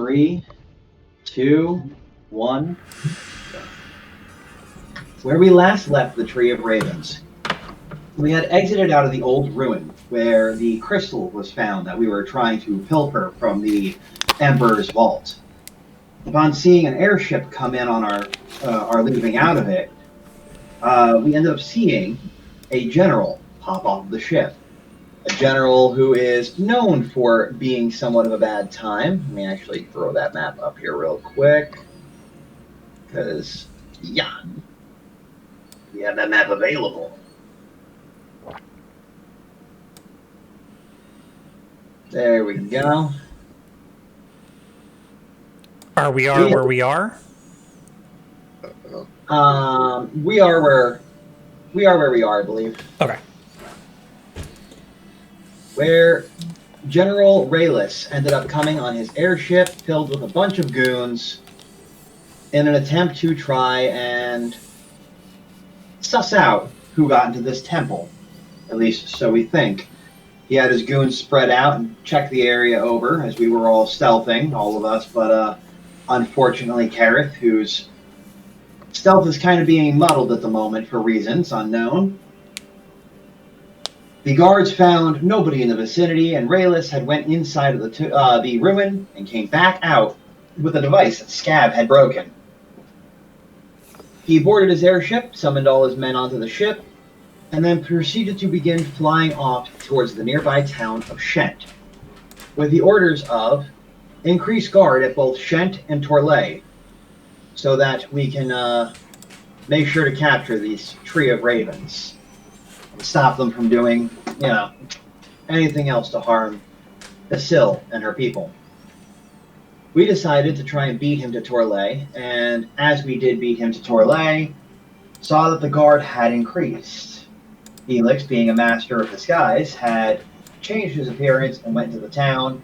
3, 2, 1. Where we last left the Tree of Ravens, we had exited out of the old ruin where the crystal was found that we were trying to pilfer from the Emperor's vault. Upon seeing an airship come in on our leaving out of it, we ended up seeing a general pop off of the ship. A general who is known for being somewhat of a bad time. Let me actually throw that map up here real quick. Because, yeah, we have that map available. There we go. Are we where we are? We are where we are, I believe. Okay. Where General Raylis ended up coming on his airship filled with a bunch of goons in an attempt to try and suss out who got into this temple. At least so we think. He had his goons spread out and checked the area over as we were all stealthing, all of us, but unfortunately Karrith, whose stealth is kind of being muddled at the moment for reasons unknown. The guards found nobody in the vicinity, and Raylis had went inside of the ruin and came back out with a device that Scab had broken. He boarded his airship, summoned all his men onto the ship, and then proceeded to begin flying off towards the nearby town of Shent, with the orders of increase guard at both Shent and Torlay, so that we can make sure to capture these Tree of Ravens and stop them from doing, anything else to harm Esil and her people. We decided to try and beat him to Torlay, and as we did beat him to Torlay, saw that the guard had increased. Eelix, being a master of disguise, had changed his appearance and went to the town,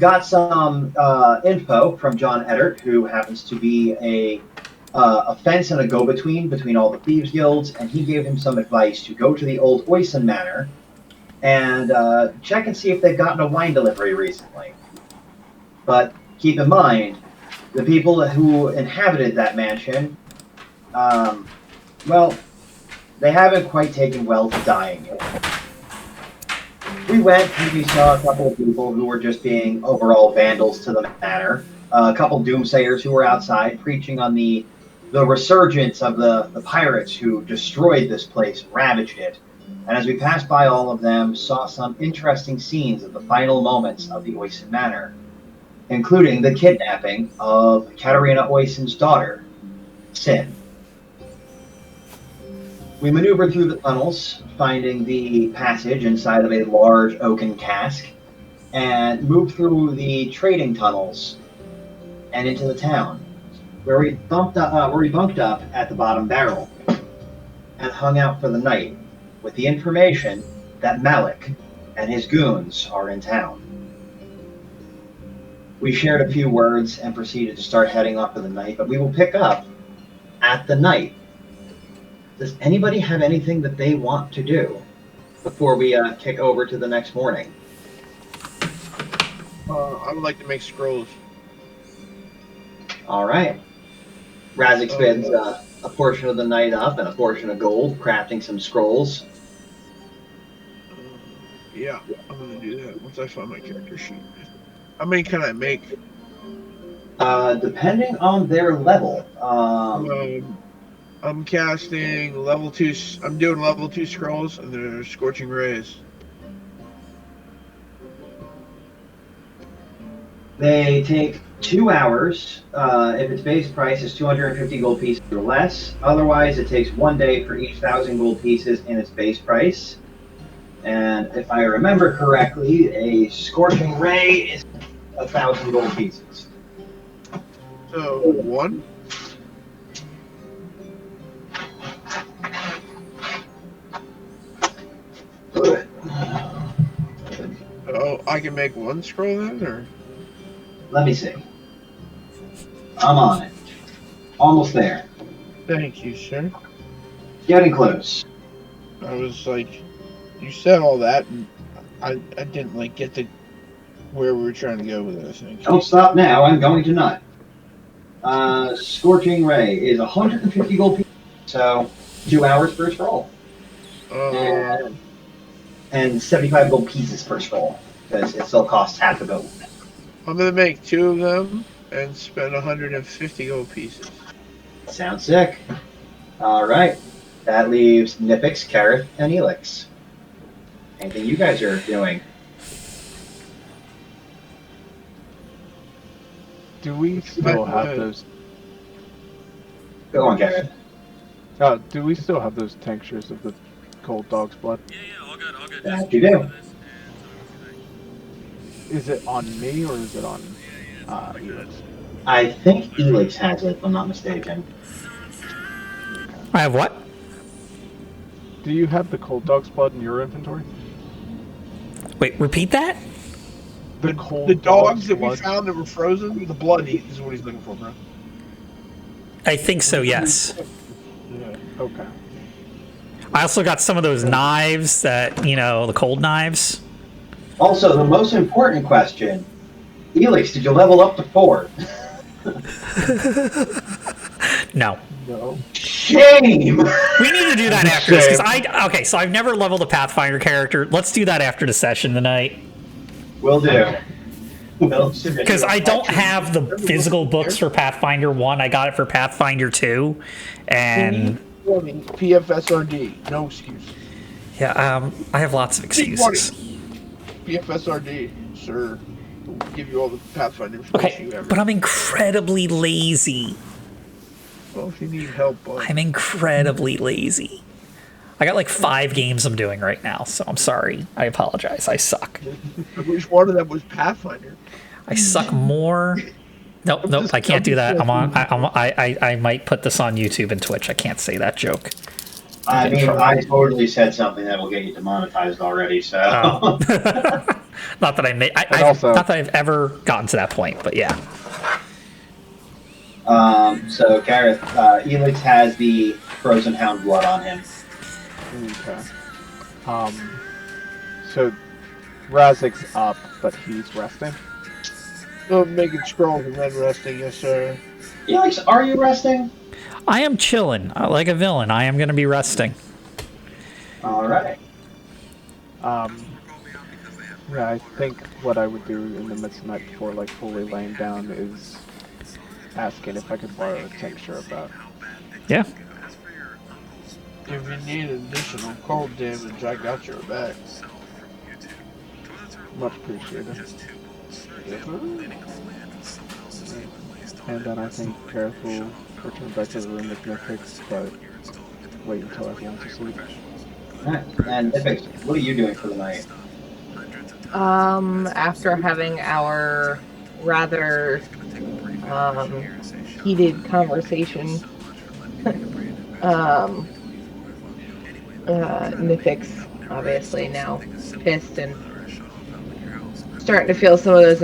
got some info from John Eddard, who happens to be a fence and a go-between between all the thieves guilds, and he gave him some advice to go to the old Oisin Manor and check and see if they've gotten a wine delivery recently. But keep in mind, the people who inhabited that mansion, they haven't quite taken well to dying yet. We went and we saw a couple of people who were just being overall vandals to the manor. A couple doomsayers who were outside preaching on the resurgence of the pirates who destroyed this place, ravaged it. And as we passed by all of them, saw some interesting scenes of the final moments of the Oisin Manor, including the kidnapping of Katarina Oisin's daughter, Sin. We maneuvered through the tunnels, finding the passage inside of a large oaken cask, and moved through the trading tunnels and into the town, where we bunked up at the bottom barrel and hung out for the night with the information that Malik and his goons are in town. We shared a few words and proceeded to start heading off for the night, but we will pick up at the night. Does anybody have anything that they want to do before we kick over to the next morning? I would like to make scrolls. All right. Razzik spends a portion of the night up and a portion of gold crafting some scrolls. Yeah, I'm going to do that once I find my character sheet. How many can I make? Depending on their level. I'm casting level 2. I'm doing level 2 scrolls, and they're Scorching Rays. They take 2 hours. If its base price is 250 gold pieces or less. Otherwise, it takes 1 day for each 1,000 gold pieces in its base price. And if I remember correctly, a Scorching Ray is 1,000 gold pieces. So, 1? Oh, I can make 1 scroll then, or? Let me see. I'm on it. Almost there. Thank you, sir. Getting close. I was like, you said all that, and I didn't get the where we were trying to go with it, I think. Don't stop now. I'm going to nut. Scorching Ray is 150 gold pieces, so 2 hours per scroll. And 75 gold pieces per scroll, because it still costs half a gold. I'm going to make 2 of them and spend 150 gold pieces. Sounds sick. Alright. That leaves Nyphix, Karrith, and Eelix. Anything you guys are doing? Do we still have those? Go on, Karrith. Do we still have those tinctures of the cold dog's blood? Yeah, all good, all good. That you do. Is it on me or is it on Eelix? I think Eelix has it, if I'm not mistaken. I have what? Do you have the cold dog's blood in your inventory? Wait, repeat that? The dogs that we found that were frozen, the blood is what he's looking for, bro. I think so, yes. Yeah. Okay. I also got some of those knives that, the cold knives. Also, the most important question. Eelix, did you level up to 4? No. No. Shame! We need to do that after this, because so I've never leveled a Pathfinder character. Let's do that after the session tonight. Will do. Because I don't have the physical books for Pathfinder 1. I got it for Pathfinder 2. And... PFSRD. No excuse. Yeah, I have lots of excuses. PFSRD, sir. We'll give you all the Pathfinder information you Okay, ever. but I'm incredibly lazy. Well, if you need help, bud. I'm incredibly lazy. I got like 5 games I'm doing right now, so I'm sorry. I apologize. I suck. Which one of them was Pathfinder? I suck more. Nope. I can't do that. I might put this on YouTube and Twitch. I can't say that joke. I mean, I totally said something that will get you demonetized already, so... Not that not that I've ever gotten to that point, but yeah. So, Karrith, Eelix has the frozen hound blood on him. Okay. So Razzik's up, but he's resting. Making scrolls and then resting, yes, sir. Eelix, are you resting? I am chilling, like a villain. I am going to be resting. Alright. Yeah, I think what I would do in the midst of the night before, like, fully laying down is asking if I could borrow a tincture of that. Yeah. If you need additional cold damage, I got your back. Much appreciated. And then I think Karrith will return back to the room with Nyphix, but wait until everyone's asleep. Alright, and Nyphix, what are you doing for the night? After having our rather heated conversation, Nyphix obviously now pissed and starting to feel some of those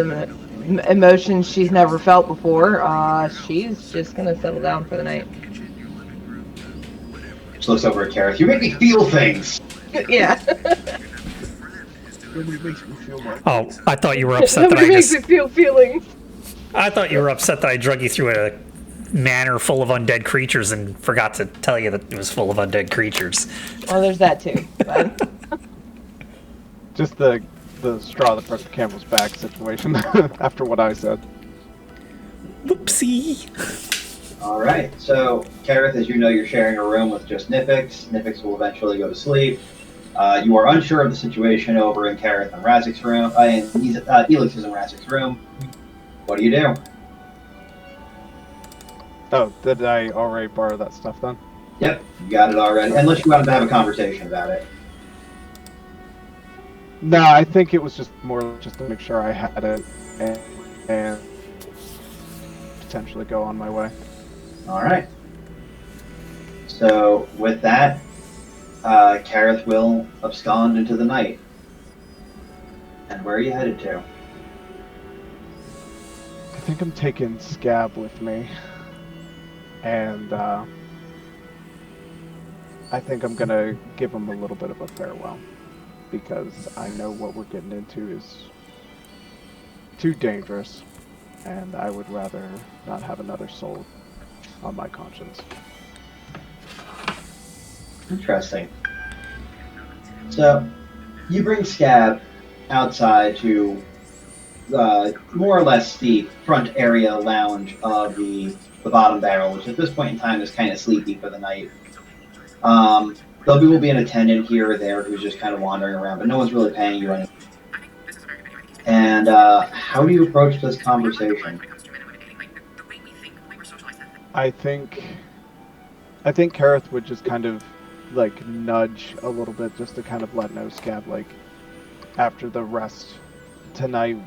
emotions she's never felt before. She's just gonna settle down for the night. She looks over at Karrith. You make me feel things! Yeah. Nobody makes me feel like Oh, I thought you were upset that I Nobody makes me feel feelings. I thought you were upset that I drug you through a manor full of undead creatures and forgot to tell you that it was full of undead creatures. Well, there's that too. But... Just the straw that broke the camel's back situation after what I said. Whoopsie. Alright, so Karrith, as you know, you're sharing a room with just Nyphix. Nyphix will eventually go to sleep. You are unsure of the situation over in Karrith and Razzik's room. Eelix is in Razzik's room. What do you do? Oh, did I already borrow that stuff then? Yep, you got it already. Unless you wanted to have a conversation about it. No, I think it was just more just to make sure I had it and potentially go on my way. Alright. So, with that, Karrith will abscond into the night. And where are you headed to? I think I'm taking Scab with me. And I think I'm gonna give him a little bit of a farewell. Because I know what we're getting into is too dangerous, and I would rather not have another soul on my conscience. Interesting. So, you bring Scab outside to more or less the front area lounge of the bottom barrel, which at this point in time is kind of sleepy for the night. There will be an attendant here or there who's just kind of wandering around, but no one's really paying you anything. And how do you approach this conversation? I think Karrith would just kind of like nudge a little bit just to kind of let know Scab, like, after the rest tonight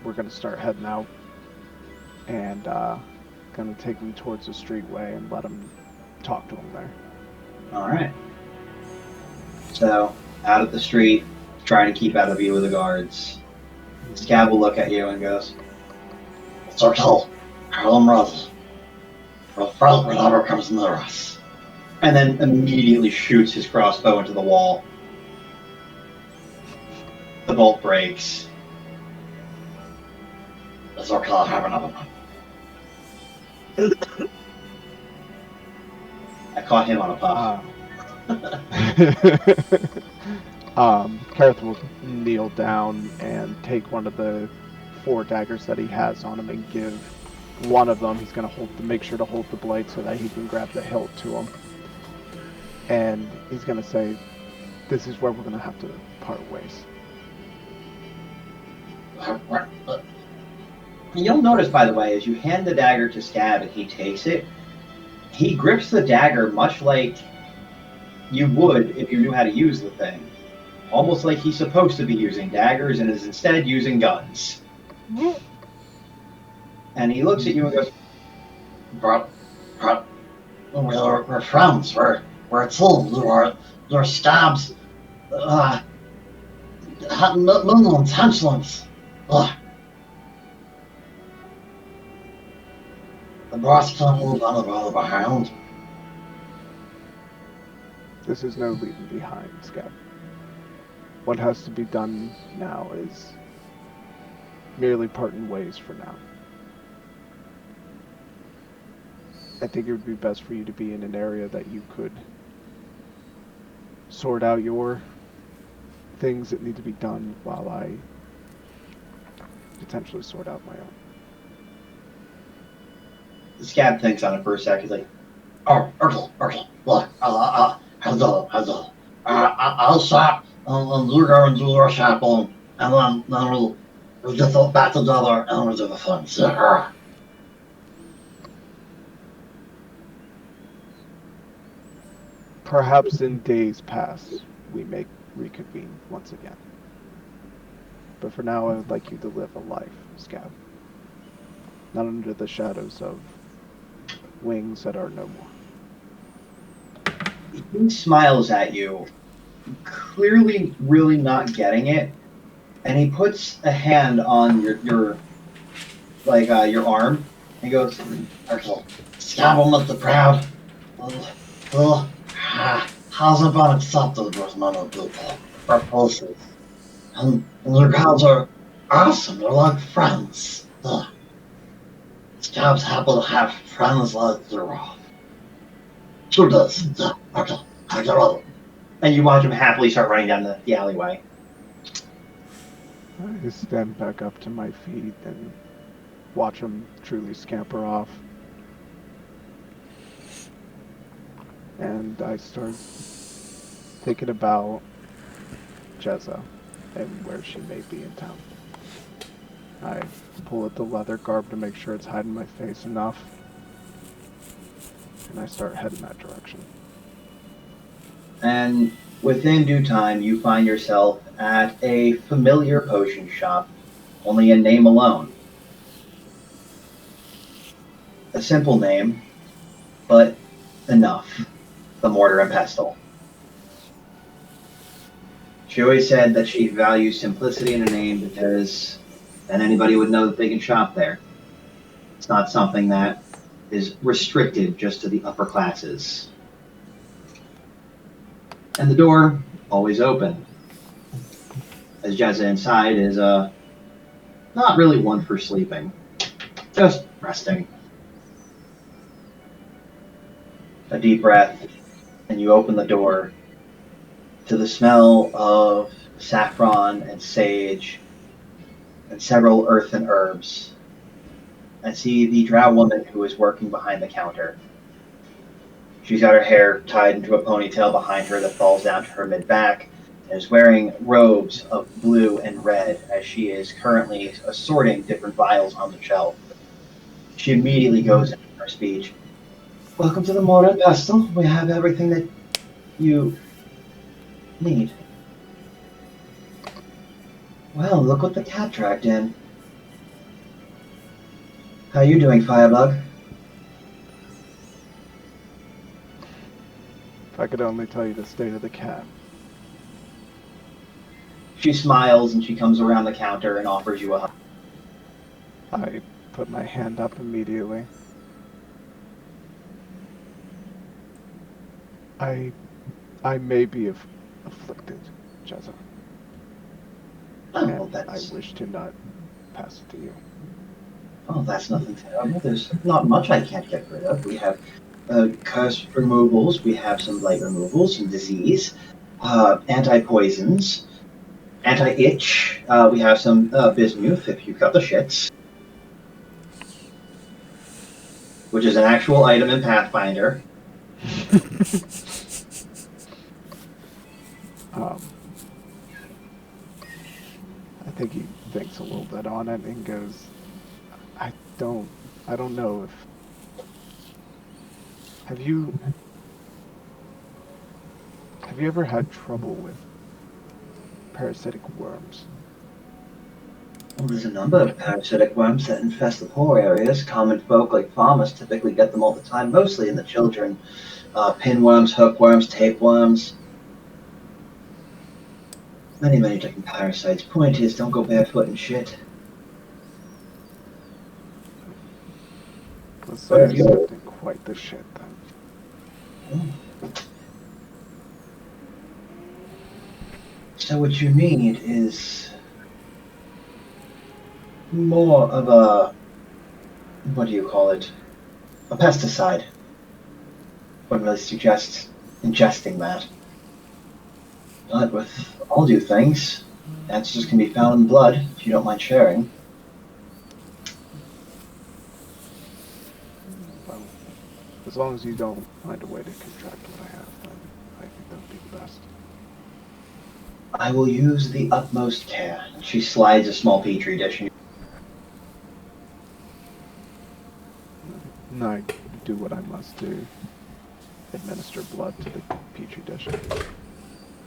we're gonna start heading out, and gonna take him towards the streetway and let him talk to him there. Alright. So, out at the street, trying to keep out of view of the guards. Scab will look at you and goes, "Circle, Harlem Razzik. Whatever comes near us." And then immediately shoots his crossbow into the wall. The bolt breaks. "It's okay, I'll have another one." I caught him on a puff. Karrith will kneel down and take one of the 4 daggers that he has on him and give one of them. He's going to make sure to hold the blade so that he can grab the hilt to him. And he's going to say, "This is where we're going to have to part ways." You'll notice, by the way, as you hand the dagger to Scab and he takes it, he grips the dagger much like you would if you knew how to use the thing. Almost like he's supposed to be using daggers and is instead using guns. And he looks at you and goes, we're friends. We're team. You're Scab's. Had no intentions. The boss can't leave anybody behind." This is no leaving behind, Scab. What has to be done now is merely parting ways for now. I think it would be best for you to be in an area that you could sort out your things that need to be done while I potentially sort out my own. The Scab thinks on it for a sec. He's like, "Oh, okay, look, hello. I'll shop, and you go and do your shopping, and then we'll get back together and we'll do the fun." Perhaps in days past, we may reconvene once again. But for now, I would like you to live a life, Scab. Not under the shadows of wings that are no more. He smiles at you, clearly really not getting it, and he puts a hand on your arm, and he goes, "Okay, Scab will make the proud. Hasn't been accepted with many people or places. And your guys are awesome. They're like friends. Scab's happy to have friends like you. Sure does. Okay, I get it." And you watch him happily start running down the alleyway. I just stand back up to my feet and watch him truly scamper off. And I start thinking about Jezza and where she may be in town. I pull at the leather garb to make sure it's hiding my face enough, and I start heading that direction. And within due time, you find yourself at a familiar potion shop, only in name alone. A simple name, but enough. The Mortar and Pestle. She always said that she values simplicity in a name because then anybody would know that they can shop there. It's not something that is restricted just to the upper classes. And the door, always open. As Jezza inside is Not really one for sleeping. Just resting. A deep breath, and you open the door to the smell of saffron and sage and several earthen herbs, and see the drow woman who is working behind the counter. She's got her hair tied into a ponytail behind her that falls down to her mid-back, and is wearing robes of blue and red as she is currently assorting different vials on the shelf. She immediately goes into her speech. Welcome to the Mortar and Pestle. We have everything that you need. Well, look what the cat dragged in. How you doing, Firebug? If I could only tell you the state of the cat. She smiles and she comes around the counter and offers you a hug. I put my hand up immediately. I may be afflicted, Jezza. Oh, and well, that's... I wish to not pass it to you. Oh, that's nothing terrible. There's not much I can't get rid of. We have curse removals. We have some blight removals, some disease, anti-poisons, anti-itch. We have some bismuth if you've got the shits, which is an actual item in Pathfinder. I think he thinks a little bit on it and goes, I don't know if... Have you ever had trouble with parasitic worms? Well, there's a number of parasitic worms that infest the poor areas. Common folk like farmers typically get them all the time, mostly in the children. Pinworms, hookworms, tapeworms. Many different parasites. Point is, don't go barefoot and shit. Let's say I stepped in quite the shit then. So what you need is more of a, what do you call it? A pesticide. Wouldn't really suggest ingesting that. But with all due things, answers can be found in blood, if you don't mind sharing. Well, as long as you don't find a way to contract what I have, then I think that would be the best. I will use the utmost care. She slides a small petri dish. And I do what I must to administer blood to the petri dish.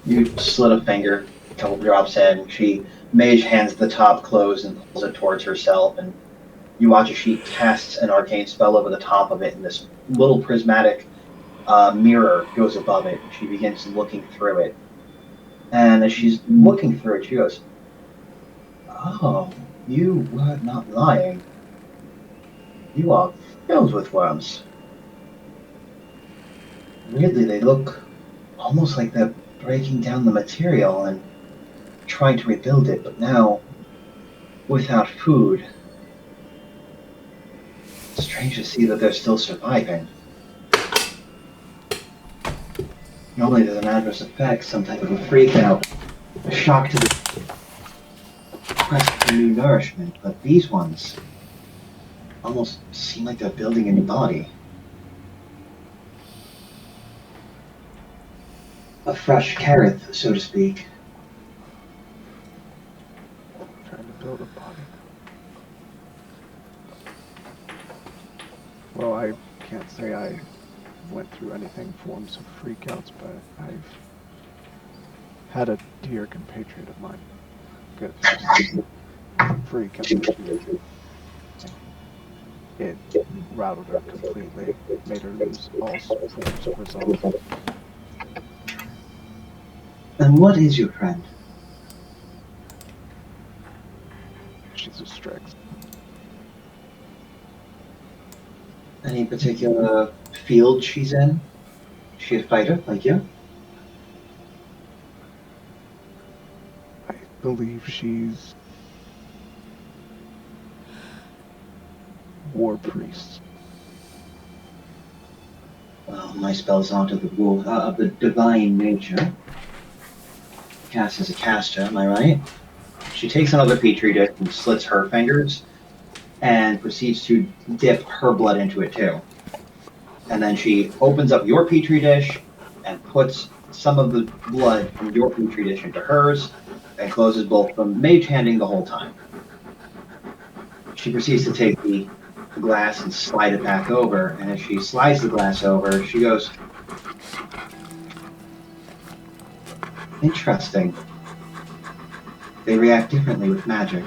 You slit a finger, a couple drops in. She mage hands the top closed and pulls it towards herself, and you watch as she casts an arcane spell over the top of it, and this little prismatic mirror goes above it. She begins looking through it. And as she's looking through it, she goes, "Oh, you were not lying. You are filled with worms. Weirdly, they look almost like they're breaking down the material and trying to rebuild it, but now without food. It's strange to see that they're still surviving. Normally there's an adverse effect, some type of a freak out, a shock to the quest for new nourishment, but these ones almost seem like they're building a new body. A fresh Karrith, so to speak. Trying to build a body. Well, I can't say I went through anything forms of freakouts, but I've had a dear compatriot of mine get freak out. It rattled her completely, made her lose all forms of resolve. And what is your friend? She's a Strix. Any particular field she's in? Is she a fighter like you? I believe she's war priests. Well, my spells aren't of the divine nature. Cast as a caster, am I right? She takes another petri dish and slits her fingers, and proceeds to dip her blood into it too. And then she opens up your petri dish and puts some of the blood from your petri dish into hers, and closes both of them, mage handing the whole time. She proceeds to take the glass and slide it back over, and as she slides the glass over, she goes, interesting. They react differently with magic.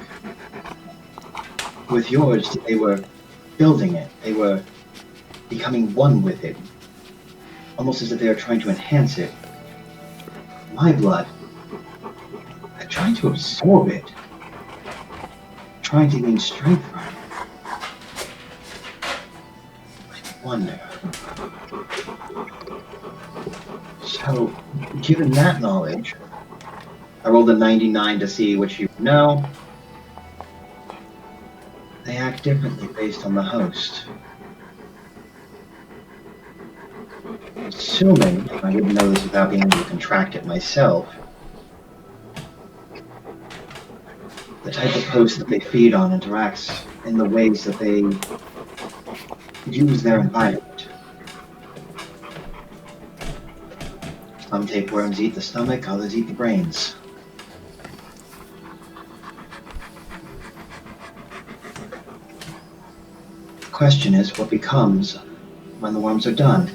With yours, they were building it. They were becoming one with it. Almost as if they were trying to enhance it. My blood, I'm trying to absorb it. Trying to gain strength from it. I wonder. So, given that knowledge, I rolled a 99 to see what you know. They act differently based on the host. Assuming, I wouldn't know this without being able to contract it myself, the type of host that they feed on interacts in the ways that they use their environment. Some tapeworms eat the stomach, others eat the brains. The question is what becomes when the worms are done.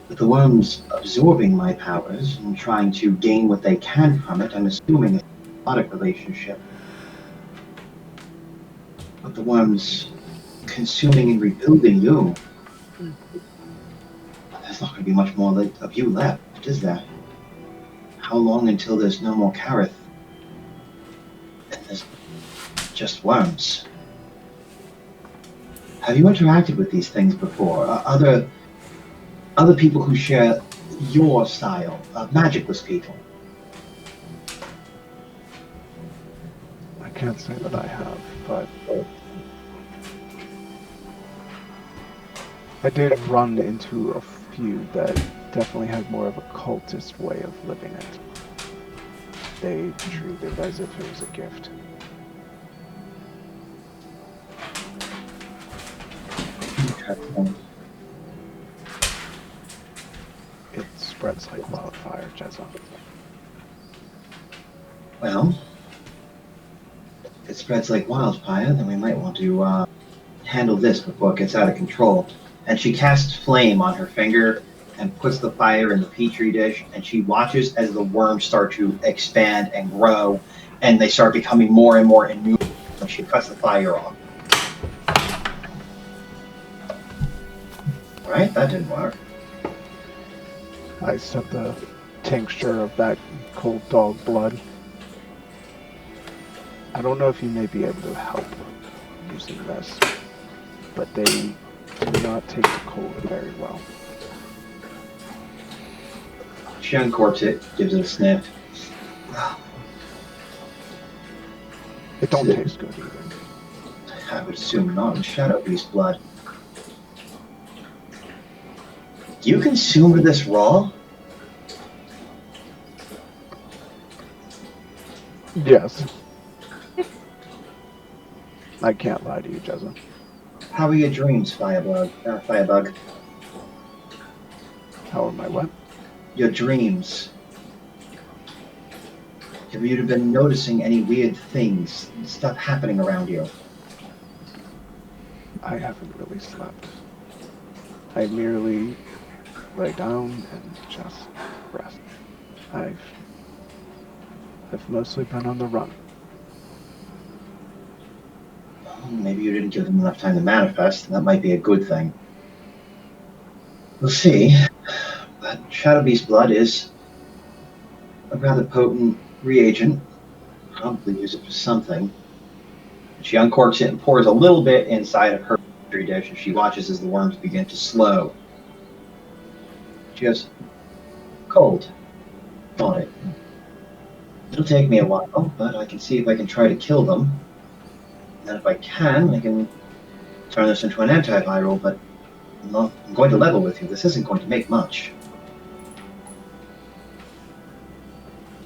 With the worms absorbing my powers and trying to gain what they can from it, I'm assuming a symbiotic relationship. But the worms consuming and rebuilding you, there's not going to be much more of you left, is there? How long until there's no more Karrith? And there's just worms. Have you interacted with these things before? Other people who share your style of magicless people? I can't say that I have, but I did run into a few that definitely had more of a cultist way of living it. They treated it as if it was a gift. Interesting. It spreads like wildfire, Jezza. Well, if it spreads like wildfire, then we might want to handle this before it gets out of control. And she casts flame on her finger and puts the fire in the petri dish, and she watches as the worms start to expand and grow, and they start becoming more and more innumerable, and she cuts the fire off. Alright, that didn't work. I set the tincture of that cold dog blood. I don't know if you may be able to help using this, but they do not take the cold very well. She uncorks it, gives it a sniff. It don't taste good either. I would assume not. Shadow Beast blood. You consumed this raw? Yes. I can't lie to you, Jezza. How are your dreams, Firebug? How am I what? Your dreams. Have you been noticing any weird things, stuff happening around you? I haven't really slept. I merely lay down and just rest. I've mostly been on the run. Maybe you didn't give them enough time to manifest, and that might be a good thing. We'll see. But Shadow Beast blood is a rather potent reagent. Probably use it for something. She uncorks it and pours a little bit inside of her petri dish, and she watches as the worms begin to slow. She goes, cold. Got it. It'll take me a while, but I can see if I can try to kill them. And if I can, I can turn this into an antiviral, but I'm going to level with you. This isn't going to make much.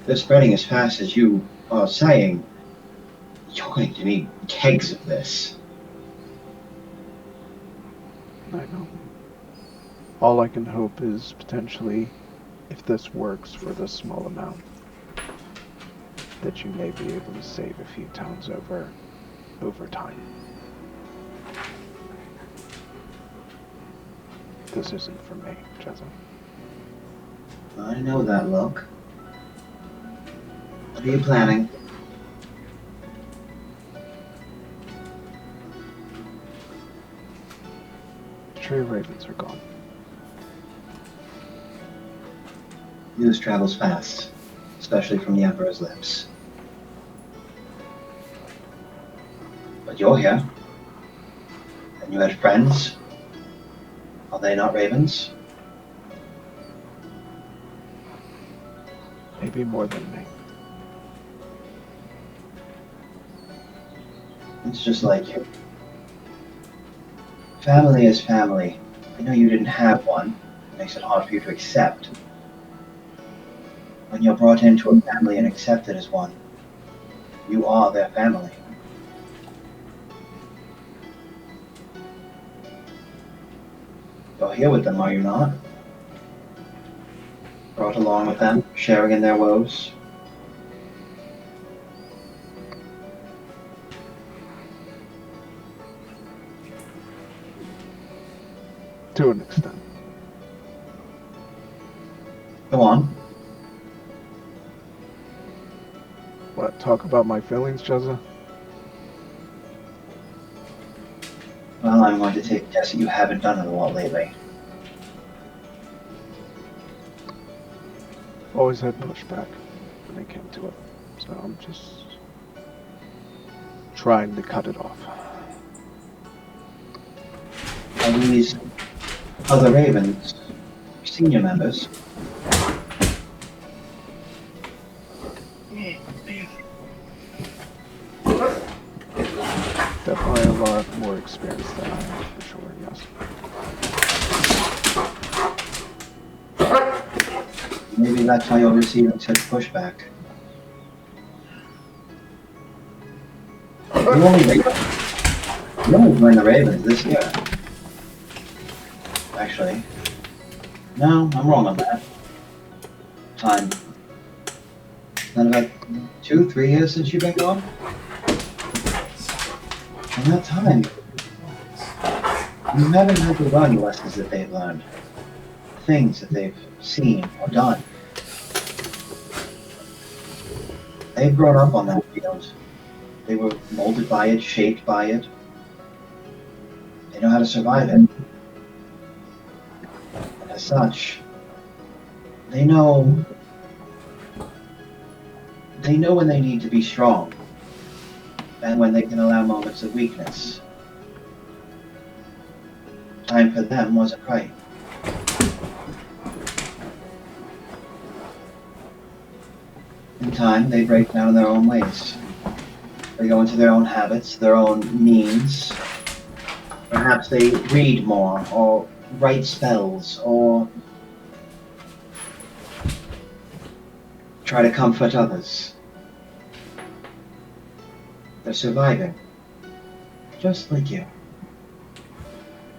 If they're spreading as fast as you are saying, you're going to need kegs of this. I know. All I can hope is potentially, if this works for this small amount, that you may be able to save a few towns over time. This isn't for me, Jezza. I know that look. What are you planning? The Tree of Ravens are gone. News travels fast, especially from the Emperor's lips. But you're here. And you had friends. Are they not ravens? Maybe more than me. It's just like you. Family is family. I know you didn't have one. It makes it hard for you to accept. When you're brought into a family and accepted as one, you are their family. You're here with them, are you not? Brought along with them, sharing in their woes. To an extent. Go on. What, talk about my feelings, Jezza? Well, I'm going to take a guess that you haven't done it a lot lately. Always had pushback when it came to it. So I'm just trying to cut it off. Are these other ravens senior members? Definitely a lot more experience than I have, for sure, yes. Maybe that's why you're receiving such pushback. You only joined the Ravens this year. Actually. No, I'm wrong on that. Time. Been about 2-3 years since you've been gone? In that time, you haven't had to learn the lessons that they've learned. Things that they've seen or done. They've grown up on that field. They were molded by it, shaped by it. They know how to survive it. And as such, they know when they need to be strong and when they can allow moments of weakness. Time for them wasn't right. In time, they break down in their own ways. They go into their own habits, their own means. Perhaps they read more, or write spells, or try to comfort others. They're surviving, just like you,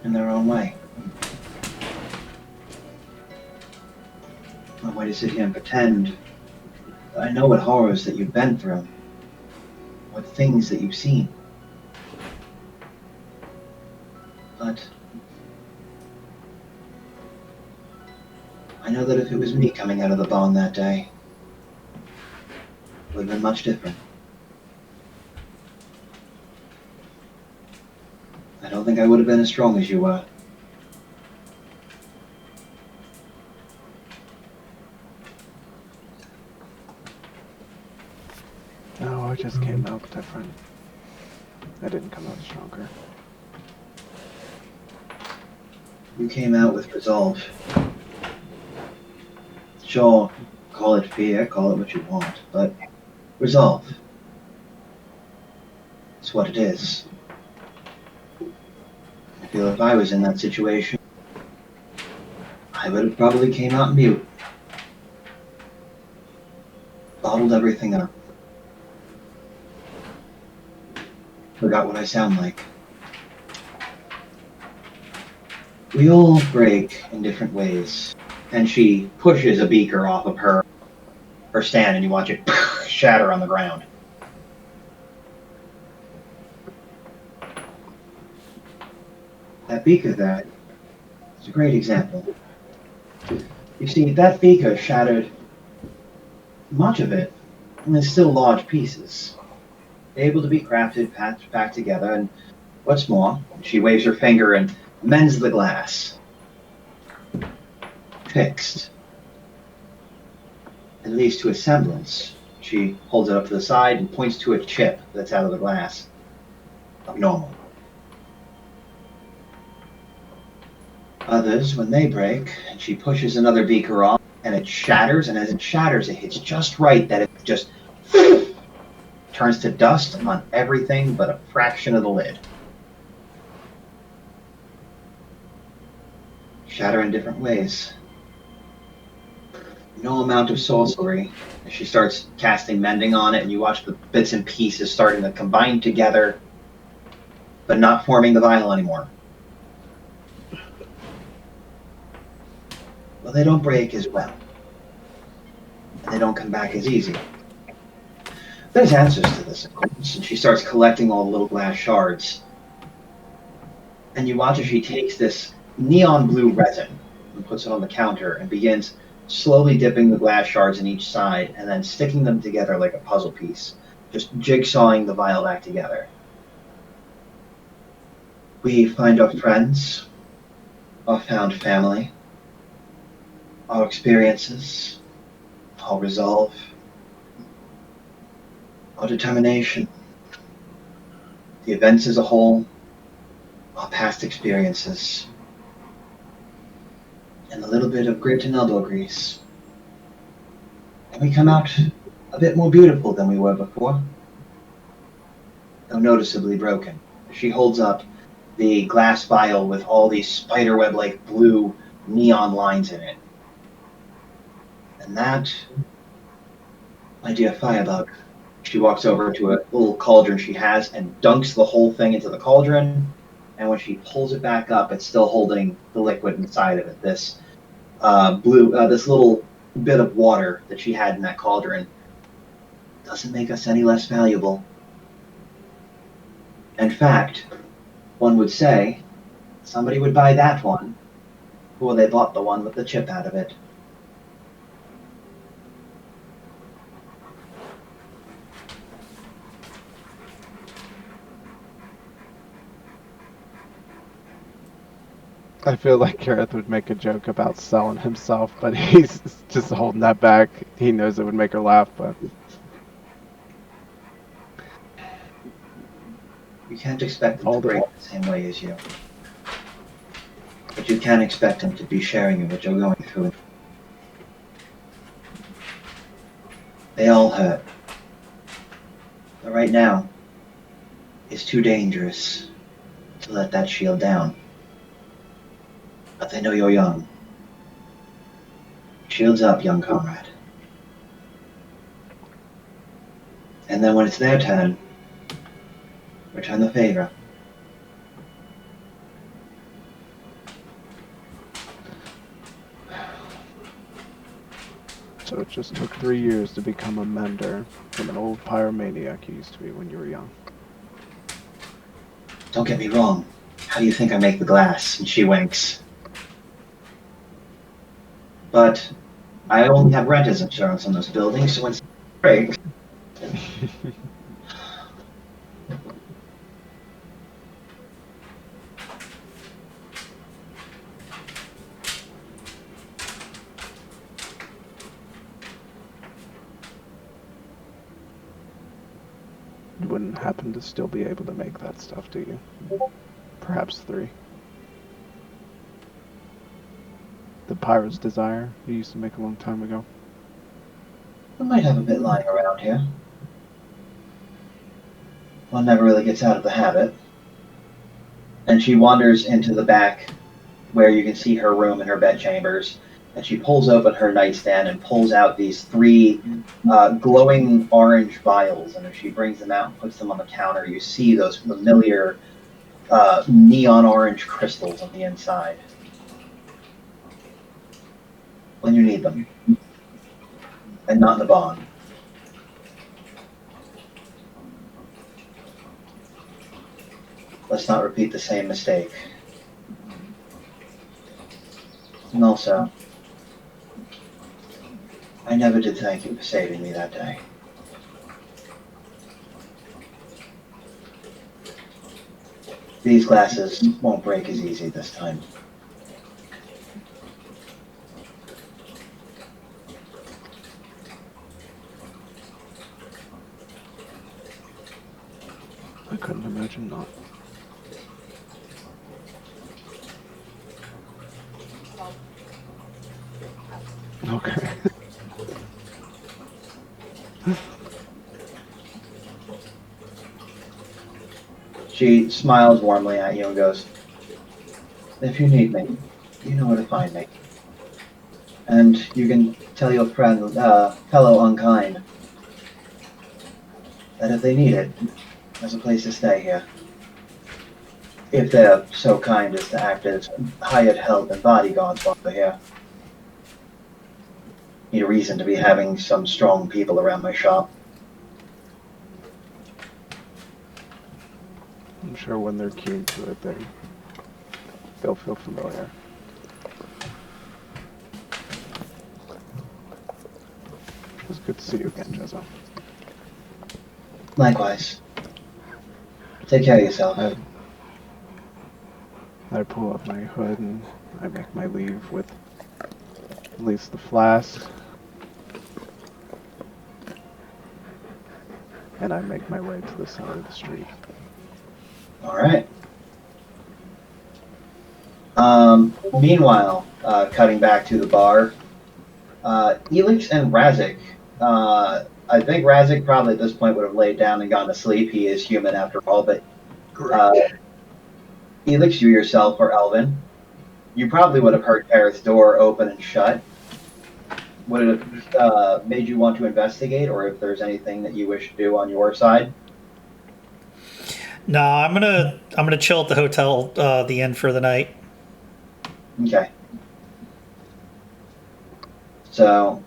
in their own way. I'm going to sit here and pretend that I know what horrors that you've been through, what things that you've seen. But I know that if it was me coming out of the barn that day, it would have been much different. I don't think I would have been as strong as you were. No, I just came out different. I didn't come out stronger. You came out with resolve. Sure, call it fear, call it what you want, but resolve. It's That's what it is. I feel if I was in that situation, I would have probably came out mute. Bottled everything up. Forgot what I sound like. We all break in different ways. And she pushes a beaker off of her stand, and you watch it shatter on the ground. That beaker there is a great example. You see, that beaker shattered much of it, and there's still large pieces, able to be crafted, patched back together, and what's more, she waves her finger and mends the glass. Fixed. At least to a semblance. She holds it up to the side and points to a chip that's out of the glass. Abnormal. Others, when they break, and she pushes another beaker off, and it shatters, and as it shatters, it hits just right that it just turns to dust on everything but a fraction of the lid. Shatter in different ways. No amount of sorcery. She starts casting mending on it, and you watch the bits and pieces starting to combine together, but not forming the vial anymore. Well, they don't break as well. And they don't come back as easy. There's answers to this, of course, and she starts collecting all the little glass shards. And you watch as she takes this neon blue resin and puts it on the counter and begins slowly dipping the glass shards in each side and then sticking them together like a puzzle piece, just jigsawing the vial back together. We find our friends, our found family, our experiences, our resolve, our determination, the events as a whole, our past experiences, and a little bit of grit and elbow grease. And we come out a bit more beautiful than we were before, though noticeably broken. She holds up the glass vial with all these spiderweb-like blue neon lines in it. And that, my dear Firebug, she walks over to a little cauldron she has and dunks the whole thing into the cauldron. And when she pulls it back up, it's still holding the liquid inside of it. This this little bit of water that she had in that cauldron doesn't make us any less valuable. In fact, one would say somebody would buy that one before they bought the one with the chip out of it. I feel like Karrith would make a joke about selling himself, but he's just holding that back. He knows it would make her laugh, but... You can't expect them to break the same way as you. But you can expect them to be sharing in what you're going through. They all hurt. But right now, it's too dangerous to let that shield down. But they know you're young. Shields up, young comrade. And then when it's their turn, return the favor. So it just took 3 years to become a mender from an old pyromaniac you used to be when you were young. Don't get me wrong. How do you think I make the glass? And she winks. But I only have renter's insurance on those buildings, so when it breaks... You wouldn't happen to still be able to make that stuff, do you? Perhaps 3. The Pyro's Desire you used to make a long time ago. I might have a bit lying around here. one never really gets out of the habit. And she wanders into the back where you can see her room and her bed chambers. And she pulls open her nightstand and pulls out these 3 glowing orange vials. And as she brings them out and puts them on the counter, you see those familiar neon orange crystals on the inside. When you need them. And not in the bond. Let's not repeat the same mistake. And also, I never did thank you for saving me that day. These glasses won't break as easy this time. I couldn't imagine not. Okay. She smiles warmly at you and goes, if you need me, you know where to find me. And you can tell your friend, fellow Unkind, that if they need it, there's a place to stay here. If they're so kind as to act as hired help and bodyguards while they're here. Need a reason to be having some strong people around my shop. I'm sure when they're keen to it, they'll feel familiar. It was good to see you again, Jezza. Likewise. Take care of yourself. I pull up my hood and I make my leave with at least the flask. And I make my way to the center of the street. Alright. Meanwhile, cutting back to the bar, Eelix and Razzik. I think Razzik probably at this point would have laid down and gone to sleep. He is human after all, but Eelix, you yourself are Elven. You probably would have heard Karrith's door open and shut. Would it have made you want to investigate, or if there's anything that you wish to do on your side? No, I'm gonna chill at the hotel, the inn for the night. Okay. So,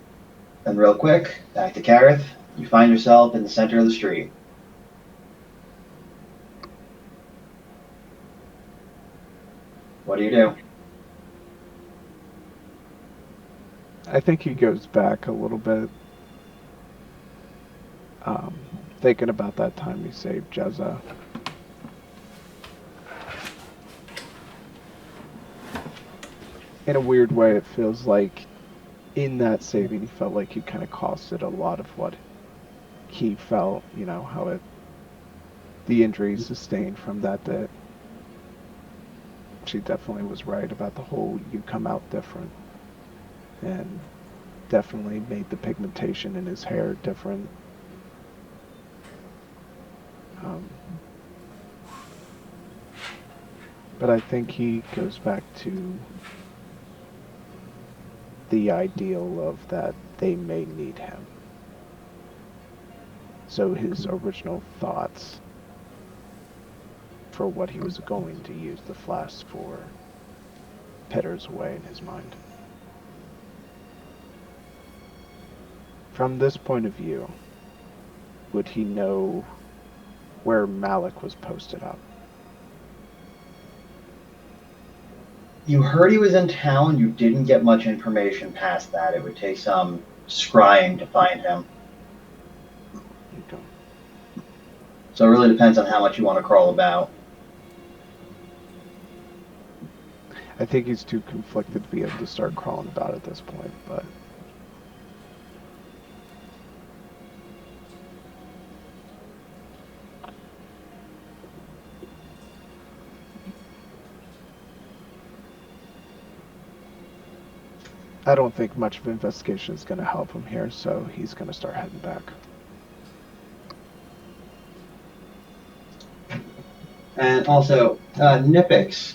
and real quick, back to Karrith. You find yourself in the center of the street. What do you do? I think he goes back a little bit, thinking about that time he saved Jezza. In a weird way, it feels like in that saving, he felt like he kind of costed a lot of what he felt, you know, how the injuries sustained from that day. She definitely was right about the whole you come out different. And definitely made the pigmentation in his hair different. But I think he goes back to the ideal of that they may need him. So his original thoughts for what he was going to use the flask for pitters away in his mind. From this point of view, would he know where Malik was posted up? You heard he was in town. You didn't get much information past that. It would take some scrying to find him. Okay. So it really depends on how much you want to crawl about. I think he's too conflicted to be able to start crawling about at this point, but... I don't think much of investigation is going to help him here, so he's going to start heading back. And also, Nyphix,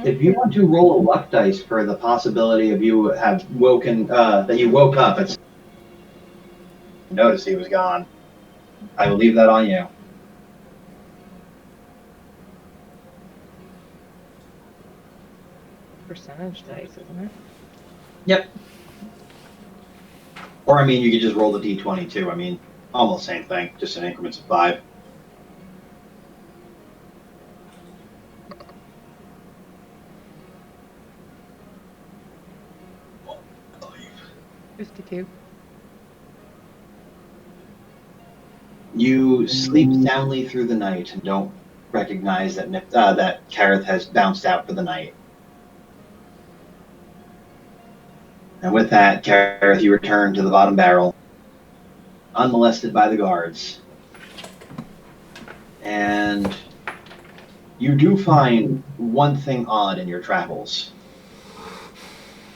if you want to roll a luck dice for the possibility of you have woken, that you woke up and noticed he was gone, I will leave that on you. Percentage dice, isn't it? Yep. Or, I mean, you could just roll the d20 too. I mean, almost same thing, just in increments of 5. I believe. 52. You sleep soundly through the night and don't recognize that that Karrith has bounced out for the night. And with that, Karrith, you return to the bottom barrel, unmolested by the guards. And you do find one thing odd in your travels.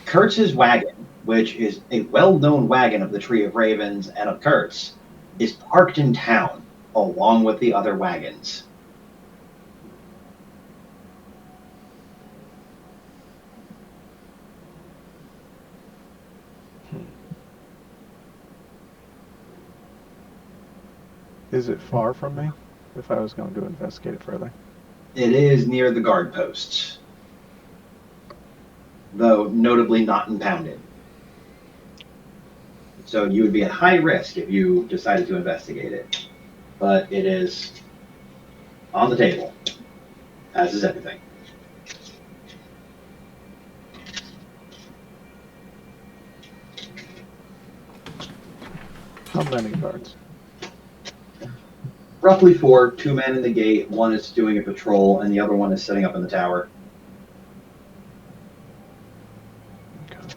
Kurtz's wagon, which is a well-known wagon of the Tree of Ravens and of Kurtz, is parked in town, along with the other wagons. Is it far from me? If I was going to investigate it further. It is near the guard posts, though notably not impounded. So you would be at high risk if you decided to investigate it. But it is on the table, as is everything. How many guards? Roughly 4, 2 men in the gate, one is doing a patrol, and the other one is sitting up in the tower. Okay.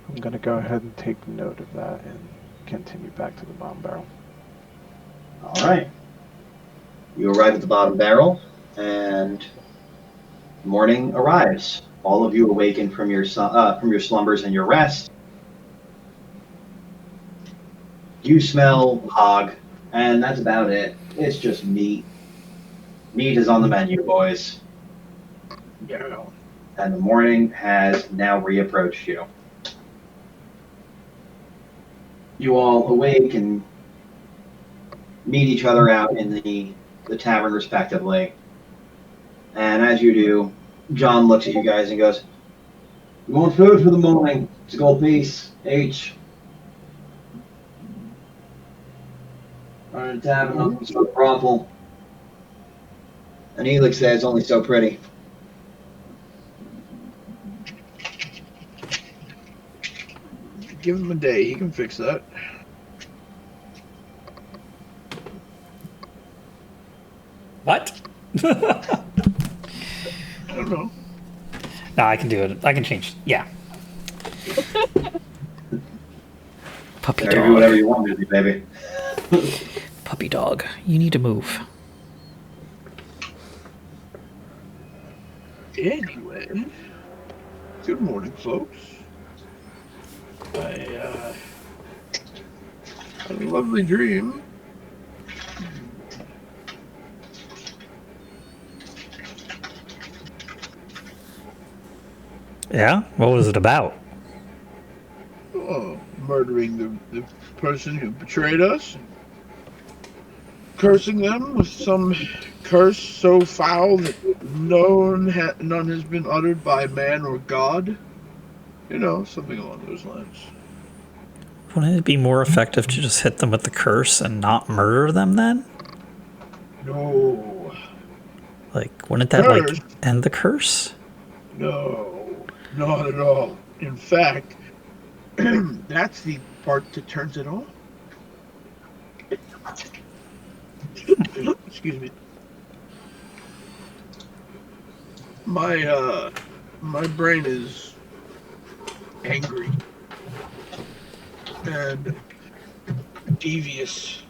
I'm going to go ahead and take note of that and continue back to the bottom barrel. All right. You arrive at the bottom barrel, and morning arrives. All of you awaken from your slumbers and your rest. You smell hog, and that's about it. It's just meat. Meat is on the menu, boys. Yeah. And the morning has now reapproached you. You all awake and meet each other out in the tavern respectively. And as you do, John looks at you guys and goes, "You want food for the morning? It's a gold piece, each. Or in a tavern, nothing so brothel." And Eelix says, "Only so pretty." Give him a day. He can fix that. What? I don't know. No, I can do it. I can change. Yeah. Puppy There, do whatever dog. you want to do, baby. Puppy dog. You need to move. Anyway, good morning, folks. I had a lovely dream. Yeah? What was it about? Oh, murdering the person who betrayed us. Cursing them with some curse so foul that none has been uttered by man or God. You know, something along those lines. Wouldn't it be more effective to just hit them with the curse and not murder them then? No. Like, wouldn't that, Curse? like, end the curse? No, not at all. In fact, that's the part that turns it on. Excuse me. My brain is angry and devious,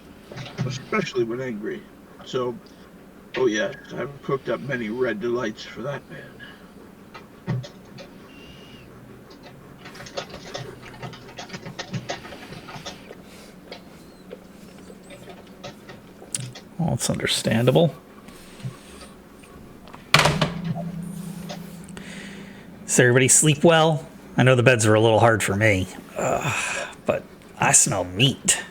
especially when angry. So, oh yeah, I've cooked up many red delights for that man. Well, it's understandable. Does everybody sleep well? I know the beds are a little hard for me, but I smell meat.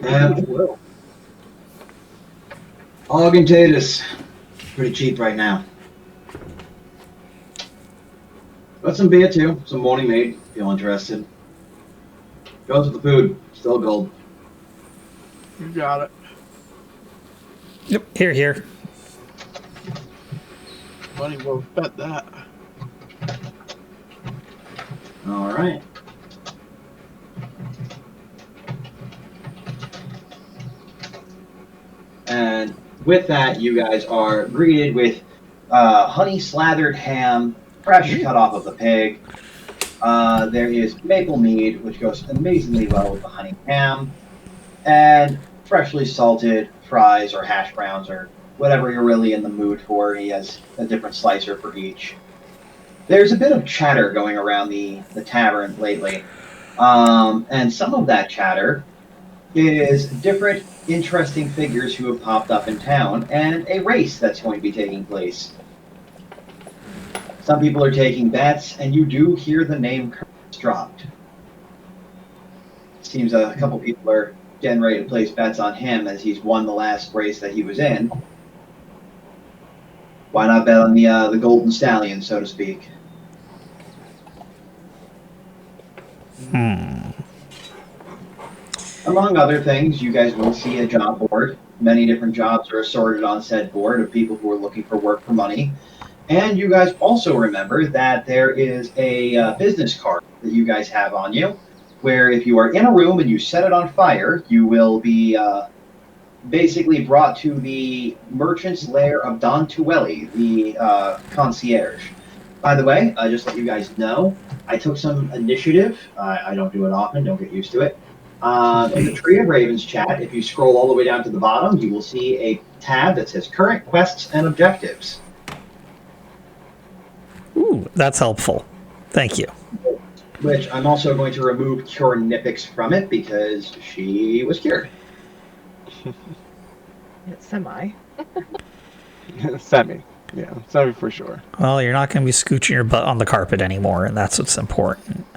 Yeah, well. Hog and taters. Pretty cheap right now. Got some beer too, some morning meat, if you're interested. Goes with the food, still gold. You got it. Yep, here. Money well bet that. Alright. And with that, you guys are greeted with honey slathered ham, fresh cut off of the pig. There is maple mead, which goes amazingly well with the honey ham, and freshly salted fries or hash browns or whatever you're really in the mood for. He has a different slicer for each. There's a bit of chatter going around the tavern lately, and some of that chatter is different interesting figures who have popped up in town and a race that's going to be taking place. Some people are taking bets, and you do hear the name Karrith dropped. Seems a couple people are getting ready to place bets on him as he's won the last race that he was in. Why not bet on the Golden Stallion, so to speak? Among other things, you guys will see a job board. Many different jobs are assorted on said board of people who are looking for work for money. And you guys also remember that there is a business card that you guys have on you, where if you are in a room and you set it on fire, you will be basically brought to the merchant's lair of Don Tuelli, the concierge. By the way, just to let you guys know, I took some initiative. I don't do it often, don't get used to it. In the Tree of Ravens chat, if you scroll all the way down to the bottom, you will see a tab that says Current Quests and Objectives. Ooh, that's helpful. Thank you. Which I'm also going to remove Cure Nyphix from it because she was cured. It's semi. Semi. Yeah, semi for sure. Well, you're not going to be scooching your butt on the carpet anymore, and that's what's important.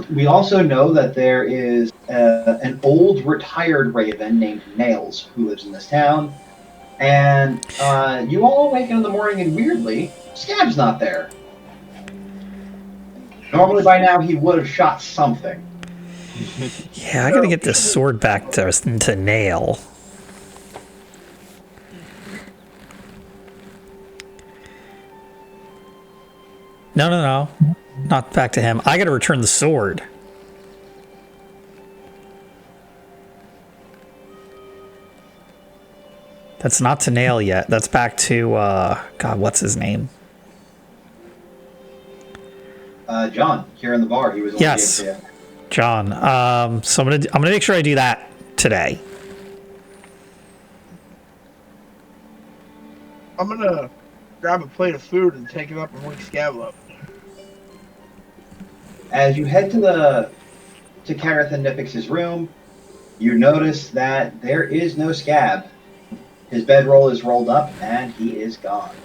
We also know that there is an old retired raven named Nails who lives in this town. And you all awaken in the morning and weirdly, Scab's not there. Normally by now he would have shot something. Yeah, I got to get this sword back to Nail. No. Not back to him. I got to return the sword. That's not to Nail yet. That's back to, God, what's his name? John, here in the bar. He was only Yes, John. So I'm gonna make sure I do that today. I'm gonna grab a plate of food and take it up and wake Scab up. As you head to Karrith and Nyphix's room, you notice that there is no Scab. His bedroll is rolled up, and he is gone.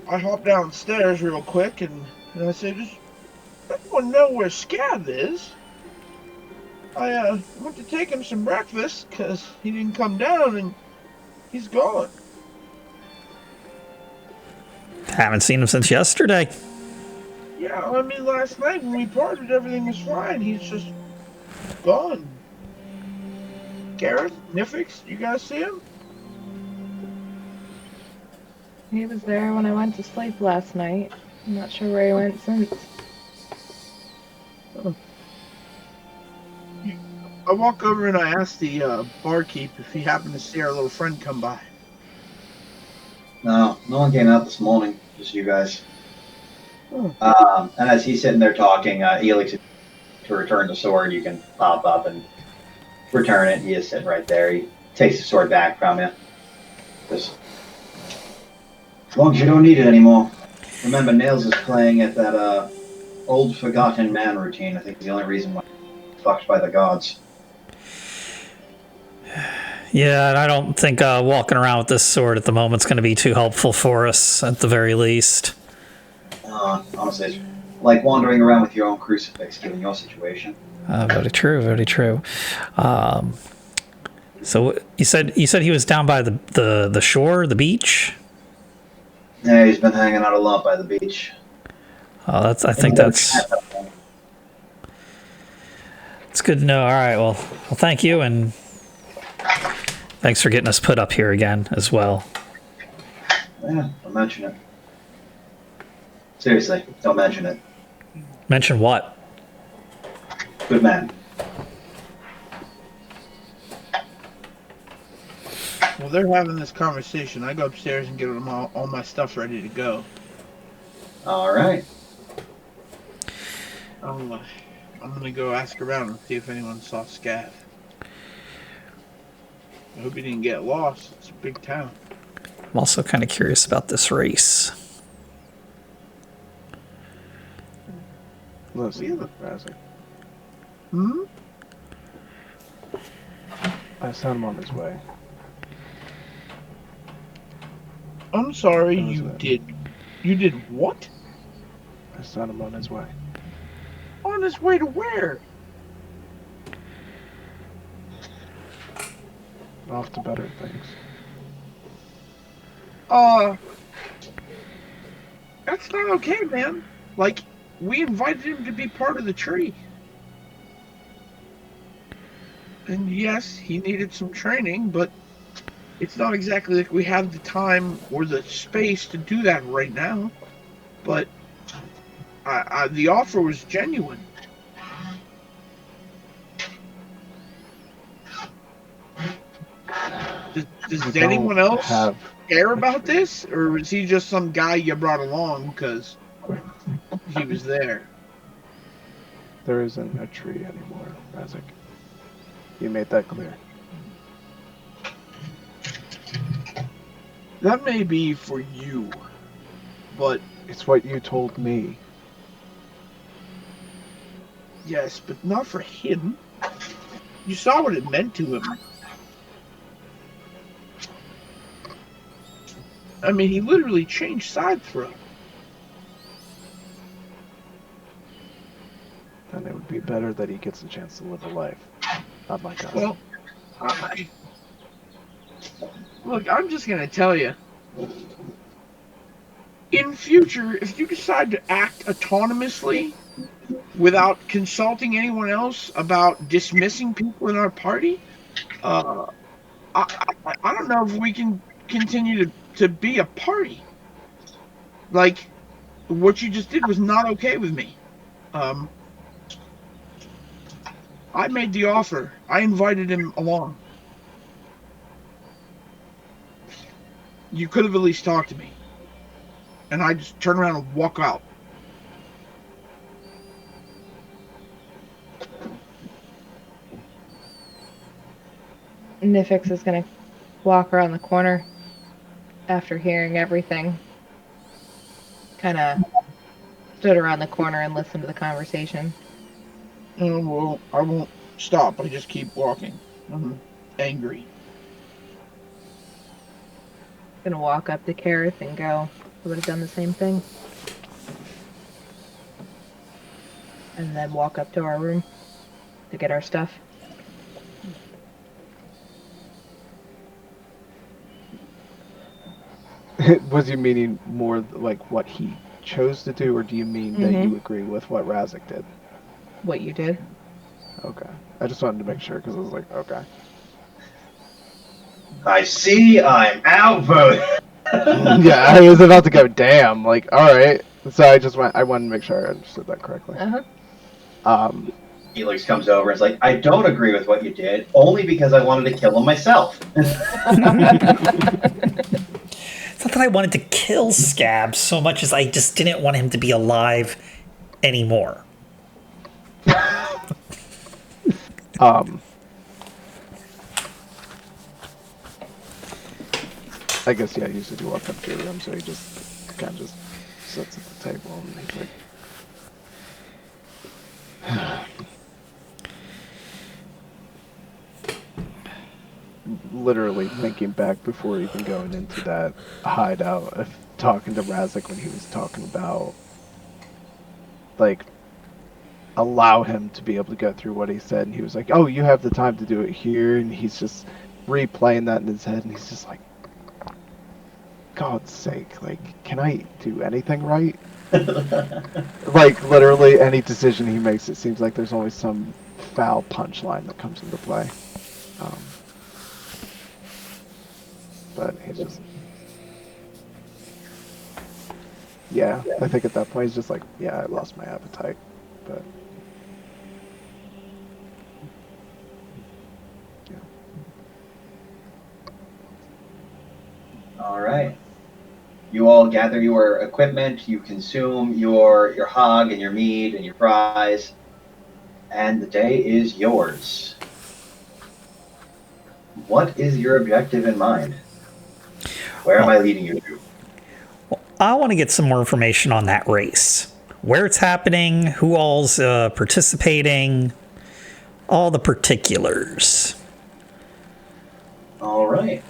I hop downstairs real quick, and I say, does anyone know where Scab is? I went to take him some breakfast, because he didn't come down, and he's gone. Haven't seen him since yesterday. Yeah, I mean, last night when we parted, everything was fine. He's just gone. Karrith, Nyphix, you guys see him? He was there when I went to sleep last night. I'm not sure where he went since. I walk over and I ask the barkeep if he happened to see our little friend come by. No one came out this morning, just you guys. And as he's sitting there talking, Eelix, to return the sword, you can pop up and return it. He is sitting right there. He takes the sword back from you. Just, as long as you don't need it anymore. Remember, Nails is playing at that old forgotten man routine. I think is the only reason why he's fucked by the gods. Yeah, and I don't think walking around with this sword at the moment is going to be too helpful for us, at the very least. Honestly, it's like wandering around with your own crucifix, given your situation. Very true, very true. So you said he was down by the shore, the beach? Yeah, he's been hanging out a lot by the beach. Oh, I think that's good to know. All right, well, thank you, and thanks for getting us put up here again as well. Yeah, don't mention it. Seriously, don't mention it. Mention what? Good man. Well, they're having this conversation. I go upstairs and get them all my stuff ready to go. All right. I'm gonna go ask around and see if anyone saw Scav. I hope he didn't get lost. It's a big town. I'm also kind of curious about this race. Listen, Razzik. Hmm? I sent him on his way. I'm sorry, That was you it. did. You did what? I sent him on his way. On his way to where? Off to better things. That's not okay, man. Like, we invited him to be part of the tree. And yes, he needed some training, but it's not exactly like we have the time or the space to do that right now. But the offer was genuine. Does anyone else care about this? Or is he just some guy you brought along because he was there? There isn't a tree anymore, Razzik. You made that clear. That may be for you, but... It's what you told me. Yes, but not for him. You saw what it meant to him. I mean, he literally changed sides for him. Then it would be better that he gets a chance to live a life. Not like us. Well, look, I'm just gonna tell you. In future, if you decide to act autonomously without consulting anyone else about dismissing people in our party, I don't know if we can continue to be a party. Like, what you just did was not okay with me. I made the offer. I invited him along. You could have at least talked to me. And I just turn around and walk out. Nyphix is gonna walk around the corner after hearing everything. Kind of stood around the corner and listened to the conversation. Well, I won't stop. I just keep walking. I'm angry. Gonna walk up to Karrith and go, I would have done the same thing. And then walk up to our room to get our stuff. Was you meaning more like what he chose to do, or do you mean that you agree with what Razzik did? What you did. Okay. I just wanted to make sure, because I was like, okay. I see I'm outvoted. Yeah, I was about to go, damn, like, alright. So I wanted to make sure I understood that correctly. Eelix comes over and is like, I don't agree with what you did, only because I wanted to kill him myself. It's not that I wanted to kill Scab so much as I just didn't want him to be alive anymore. I guess, yeah, usually you walk up to your room, so he just kind of just sits at the table and he's like... literally thinking back before even going into that hideout of talking to Razzik when he was talking about, like, allow him to be able to go through what he said, and he was like, oh, you have the time to do it here, and he's just replaying that in his head, and he's just like, God's sake, like, can I do anything right? Like, literally any decision he makes, it seems like there's always some foul punchline that comes into play. But he's just... Yeah, I think at that point he's just like, yeah, I lost my appetite. But... yeah. All right. You all gather your equipment, you consume your hog and your meat and your fries, and the day is yours. What is your objective in mind? Where am I leading you to? Well, I want to get some more information on that race. Where it's happening, who all's participating, all the particulars. All right.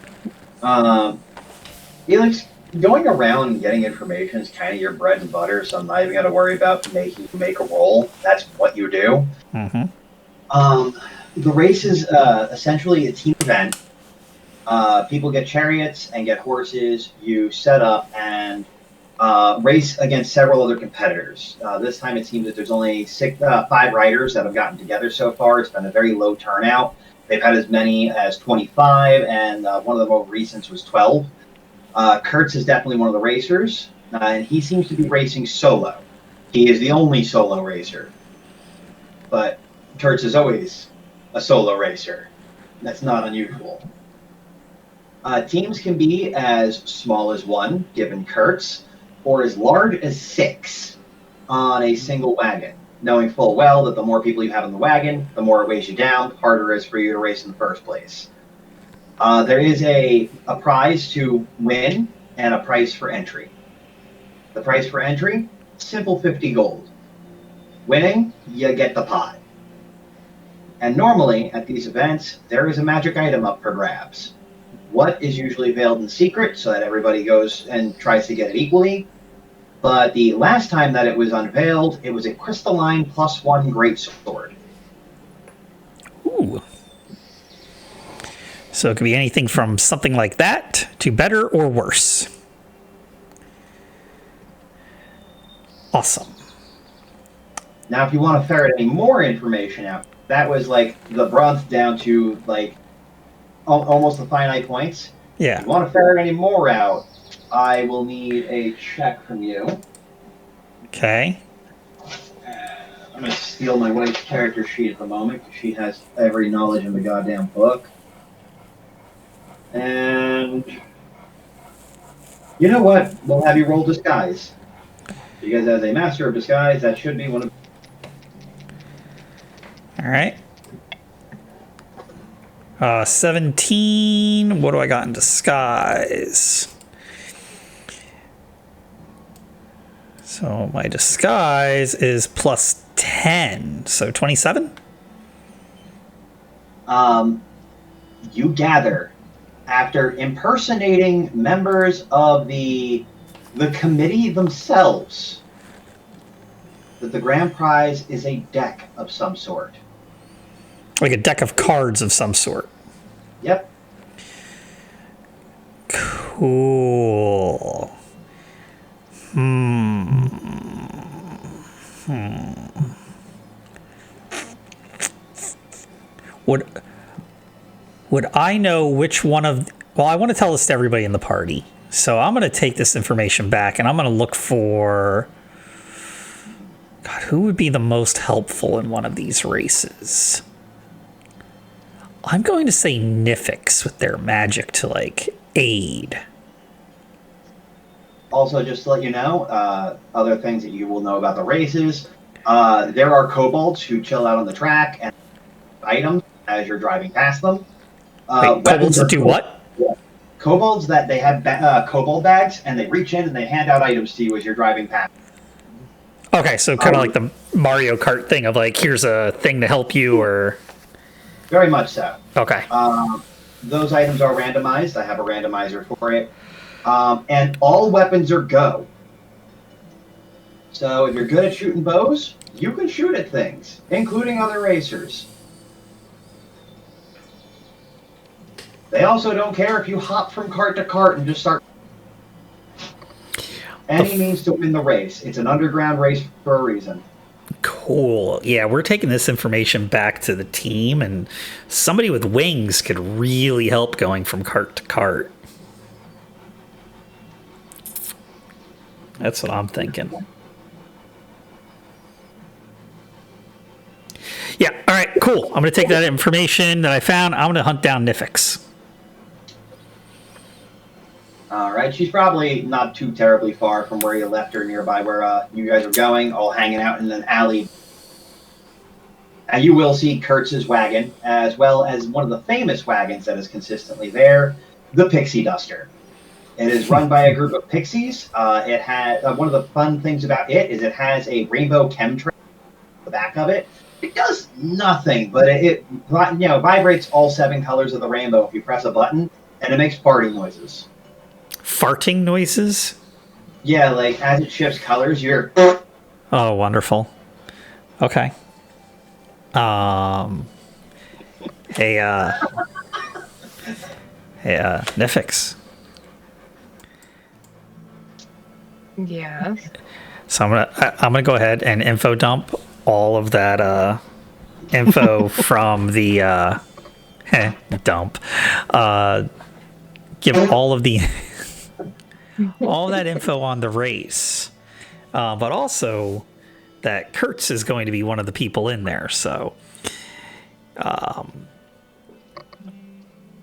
Eelix, going around and getting information is kind of your bread and butter, so I'm not even going to worry about making you make a roll. That's what you do. Mm-hmm. The race is essentially a team event. People get chariots and get horses. You set up and race against several other competitors. This time it seems that there's only 5 riders that have gotten together so far. It's been a very low turnout. They've had as many as 25, and one of the more recent was 12. Kurtz is definitely one of the racers, and he seems to be racing solo. He is the only solo racer. But Kurtz is always a solo racer. That's not unusual. Teams can be as small as 1, given Kurtz, or as large as 6 on a single wagon, knowing full well that the more people you have in the wagon, the more it weighs you down, the harder it is for you to race in the first place. There is a prize to win and a price for entry. The price for entry, simple 50 gold. Winning, you get the pot. And normally, at these events, there is a magic item up for grabs. What is usually veiled in secret so that everybody goes and tries to get it equally. But the last time that it was unveiled, it was a crystalline +1 greatsword. Ooh. So it could be anything from something like that to better or worse. Awesome. Now, if you want to ferret any more information out, that was like the bronze down to like almost the finite points. Yeah. If you want to ferret any more out, I will need a check from you. Okay. I'm going to steal my wife's character sheet at the moment because she has every knowledge in the goddamn book. And you know what? We'll have you roll disguise. Because as a master of disguise, that should be one of... All right. 17. What do I got in disguise? So my disguise is +10. So 27? You gather, after impersonating members of the committee themselves, that the grand prize is a deck of some sort. Like a deck of cards of some sort. Yep. Cool. Would I know which one of... Well, I want to tell this to everybody in the party. So I'm going to take this information back and I'm going to look for... God, who would be the most helpful in one of these races? I'm going to say Nyphix with their magic to, like, aid. Also, just to let you know, other things that you will know about the races, there are kobolds who chill out on the track and items as you're driving past them. Wait, kobolds that do what? Yeah. Kobolds that they have kobold bags and they reach in and they hand out items to you as you're driving past. Okay, so kind of like the Mario Kart thing of like, here's a thing to help you, or... Very much so. Okay. those items are randomized. I have a randomizer for it. And all weapons are go. So if you're good at shooting bows, you can shoot at things, including other racers. They also don't care if you hop from cart to cart and just start. Any means to win the race. It's an underground race for a reason. Cool. Yeah, we're taking this information back to the team, and somebody with wings could really help going from cart to cart. That's what I'm thinking. Yeah, all right, cool. I'm going to take that information that I found. I'm going to hunt down Nyphix. All right, she's probably not too terribly far from where you left her, nearby where you guys are going, all hanging out in an alley. And you will see Kurtz's wagon, as well as one of the famous wagons that is consistently there, the Pixie Duster. It is run by a group of pixies. It has one of the fun things about it is it has a rainbow chemtrail on the back of it. It does nothing, but it vibrates all 7 colors of the rainbow if you press a button, and it makes farting noises. Farting noises? Yeah, like as it shifts colors, you're. Oh, wonderful. Okay. Hey, Nyphix. Yes. So I'm gonna go ahead and info dump all of that info from the dump. Give all of the all that info on the race, but also that Kurtz is going to be one of the people in there. So,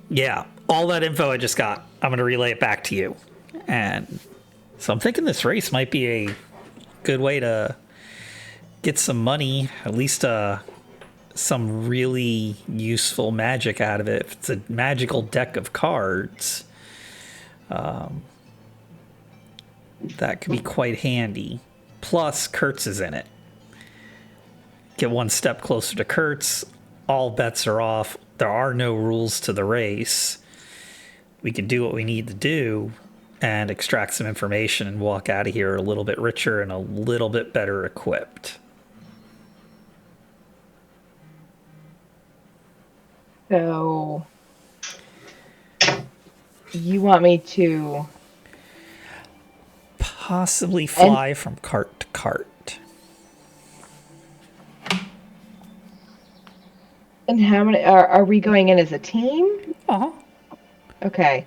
yeah, all that info I just got, I'm going to relay it back to you. And so I'm thinking this race might be a good way to get some money, at least some really useful magic out of it. If it's a magical deck of cards, that could be quite handy. Plus, Kurtz is in it. Get one step closer to Kurtz. All bets are off. There are no rules to the race. We can do what we need to do and extract some information and walk out of here a little bit richer and a little bit better equipped. So, you want me to possibly fly from cart to cart. And how many are we going in as a team? Uh-huh. Okay.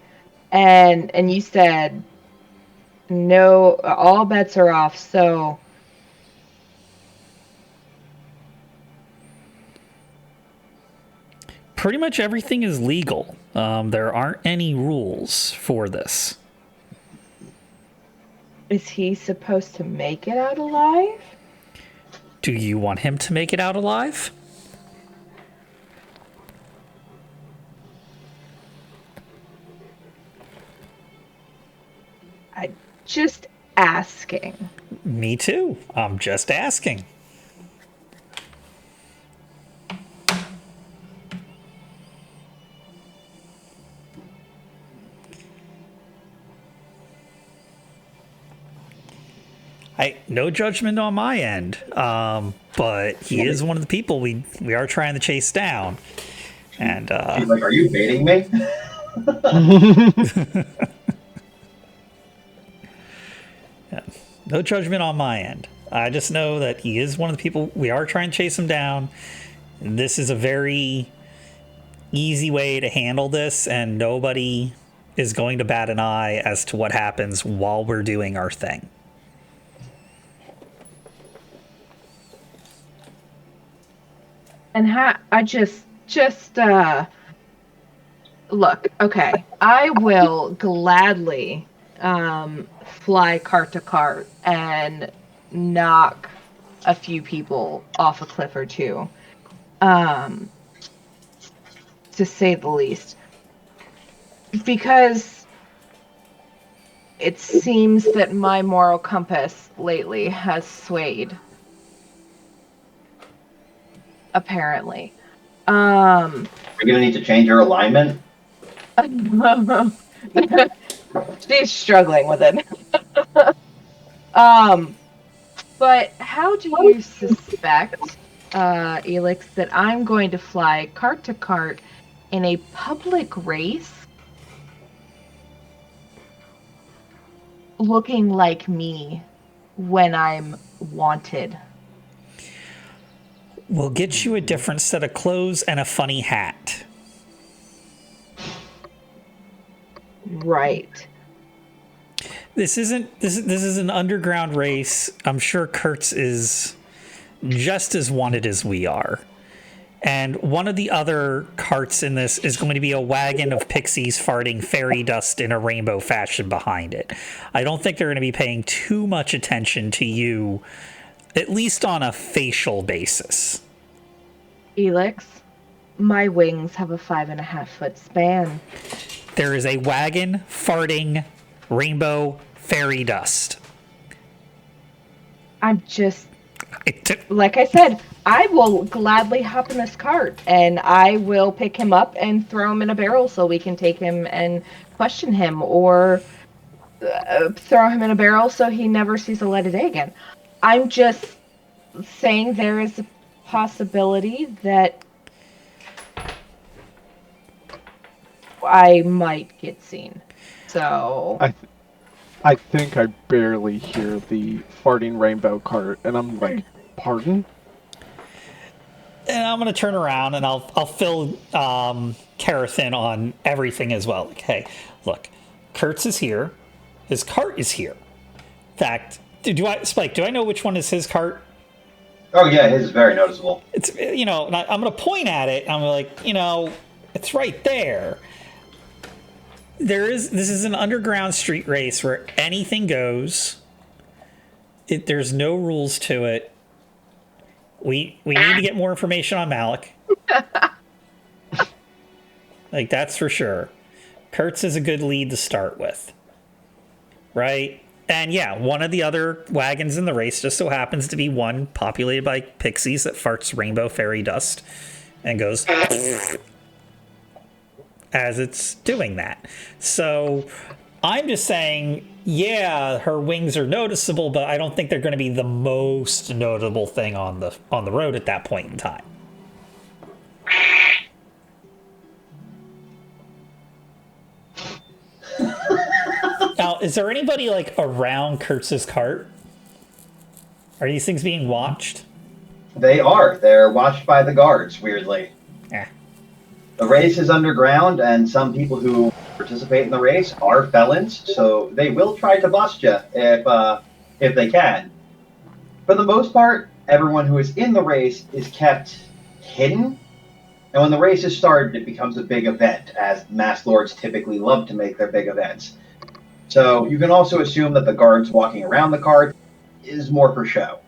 And you said no, all bets are off, so pretty much everything is legal. There aren't any rules for this. is he supposed to make it out alive? Do you want him to make it out alive? I'm just asking. Me too. I'm just asking. No judgment on my end, but he is one of the people we are trying to chase down. And She's like, "Are you baiting me?" Yeah, no judgment on my end. I just know that he is one of the people we are trying to chase him down. This is a very easy way to handle this, and nobody is going to bat an eye as to what happens while we're doing our thing. And I just look, okay. I will gladly fly cart to cart and knock a few people off a cliff or two. To say the least. Because it seems that my moral compass lately has swayed. Apparently. We're gonna need to change your alignment. She's struggling with it. But how do you suspect, Eelix, that I'm going to fly cart to cart in a public race looking like me when I'm wanted? We'll get you a different set of clothes and a funny hat. Right. This is an underground race. I'm sure Kurtz is just as wanted as we are. And one of the other carts in this is going to be a wagon of pixies farting fairy dust in a rainbow fashion behind it. I don't think they're going to be paying too much attention to you, at least on a facial basis. Eelix, my wings have a 5.5-foot span. There is a wagon farting rainbow fairy dust. I'm just, like I said, I will gladly hop in this cart and I will pick him up and throw him in a barrel so we can take him and question him, or throw him in a barrel so he never sees the light of day again. I'm just saying there is a possibility that I might get seen. So I think I barely hear the farting rainbow cart, and I'm like, pardon? And I'm going to turn around and I'll fill Karrith in on everything as well. Like, hey, look, Kurtz is here. His cart is here. In fact, Spike, do I know which one is his cart? Oh yeah, his is very noticeable. It's, and I'm going to point at it. I'm like, it's right there. This is an underground street race where anything goes. There's no rules to it. We need to get more information on Malik. Like, that's for sure. Kurtz is a good lead to start with. Right? And yeah, one of the other wagons in the race just so happens to be one populated by pixies that farts rainbow fairy dust and goes as it's doing that. So I'm just saying, yeah, her wings are noticeable, but I don't think they're going to be the most notable thing on the road at that point in time. Now, is there anybody like around Kurtz's cart? Are these things being watched? They are. They're watched by the guards, weirdly. Yeah. The race is underground, and some people who participate in the race are felons, so they will try to bust you if they can. For the most part, everyone who is in the race is kept hidden, and when the race is started, it becomes a big event, as Mass Lords typically love to make their big events. So you can also assume that the guards walking around the cart is more for show.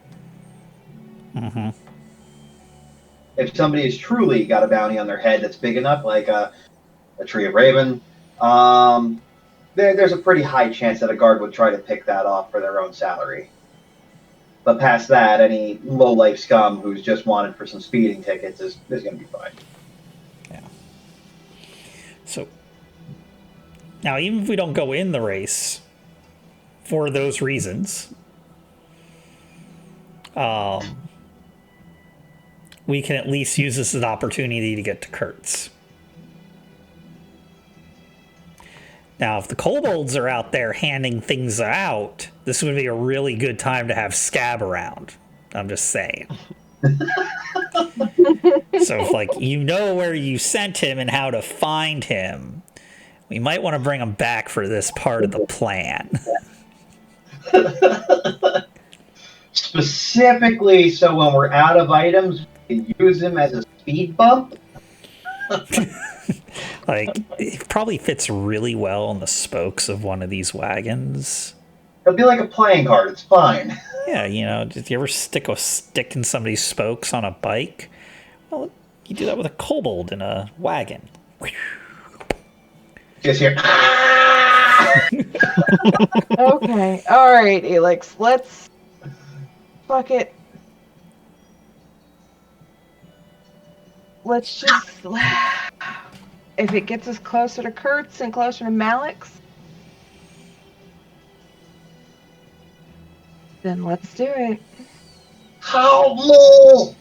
Mm-hmm. If somebody has truly got a bounty on their head that's big enough, like a Tree of Raven, there's a pretty high chance that a guard would try to pick that off for their own salary. But past that, any low-life scum who's just wanted for some speeding tickets is going to be fine. Yeah. So, now even if we don't go in the race for those reasons, we can at least use this as an opportunity to get to Kurtz. Now, if the kobolds are out there handing things out, this would be a really good time to have Scab around. I'm just saying. So if, like, you know where you sent him and how to find him, we might want to bring him back for this part of the plan. Specifically, so when we're out of items, we can use him as a speed bump. Like, it probably fits really well on the spokes of one of these wagons. It'll be like a playing card. It's fine. Yeah, did you ever stick a stick in somebody's spokes on a bike? Well, you do that with a kobold in a wagon. Just here. Okay. All right, Eelix. Let's fuck it. Let's just if it gets us closer to Kurtz and closer to Malik's, then let's do it. How low?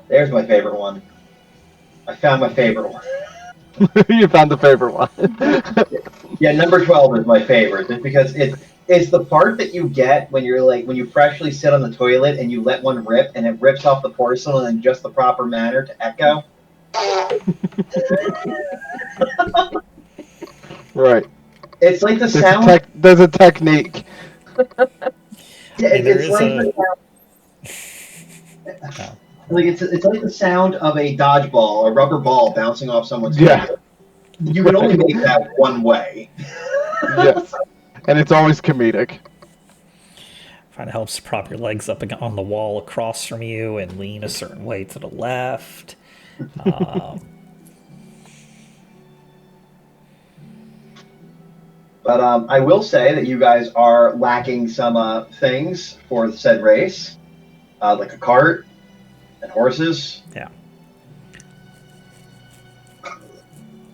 There's my favorite one. I found my favorite one. You found the favorite one. Yeah, number 12 is my favorite, just because it's the part that you get when you're like when you freshly sit on the toilet and you let one rip and it rips off the porcelain in just the proper manner to echo. Right. It's like the sound. There's a technique. Yeah, I mean, there it's is like a- the sound. Like it's like the sound of a dodgeball, a rubber ball bouncing off someone's Yeah. finger. You can only make that one way. Yes. And it's always comedic. Find it helps to prop your legs up on the wall across from you and lean a certain way to the left. But I will say that you guys are lacking some things for said race, like a cart and horses. Yeah.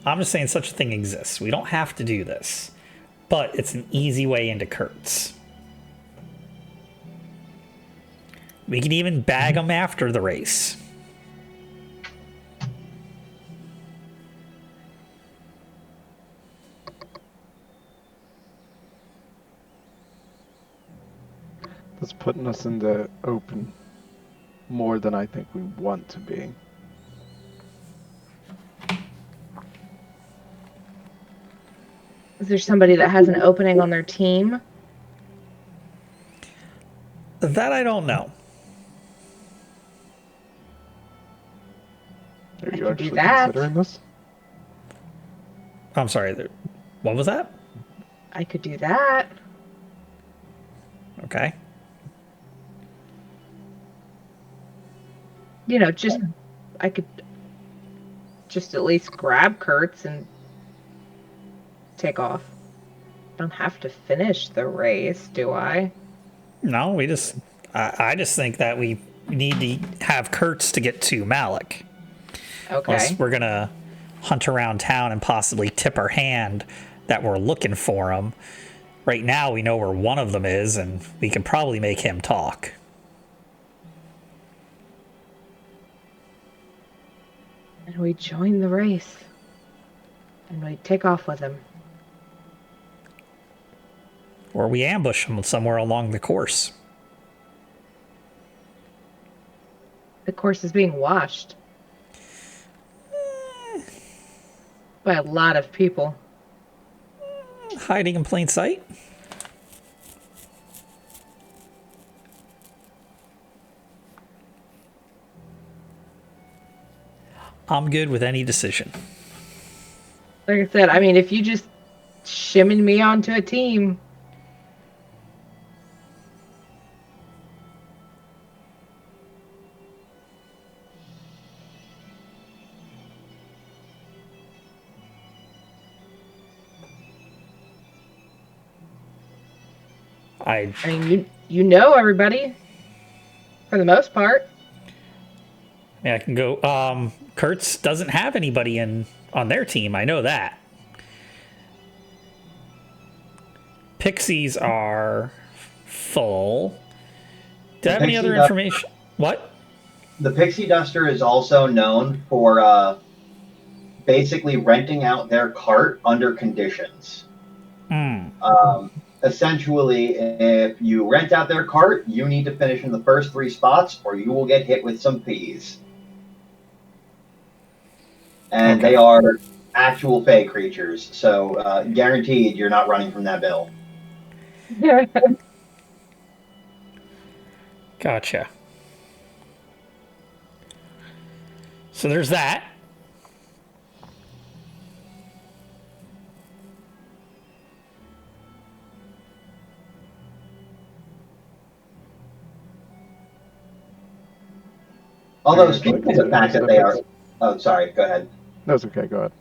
I'm just saying such a thing exists. We don't have to do this, but it's an easy way into Kurtz. We can even bag them after the race. That's putting us in the open more than I think we want to be. Is there somebody that has an opening on their team? That I don't know. Are I you could do actually that. considering this? I'm sorry. What was that? I could do that. Okay. You know, I could just at least grab Kurtz and take off. Don't have to finish the race, do I? No, I just think that we need to have Kurtz to get to Malik. Okay. Unless we're going to hunt around town and possibly tip our hand that we're looking for him. Right now, we know where one of them is, and we can probably make him talk. And we join the race. And we take off with him. Or we ambush him somewhere along the course. The course is being watched. By a lot of people. Hiding in plain sight? I'm good with any decision. Like I said, I mean, if you just shimmin me onto a team. I mean, you know everybody. For the most part. Yeah, I can go. Kurtz doesn't have anybody on their team. I know that. Pixies are full. Do I have any other information? What? The Pixie Duster is also known for basically renting out their cart under conditions. Essentially, if you rent out their cart, you need to finish in the first 3 spots or you will get hit with some fees. And Okay. they are actual Fey creatures, so guaranteed you're not running from that bill. Gotcha. So there's that. Although, speaking of the fact that they are... Oh, sorry, go ahead. That's okay, go ahead.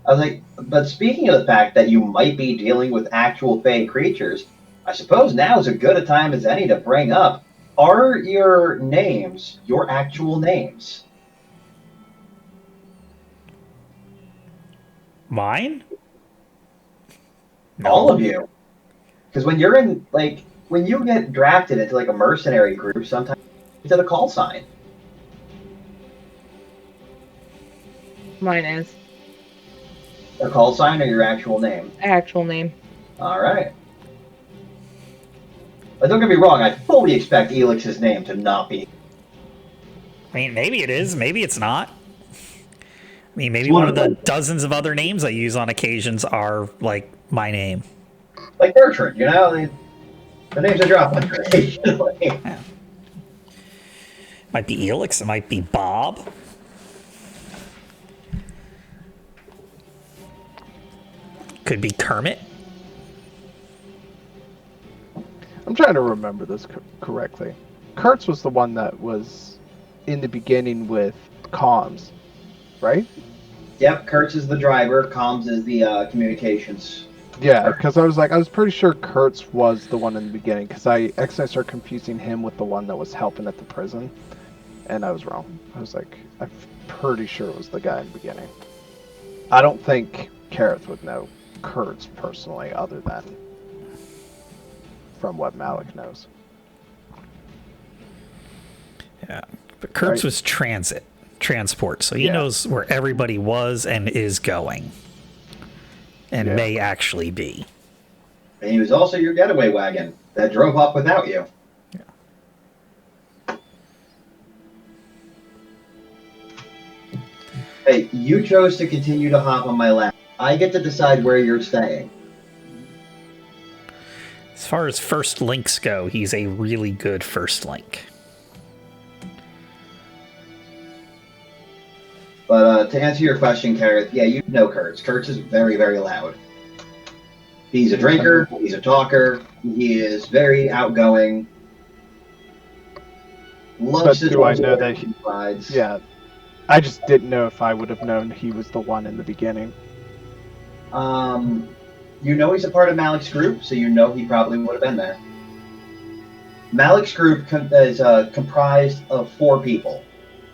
I was like, but speaking of the fact that you might be dealing with actual Fey creatures, I suppose now is as good a time as any to bring up Are your names your actual names? Mine? No. All of you. Because when you're in, like, when you get drafted into, like, a mercenary group, sometimes you get a call sign. Mine is A call sign or your actual name? actual name. All right. But don't get me wrong, I fully expect Eelix's name to not be. I mean, maybe it is, maybe it's not. I mean, maybe It's one of the dozens of other names I use on occasions are, like, my name. Like Bertrand, you know? The names I drop on occasionally. Yeah. Might be Eelix, it might be Bob. Could be Kermit. I'm trying to remember this correctly. Kurtz was the one that was in the beginning with comms, right? Yep, Kurtz is the driver, Comms is the communications. Yeah, because I was pretty sure Kurtz was the one in the beginning, because I accidentally started confusing him with the one that was helping at the prison, and I was wrong. I was like, I'm pretty sure it was the guy in the beginning. I don't think Karrith would know Kurtz personally, other than from what Malik knows. Yeah, but Kurtz Right. was transport, so he knows where everybody was and is going, and may actually be. And he was also your getaway wagon that drove off without you. Yeah. Hey, you chose to continue to hop on my lap. I get to decide where you're staying. As far as first links go, he's a really good first link. But to answer your question, Karrith, yeah, you know Kurtz. Kurtz is very, very loud. He's a drinker, he's a talker, he is very outgoing. Loves But to do I know that he... rides. Yeah. I just didn't know if I would have known he was the one in the beginning. You know he's a part of Malik's group, so you know he probably would have been there. Malik's group is comprised of 4 people.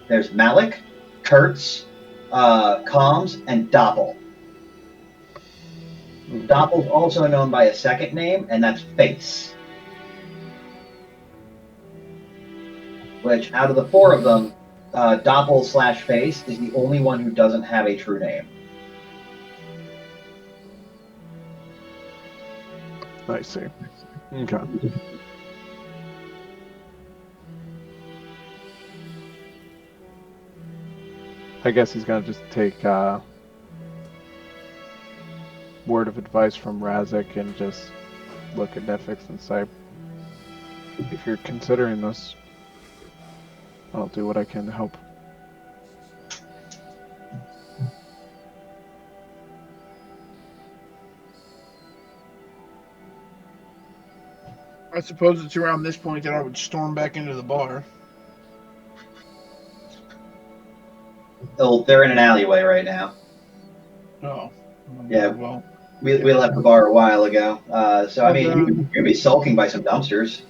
There's Malik, Kurtz, Comms, and Doppel. Doppel's also known by a second name, and that's Face. Which, out of the 4 of them, Doppel/Face is the only one who doesn't have a true name. I see. Okay. I guess he's gonna just take word of advice from Razzik and just look at Nyphix and say, if you're considering this, I'll do what I can to help. I suppose it's around this point that I would storm back into the bar. They're in an alleyway right now. Oh. Yeah. Well, We left the bar a while ago. So, I mean, you'd be sulking by some dumpsters.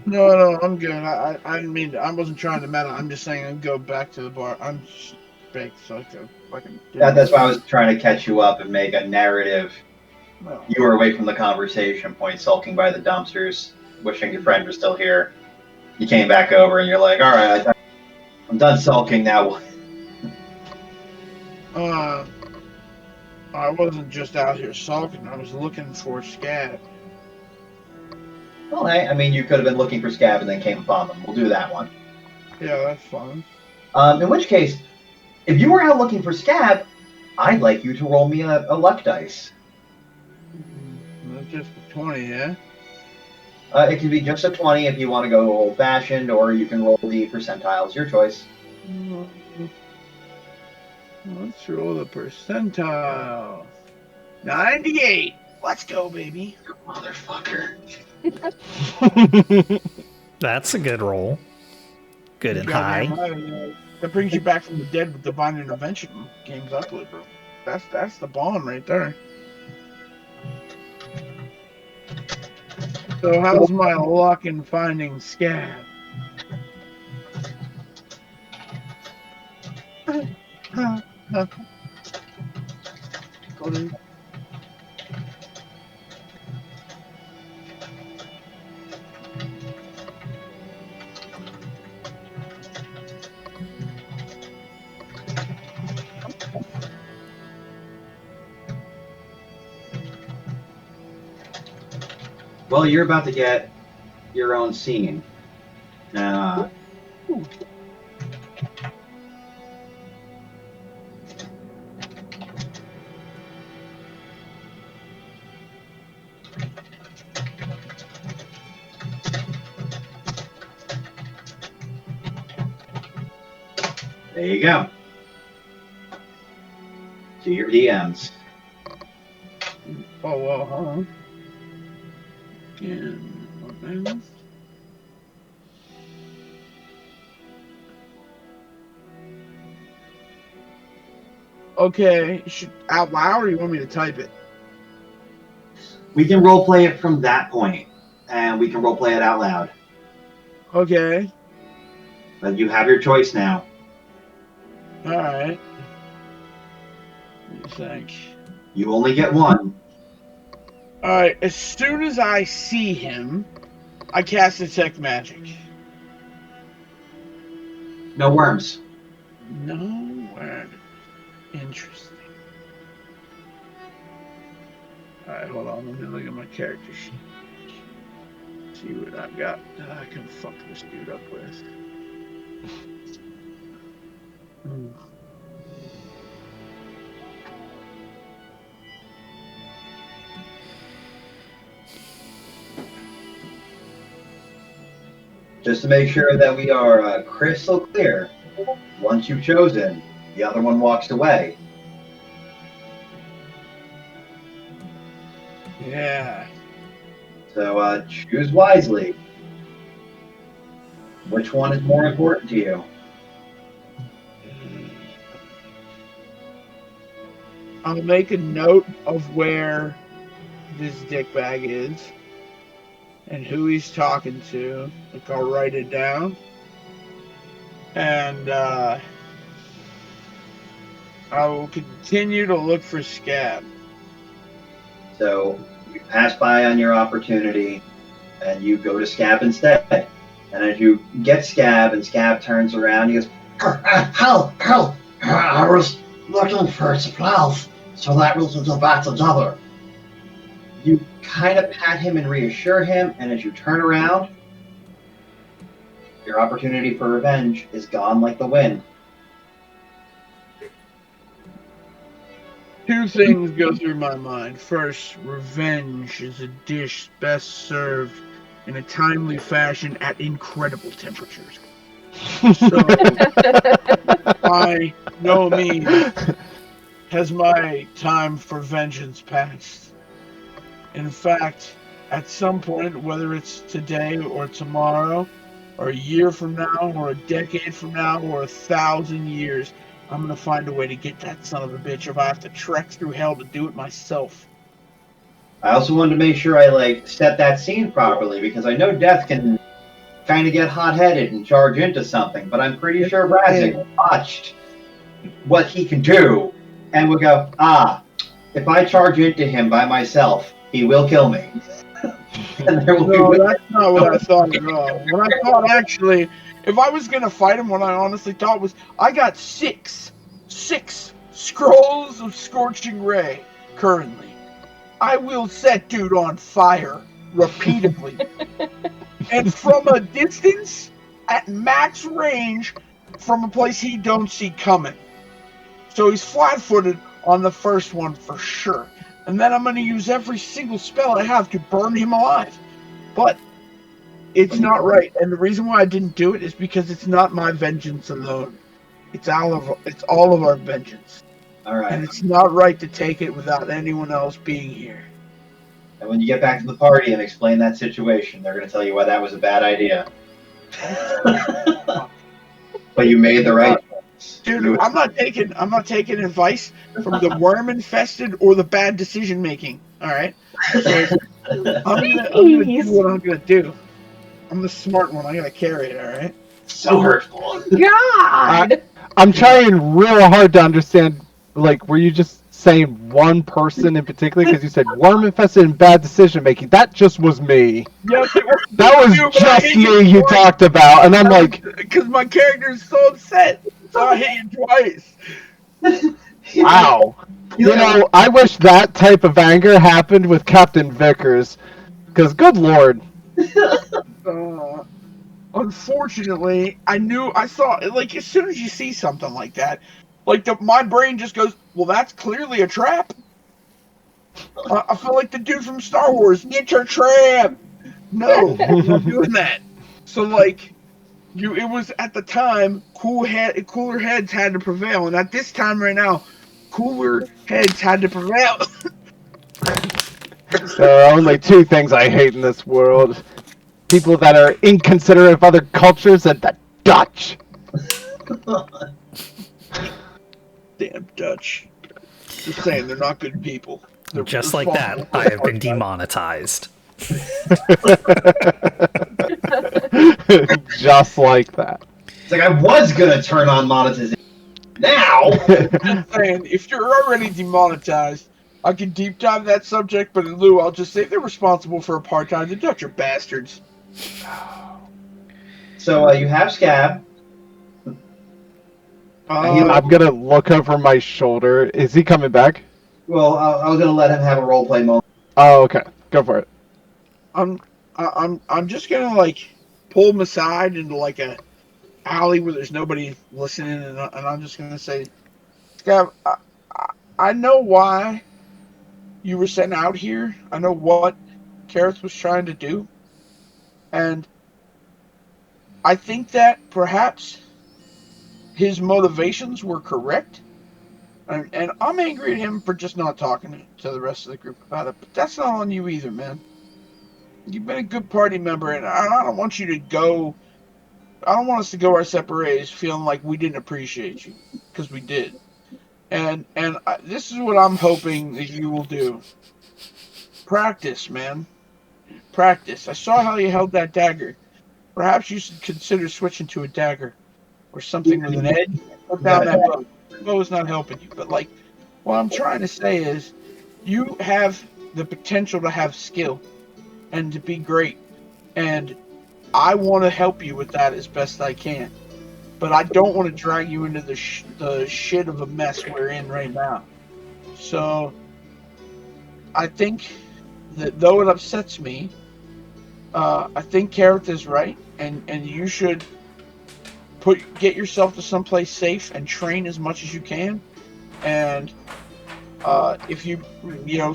no, I'm good. I didn't mean to, I wasn't trying to meddle. I'm just saying I'd go back to the bar. I'm just baked, so I can fucking get That's why I was trying to catch you up and make a narrative. No. You were away from the conversation point, sulking by the dumpsters, wishing your friend was still here. You came back over and you're like, all right, I'm done sulking now. I wasn't just out here sulking. I was looking for Scat. Well, hey, I mean, you could have been looking for Scab and then came upon them. We'll do that one. Yeah, that's fine. In which case, if you were out looking for Scab, I'd like you to roll me a luck dice. That's just a 20, yeah? It can be just a 20 if you want to go old-fashioned, or you can roll the percentiles. Your choice. Let's roll the percentile. 98. Let's go, baby. Motherfucker. That's a good roll. Good and high. That brings you back from the dead with divine intervention. Game's up, bro. That's the bomb right there. So how's my luck in finding scab? Well, you're about to get your own scene. There you go. To your DMs. Oh, hold on. And okay, out loud, or you want me to type it? We can roleplay it from that point, and we can roleplay it out loud. Okay. But you have your choice now. All right. Let me think. You only get one. All right. As soon as I see him, I cast detect magic. No worms. No word. Interesting. All right, hold on. Let me look at my character sheet. See what I've got that I can fuck this dude up with. Just to make sure that we are crystal clear, once you've chosen, the other one walks away. Yeah. So choose wisely. Which one is more important to you? I'll make a note of where this dickbag is and who he's talking to. Like, I'll write it down. And I will continue to look for scab. So you pass by on your opportunity, and you go to Scab instead. And as you get Scab, and Scab turns around, he goes, "Help! Help! I was looking for supplies, so that was the battle dollar." You kind of pat him and reassure him, and as you turn around, your opportunity for revenge is gone like the wind. Two things go through my mind. First, revenge is a dish best served in a timely fashion at incredible temperatures. So, by no means has my time for vengeance passed. In fact, at some point, whether it's today or tomorrow, or a year from now, or a decade from now, or 1,000 years, I'm gonna find a way to get that son of a bitch if I have to trek through hell to do it myself. I also wanted to make sure I set that scene properly, because I know Death can kind of get hot-headed and charge into something, but I'm pretty sure Razzik watched what he can do and would go, if I charge into him by myself, he will kill me. And there will No, be that's not what I thought at all. What I thought, actually, if I was gonna fight him, what I honestly thought was, I got six scrolls of Scorching Ray currently. I will set dude on fire repeatedly. And from a distance, at max range, from a place he don't see coming. So he's flat-footed on the first one for sure. And then I'm going to use every single spell I have to burn him alive. But it's not right. And the reason why I didn't do it is because it's not my vengeance alone. It's all of our vengeance. All right. And it's not right to take it without anyone else being here. And when you get back to the party and explain that situation, they're going to tell you why that was a bad idea. But you made the right choice. Dude, I'm not taking advice from the worm infested or the bad decision making. All right. So I'm gonna do what I'm gonna do. I'm the smart one. I gotta carry it, alright? So hurtful. God! I'm trying real hard to understand. Like, were you just saying one person in particular? Because you said worm infested and bad decision making. That just was me. Yes, it was That was you, but I just hit me you you twice. talked about, and I'm like, Because my character is so upset, so I hit you twice. wow. You know, I wish that type of anger happened with Captain Vickers. Because, good lord. Unfortunately, I saw, like, as soon as you see something like that, like, my brain just goes, well, that's clearly a trap. I feel like the dude from Star Wars, it's a trap. No, I'm not doing that. So, like, it was at the time, cooler heads had to prevail, and at this time right now, cooler heads had to prevail. There are only two things I hate in this world. People that are inconsiderate of other cultures and the Dutch. Damn Dutch. Just saying, they're not good people. They're Just like that, I have been demonetized. Just like that. It's like I was gonna turn on monetization. Now, Just saying, if you're already demonetized, I can deep dive that subject, but in lieu, I'll just say they're responsible for apartheid. The Dutch are bastards. so you have Scab. I'm gonna look over my shoulder. Is he coming back? Well, I was gonna let him have a role play moment. Oh, okay. Go for it. I'm just gonna like pull him aside into like a alley where there's nobody listening, and I'm just gonna say, Scab, I know why you were sent out here. I know what Karrith was trying to do, and I think that perhaps his motivations were correct. And I'm angry at him for just not talking to the rest of the group about it. But that's not on you either, man. You've been a good party member, and I don't want you to go. I don't want us to go our separate ways feeling like we didn't appreciate you, because we did. And this is what I'm hoping that you will do. Practice, man. Practice. I saw how you held that dagger. Perhaps you should consider switching to a dagger or something with an edge. Put down that bow. Bow is not helping you, but like what I'm trying to say is you have the potential to have skill and to be great, and I want to help you with that as best I can, but I don't want to drag you into the shit of a mess we're in right now. So I think that though it upsets me, I think Karrith is right, and you should get yourself to someplace safe and train as much as you can. And if you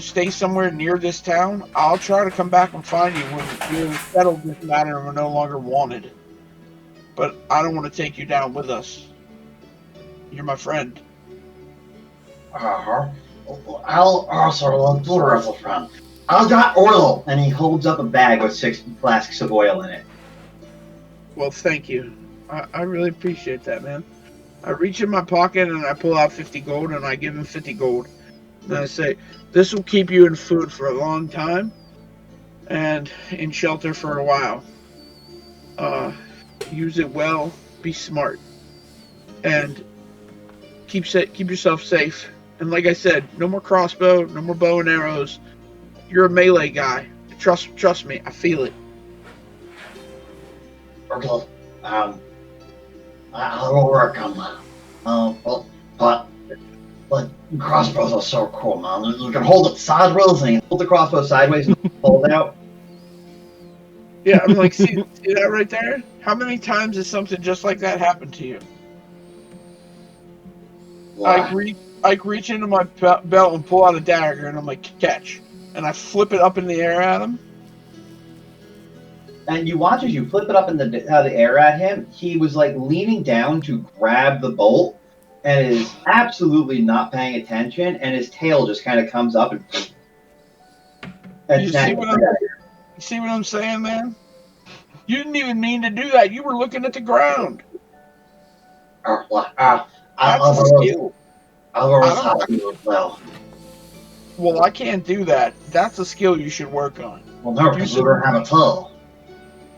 stay somewhere near this town, I'll try to come back and find you when you're settled this matter and we're no longer wanted. But I don't want to take you down with us. You're my friend. I'll also do a friend. I'll got oil, and he holds up a bag with 6 flasks of oil in it. Well, thank you. I really appreciate that, man. I reach in my pocket and I pull out 50 gold and I give him 50 gold. And I say, this will keep you in food for a long time and in shelter for a while. Use it well, be smart, and keep yourself safe. And like I said, no more crossbow, no more bow and arrows. You're a melee guy. Trust me, I feel it. Okay. I'll work on that. But crossbows are so cool, man. You can hold it sideways and you hold the crossbow sideways and hold it out. Yeah, I'm like, see that right there? How many times has something just like that happened to you? Wow. I reach into my belt and pull out a dagger, and I'm like, catch. And I flip it up in the air at him. And you watch as you flip it up in the air at him, he was like leaning down to grab the bolt and is absolutely not paying attention, and his tail just kind of comes up and You see what I'm saying, man? You didn't even mean to do that. You were looking at the ground. I'll well. Well, I can't do that. That's a skill you should work on. Well, no, because you don't have a tail.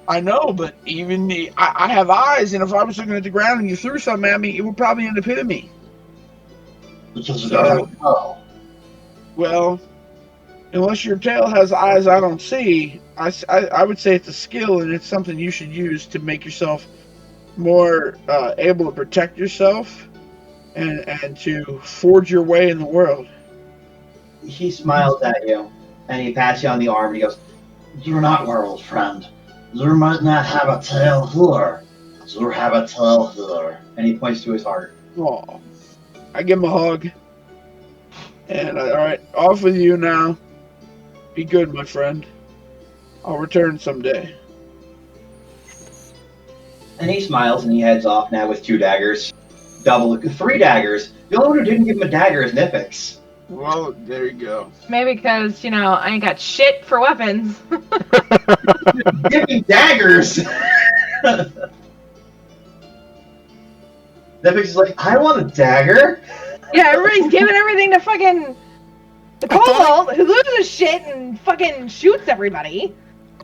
I know, but even I have eyes, and if I was looking at the ground and you threw something at me, it would probably end up hitting me. Because you don't have a tail. Well, unless your tail has eyes I don't see, I would say it's a skill, and it's something you should use to make yourself more able to protect yourself and to forge your way in the world. He smiles at you, and he pats you on the arm, and he goes, "You're not my old friend. You might not have a tail here. You have a tail here." And he points to his heart. Aw. I give him a hug. And, alright, off with you now. Be good, my friend. I'll return someday. And he smiles, and he heads off now with 2 daggers. 3 daggers. The only one who didn't give him a dagger is Nyphix. Well, there you go. Maybe because, I ain't got shit for weapons. Give me daggers! Nyphix is like, I want a dagger! Yeah, everybody's giving everything to fucking the kobold who loses shit and fucking shoots everybody.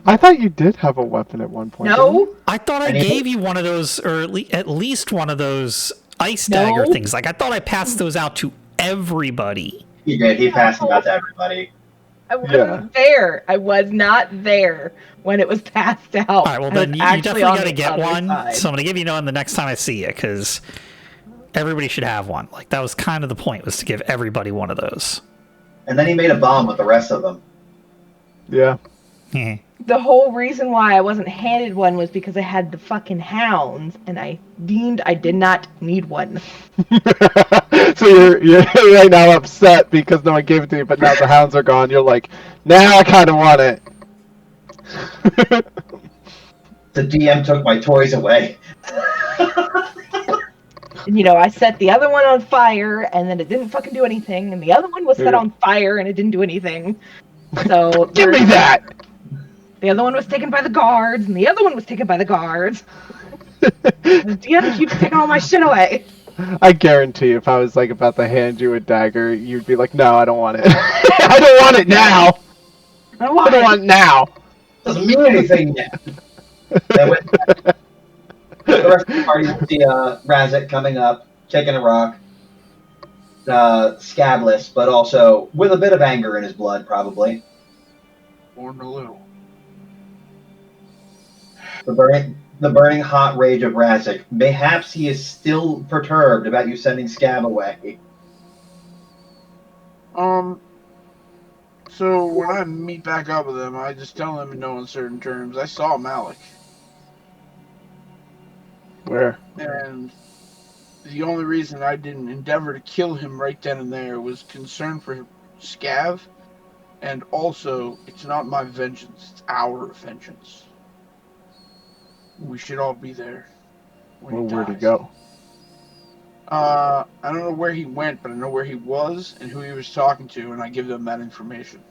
I thought you did have a weapon at one point. didn't No. you? I thought I gave you one of those, or at least one of those ice dagger things. Like, I thought I passed those out to everybody. He did. He passed them out to everybody. I wasn't there. I was not there when it was passed out. All right, well, then you definitely got to get one. Side. So I'm going to give you one the next time I see you, because everybody should have one. Like, that was kind of the point, was to give everybody one of those. And then he made a bomb with the rest of them. Yeah. The whole reason why I wasn't handed one was because I had the fucking hounds, and I deemed I did not need one. So you're right now upset because no one gave it to you, but now the hounds are gone. You're like, now I kind of want it. The DM took my toys away. And, I set the other one on fire, and then it didn't fucking do anything, and the other one was set on fire, and it didn't do anything. So Give me that! The other one was taken by the guards, and the other one was taken by the guards. The DM keeps taking all my shit away. I guarantee if I was like about to hand you a dagger, you'd be like, no, I don't want it. I don't want it now! I don't want it now! Doesn't mean anything yet. The rest of the party will see Razzik coming up, taking a rock, scabless, but also with a bit of anger in his blood, probably. Or a little. The burning hot rage of Razzik. Mayhaps he is still perturbed about you sending Scab away. So when I meet back up with him, I just tell him in no uncertain terms, I saw Malik. Where? And the only reason I didn't endeavor to kill him right then and there was concern for Scav, and also, it's not my vengeance, it's our vengeance. We should all be there. Well, where'd he go? I don't know where he went, but I know where he was and who he was talking to, and I give them that information.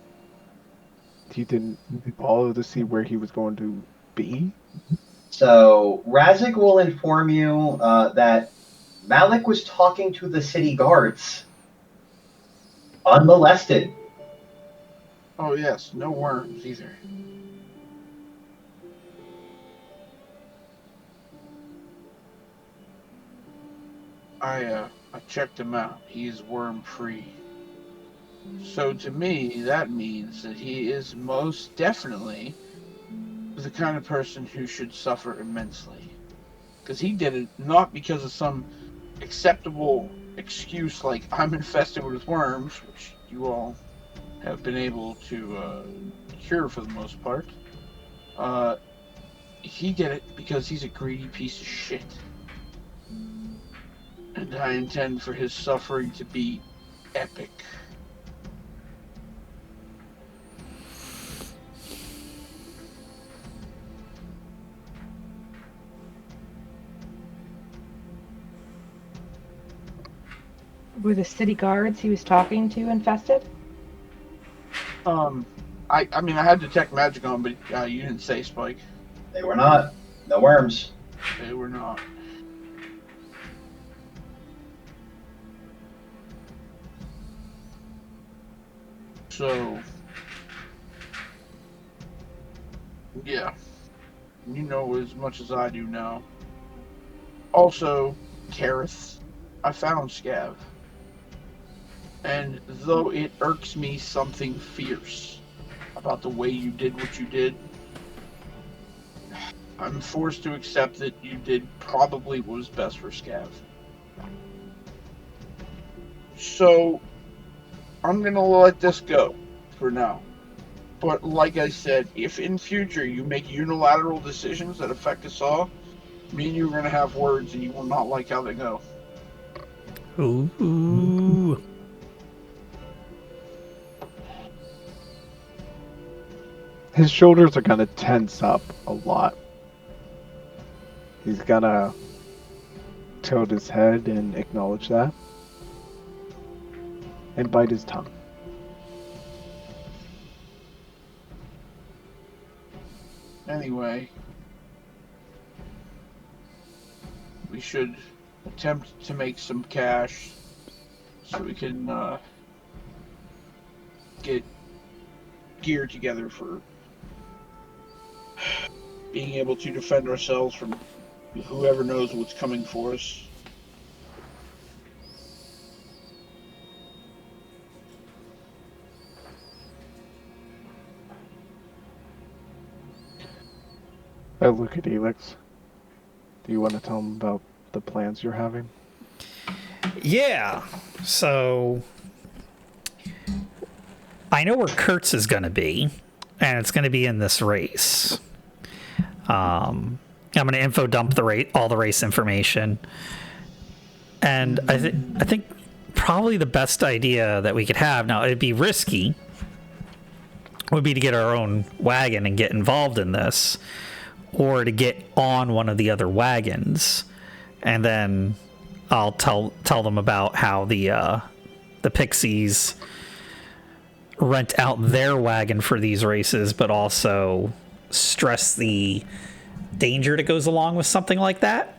He didn't follow to see where he was going to be? So, Razzik will inform you that Malik was talking to the city guards. Unmolested. Oh yes, no worms either. I checked him out. He's worm-free. So to me, that means that he is most definitely the kind of person who should suffer immensely. Because he did it not because of some acceptable excuse like I'm infested with worms, which you all have been able to cure for the most part. He did it because he's a greedy piece of shit. And I intend for his suffering to be epic. Were the city guards he was talking to infested? I mean, I had detect magic on, but you didn't say, Spike. They were not. No worms. They were not. So, yeah, you know as much as I do now. Also, Karrith, I found Scav. And though it irks me something fierce about the way you did what you did, I'm forced to accept that you did probably what was best for Scav. So, I'm gonna let this go for now. But like I said, if in future you make unilateral decisions that affect us all, me and you are gonna have words and you will not like how they go. Ooh. His shoulders are gonna tense up a lot. He's gonna tilt his head and acknowledge that. And bite his tongue. Anyway, we should attempt to make some cash so we can get gear together for being able to defend ourselves from whoever knows what's coming for us. I look at Eelix. Do you want to tell him about the plans you're having? Yeah. So I know where Kurtz is going to be, and it's going to be in this race. I'm going to info dump all the race information, and I think probably the best idea that we could have, now it'd be risky, would be to get our own wagon and get involved in this, or to get on one of the other wagons, and then I'll tell them about how the Pixies rent out their wagon for these races, but also stress the danger that goes along with something like that.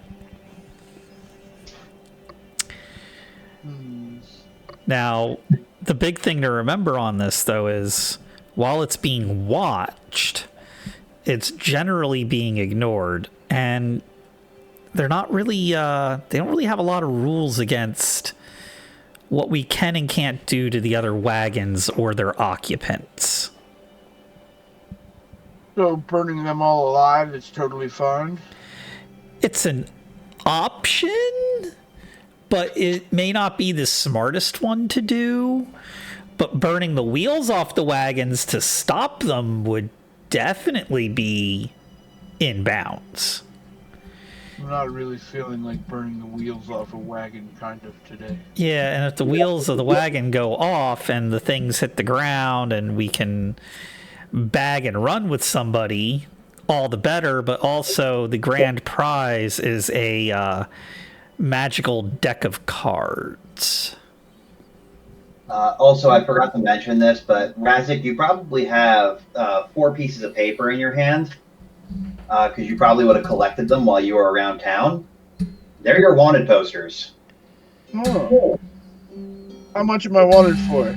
Now, the big thing to remember on this, though, is while it's being watched, it's generally being ignored, and they're not really, they don't really have a lot of rules against what we can and can't do to the other wagons or their occupants. So burning them all alive is totally fine? It's an option, but it may not be the smartest one to do. But burning the wheels off the wagons to stop them would definitely be in bounds. I'm not really feeling like burning the wheels off a wagon kind of today. Yeah, and if the wheels of the wagon go off and the things hit the ground and we can bag and run with somebody, all the better, but also the grand prize is a magical deck of cards. Also, I forgot to mention this, but Razzik, you probably have 4 pieces of paper in your hand, because you probably would have collected them while you were around town. They're your wanted posters. Oh. How much am I wanted for?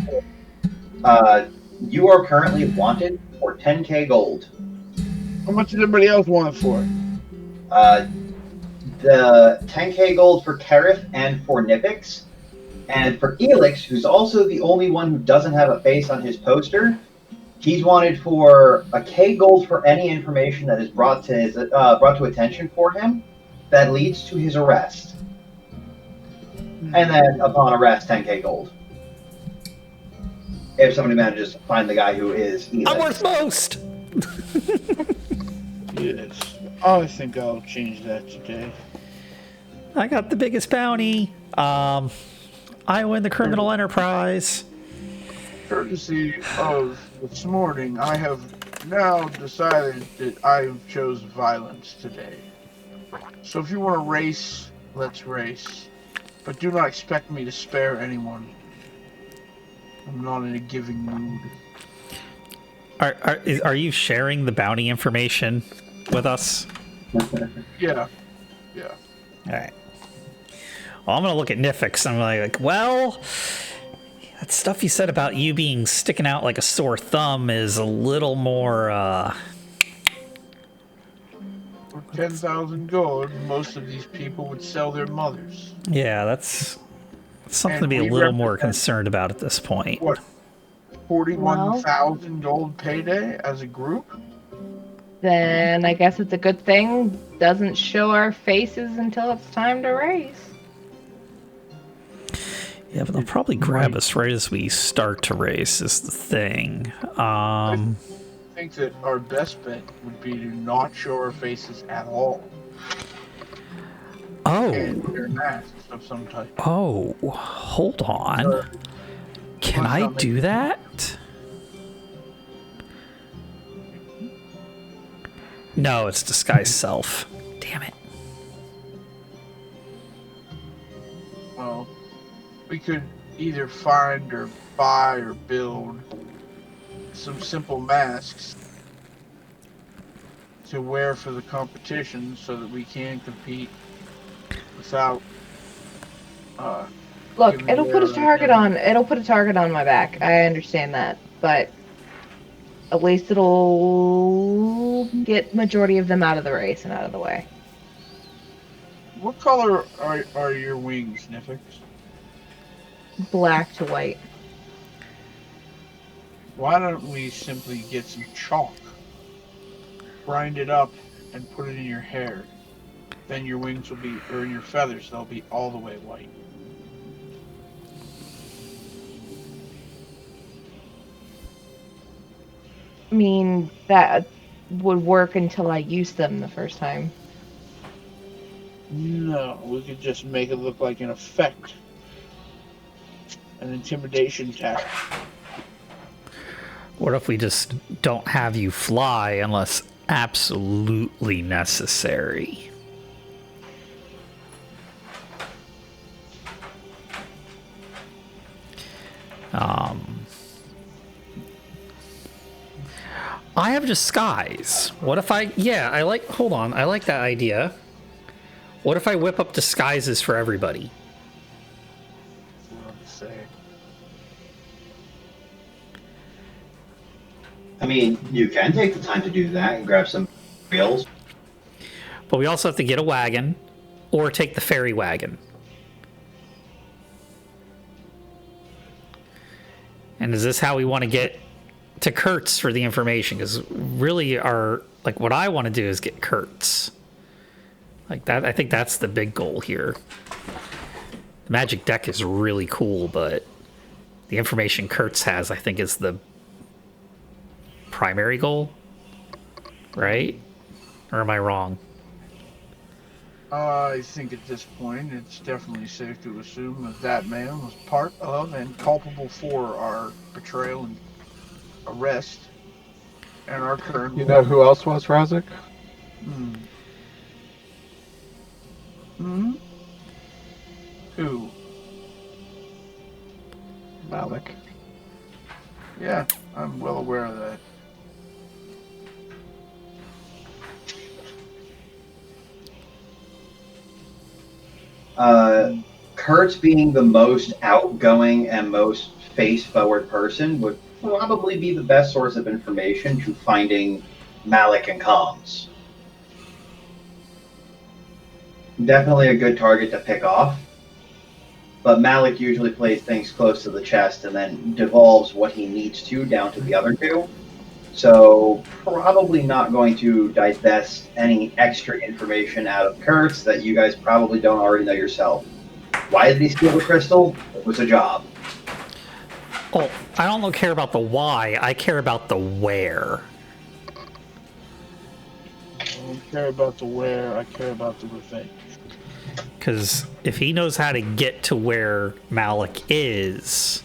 You are currently wanted for 10k gold. How much is everybody else wanted for? The 10k gold for Karrith and for Nyphix. And for Eelix, who's also the only one who doesn't have a face on his poster, he's wanted for a K gold for any information that is brought to attention for him that leads to his arrest. And then upon arrest, 10k gold. If somebody manages to find the guy who is Eelix. I'm worth most! Yes. I think I'll change that today. I got the biggest bounty. I win the criminal enterprise. Courtesy of this morning, I have now decided that I chose violence today. So if you want to race, let's race. But do not expect me to spare anyone. I'm not in a giving mood. Are you sharing the bounty information with us? Yeah. All right. Well, I'm going to look at Nyphix. I'm like, well, That stuff you said about you being sticking out like a sore thumb is a little more, For 10,000 gold, most of these people would sell their mothers. yeah, that's something to And be a we little more represent, concerned about at this point. what, 41,000 gold payday as a group? Then I guess it's a good thing doesn't show our faces until it's time to race. Yeah, but they'll probably grab us right as we start to race is the thing. I think that our best bet would be to not show our faces at all. And Oh, wear masks of some type. oh, hold on. Can let's I not make do it- that? No, it's disguise self. Damn it. Well, we could either find or buy or build some simple masks to wear for the competition so that we can compete without Look, giving it'll put a their target identity. on. It'll put a target on my back. I understand that, but at least it'll get majority of them out of the race and out of the way. What color are your wings, Nyphix? Black to white. Why don't we simply get some chalk, grind it up, and put it in your hair? Then your wings will be, or your feathers, they'll be all the way white. I mean, that would work until I use them the first time. No, we could just make it look like an effect. An intimidation tactic. What if we just don't have you fly unless absolutely necessary? I have disguise. What if I, yeah, hold on, I like that idea. What if I whip up disguises for everybody? What I'm saying. I mean, you can take the time to do that and grab some wheels. But we also have to get a wagon or take the ferry wagon. And is this how we want to get to Kurtz for the information? Because really what I want to do is get Kurtz. Like that, I think that's the big goal here. The magic deck is really cool, but the information Kurtz has, I think, is the primary goal. Right? Or am I wrong? I think at this point it's definitely safe to assume that that man was part of and culpable for our betrayal and arrest and our current. You know who else was Razzik? Who? Malik. Yeah, I'm well aware of that. Kurtz being the most outgoing and most face-forward person would probably be the best source of information to finding Malik and comms. Definitely a good target to pick off, but Malik usually plays things close to the chest and then devolves what he needs to down to the other two. So probably not going to divest any extra information out of Kurtz that you guys probably don't already know yourself. Why did he steal the crystal? It was a job. Oh, I don't care about the why, I care about the where. I don't care about the where, I care about the revenge. Because if he knows how to get to where Malik is...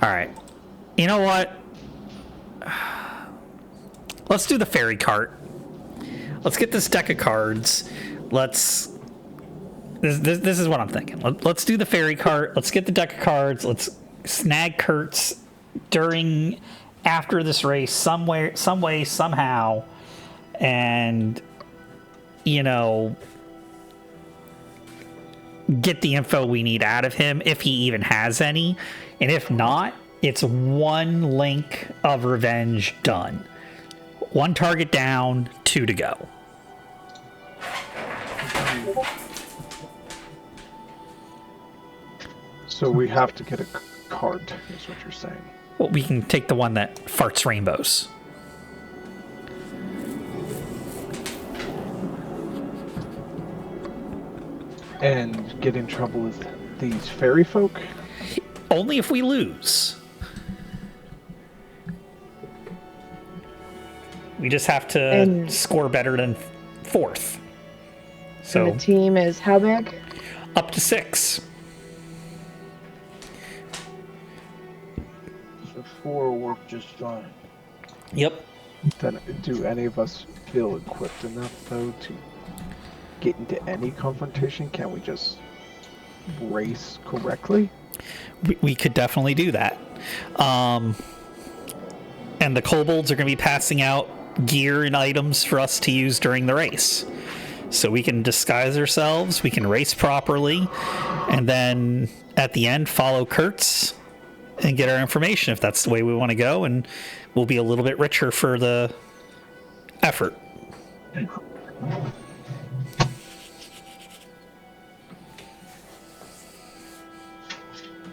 Alright. You know what? Let's do the fairy cart. Let's get this deck of cards. This is what I'm thinking. Let's do the fairy cart. Let's get the deck of cards. Let's snag Kurtz during after this race somewhere, some way, somehow, and, you know, get the info we need out of him, if he even has any. And if not, it's one link of revenge done. One target down, 2 to go. So we have to get a cart, is what you're saying. Well, we can take the one that farts rainbows. And get in trouble with these fairy folk? Only if we lose. We just have to score better than 4th. So And the team is how big? up to 6. So 4 will work just fine. Yep. Then do any of us feel equipped enough, though, to get into any confrontation? Can we just race correctly? We could definitely do that. And the kobolds are going to be passing out gear and items for us to use during the race. So we can disguise ourselves, we can race properly, and then at the end follow Kurtz and get our information if that's the way we want to go, and we'll be a little bit richer for the effort.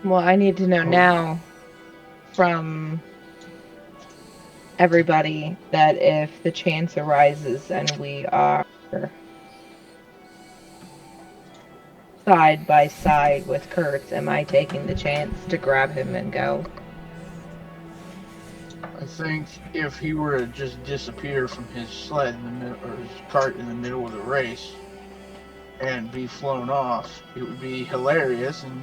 Well, I need to know now from everybody that if the chance arises and we are side by side with Kurtz, am I taking the chance to grab him and go? I think if he were to just disappear from his sled in the middle, or his cart in the middle of the race and be flown off, it would be hilarious and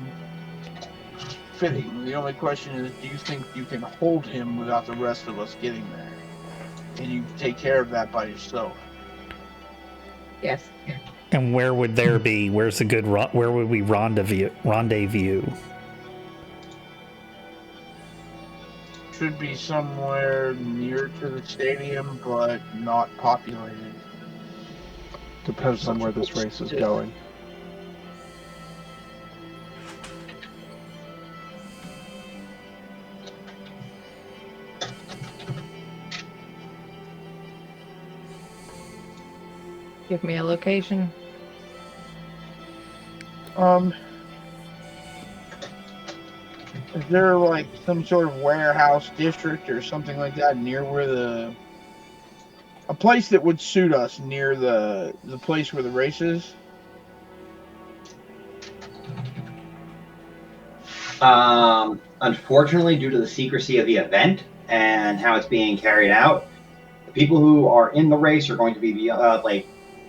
fitting. The only question is, do you think you can hold him without the rest of us getting there? And you take care of that by yourself. Yes. And where would there be? Where's a good? Where would we rendezvous? Should be somewhere near to the stadium, but not populated. Depends on where this race is going. Give me a location. Is there like some sort of warehouse district or something like that near where a place that would suit us near the place where the race is? Unfortunately, due to the secrecy of the event and how it's being carried out, the people who are in the race are going to be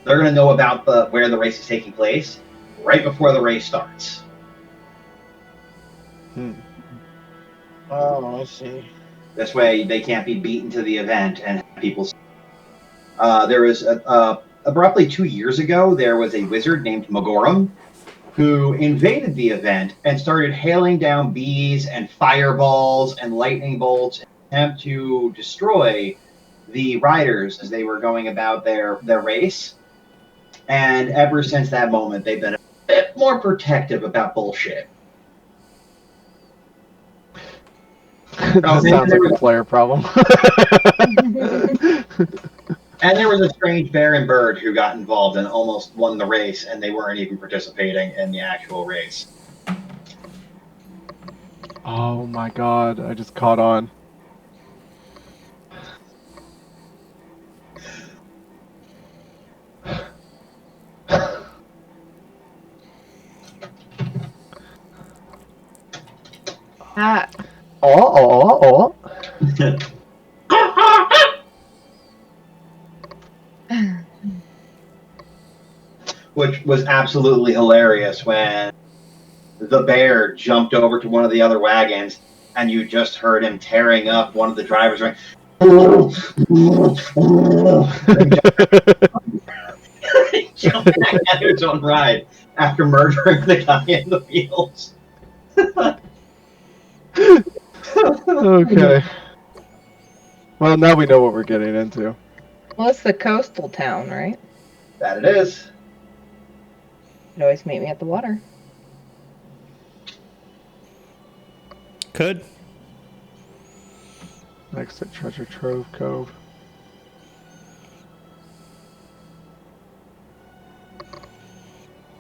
they're going to know about where the race is taking place right before the race starts. Oh, I see. This way, they can't be beaten to the event and have people. There was abruptly 2 years ago, there was a wizard named Magorum who invaded the event and started hailing down bees and fireballs and lightning bolts in an attempt to destroy the riders as they were going about their race. And ever since that moment, they've been a bit more protective about bullshit. This sounds like a player problem. And there was a strange bear and bird who got involved and almost won the race, and they weren't even participating in the actual race. Oh my god, I just caught on. Oh. Which was absolutely hilarious when the bear jumped over to one of the other wagons and you just heard him tearing up one of the drivers going, jumping back at his own ride after murdering the guy in the fields. Okay. Well, now we know what we're getting into. Well, it's the coastal town, right? That it is. You always meet me at the water. Could. Next to Treasure Trove Cove.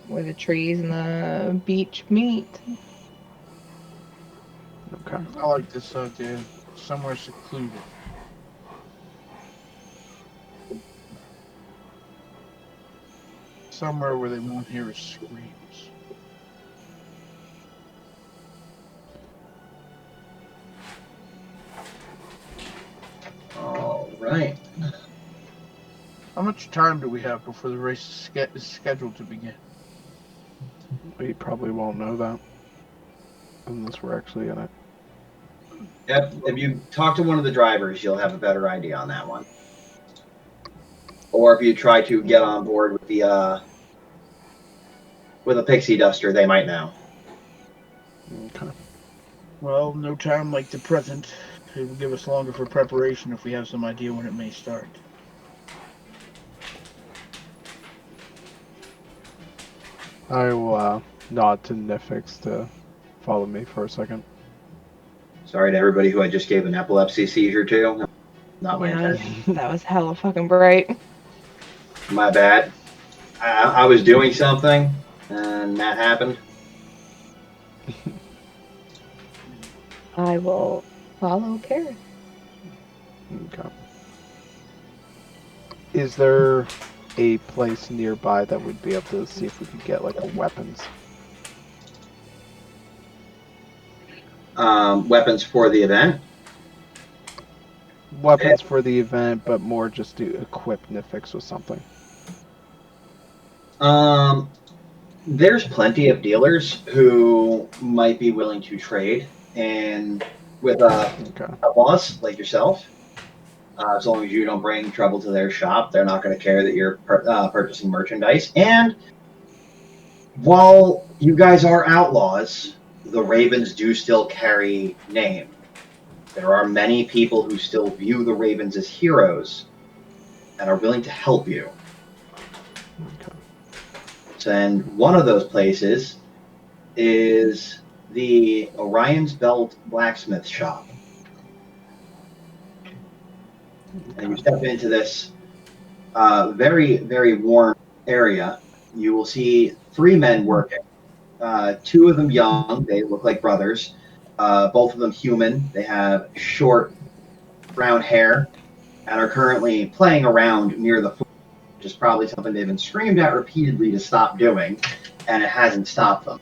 Where the trees and the beach meet. Okay. I like this idea. Somewhere secluded. Somewhere where they won't hear us screams. All right. How much time do we have before the race is scheduled to begin? We probably won't know that. Unless we're actually in it. Yep. If you talk to one of the drivers, you'll have a better idea on that one. Or if you try to get on board with the with a pixie duster, they might know. Okay. Well, no time like the present. It will give us longer for preparation if we have some idea when it may start. I will nod to Nyphix to follow me for a second. Sorry to everybody who I just gave an epilepsy seizure to. Not my intention. That was hella fucking bright. My bad. I was doing something, and that happened. I will follow Karrith. Okay. Is there a place nearby that we'd be able to see if we could get like a weapons? Weapons for the event. Weapons for the event, but more just to equip Nyphix with something. There's plenty of dealers who might be willing to trade, and with Okay. outlaws like yourself, as long as you don't bring trouble to their shop, they're not going to care that you're purchasing merchandise. And while you guys are outlaws, the Ravens do still carry name. There are many people who still view the Ravens as heroes and are willing to help you. Okay. And one of those places is the Orion's Belt blacksmith shop. And you step into this very, very warm area. You will see 3 men working. 2 of them young. They look like brothers. Both of them human. They have short brown hair and are currently playing around near the food, which is probably something they've been screamed at repeatedly to stop doing, and it hasn't stopped them.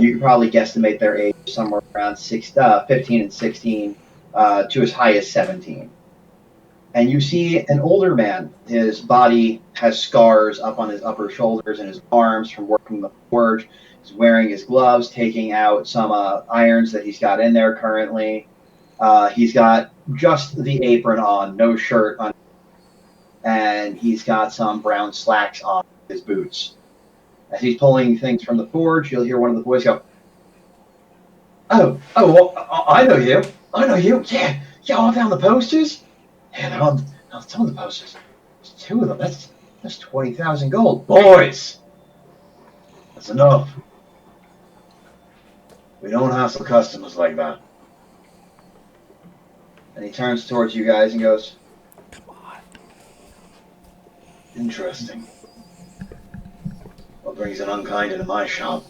You can probably guesstimate their age somewhere around 15 and 16 to as high as 17. And you see an older man. His body has scars up on his upper shoulders and his arms from working the forge. He's wearing his gloves, taking out some irons that he's got in there currently. He's got just the apron on, no shirt on, and he's got some brown slacks on his boots. As he's pulling things from the forge, you'll hear one of the boys go, well, I know you. Yeah, I found the posters. Yeah, they're on some of the posters. There's 2 of them. That's 20,000 gold. Boys! That's enough. We don't hassle customers like that. And he turns towards you guys and goes, Come on. interesting. What brings an Unkind into my shop?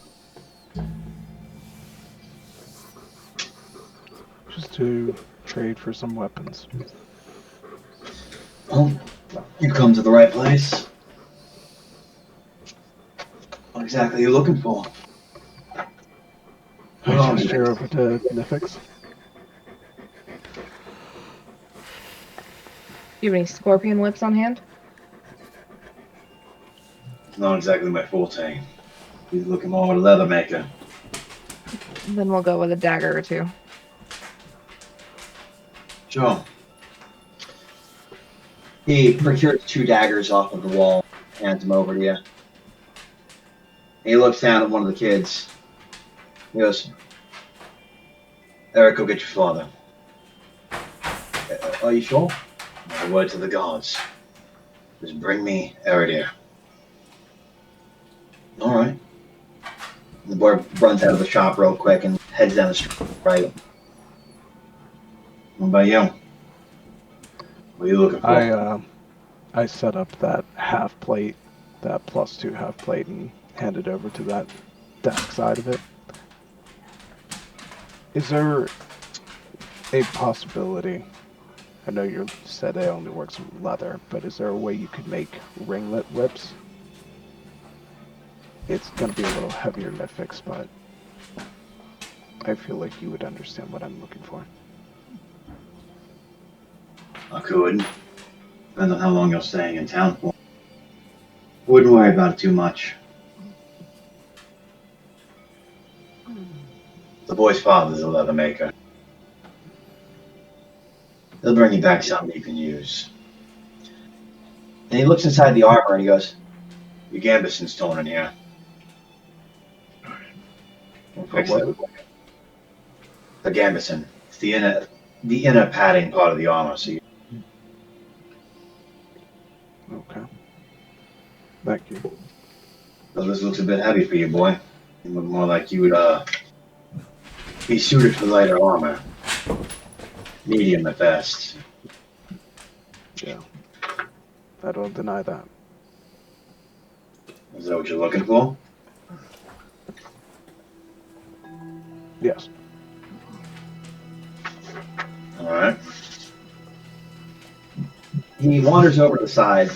Just to trade for some weapons. Well, you come to the right place. What exactly are you looking for? I gesture over to Nyphix. Do you have any scorpion whips on hand? It's not exactly my forte. He's looking more at a leather maker. Then we'll go with a dagger or 2. Sure. He procures 2 daggers off of the wall, hands them over to you. He looks down at one of the kids. He goes, Eric, go get your father. Are you sure? My word to the gods. Just bring me Eridir. Alright. The boy runs out of the shop real quick and heads down the street right. What about you? What are you looking for? I set up that half plate, that +2 half plate, and hand it over to that desk side of it. Is there a possibility? I know you said it only works with leather, but is there a way you could make ringlet whips? It's going to be a little heavier Nyphix, but I feel like you would understand what I'm looking for. I could. Depends on how long you're staying in town for. Wouldn't worry about it too much. The boy's father's a leather maker. He'll bring you back something you can use. And he looks inside the armor and he goes, your gambeson's torn in here. We'll fix what? it. The gambeson. It's the inner padding part of the armor. So you... Okay. Thank you. So this looks a bit heavy for you, boy. You look more like you would be suited for lighter armor. Medium at best. Yeah. I don't deny that. Is that what you're looking for? Yes. Alright. He wanders over to the side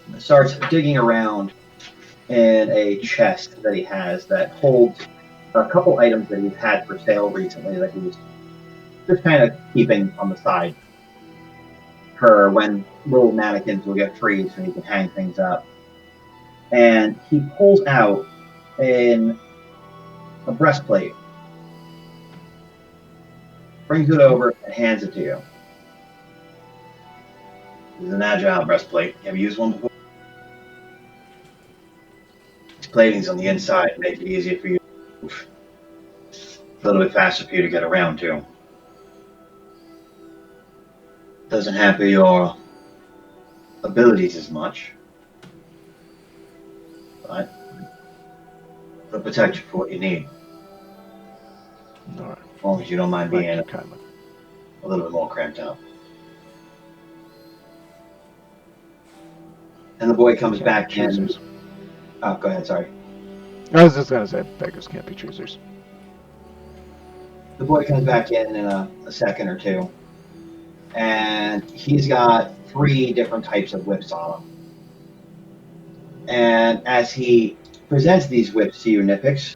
and starts digging around in a chest that he has that holds a couple items that he's had for sale recently that he's just kind of keeping on the side for when little mannequins will get free so he can hang things up. And he pulls out a breastplate, brings it over, and hands it to you. It's an agile breastplate. Have you used one before? These platings on the inside make it easier for you to move. A little bit faster for you to get around, too. Doesn't hamper your abilities as much, but it'll protect you for what you need. All right. As long as you don't mind being Thank you kindly. a little bit more cramped up. And the boy comes back in. Choosers. Oh, go ahead, sorry. I was just gonna say beggars can't be choosers. The boy comes back in a second or two, and he's got 3 different types of whips on him. And as he presents these whips to you, Nyphix,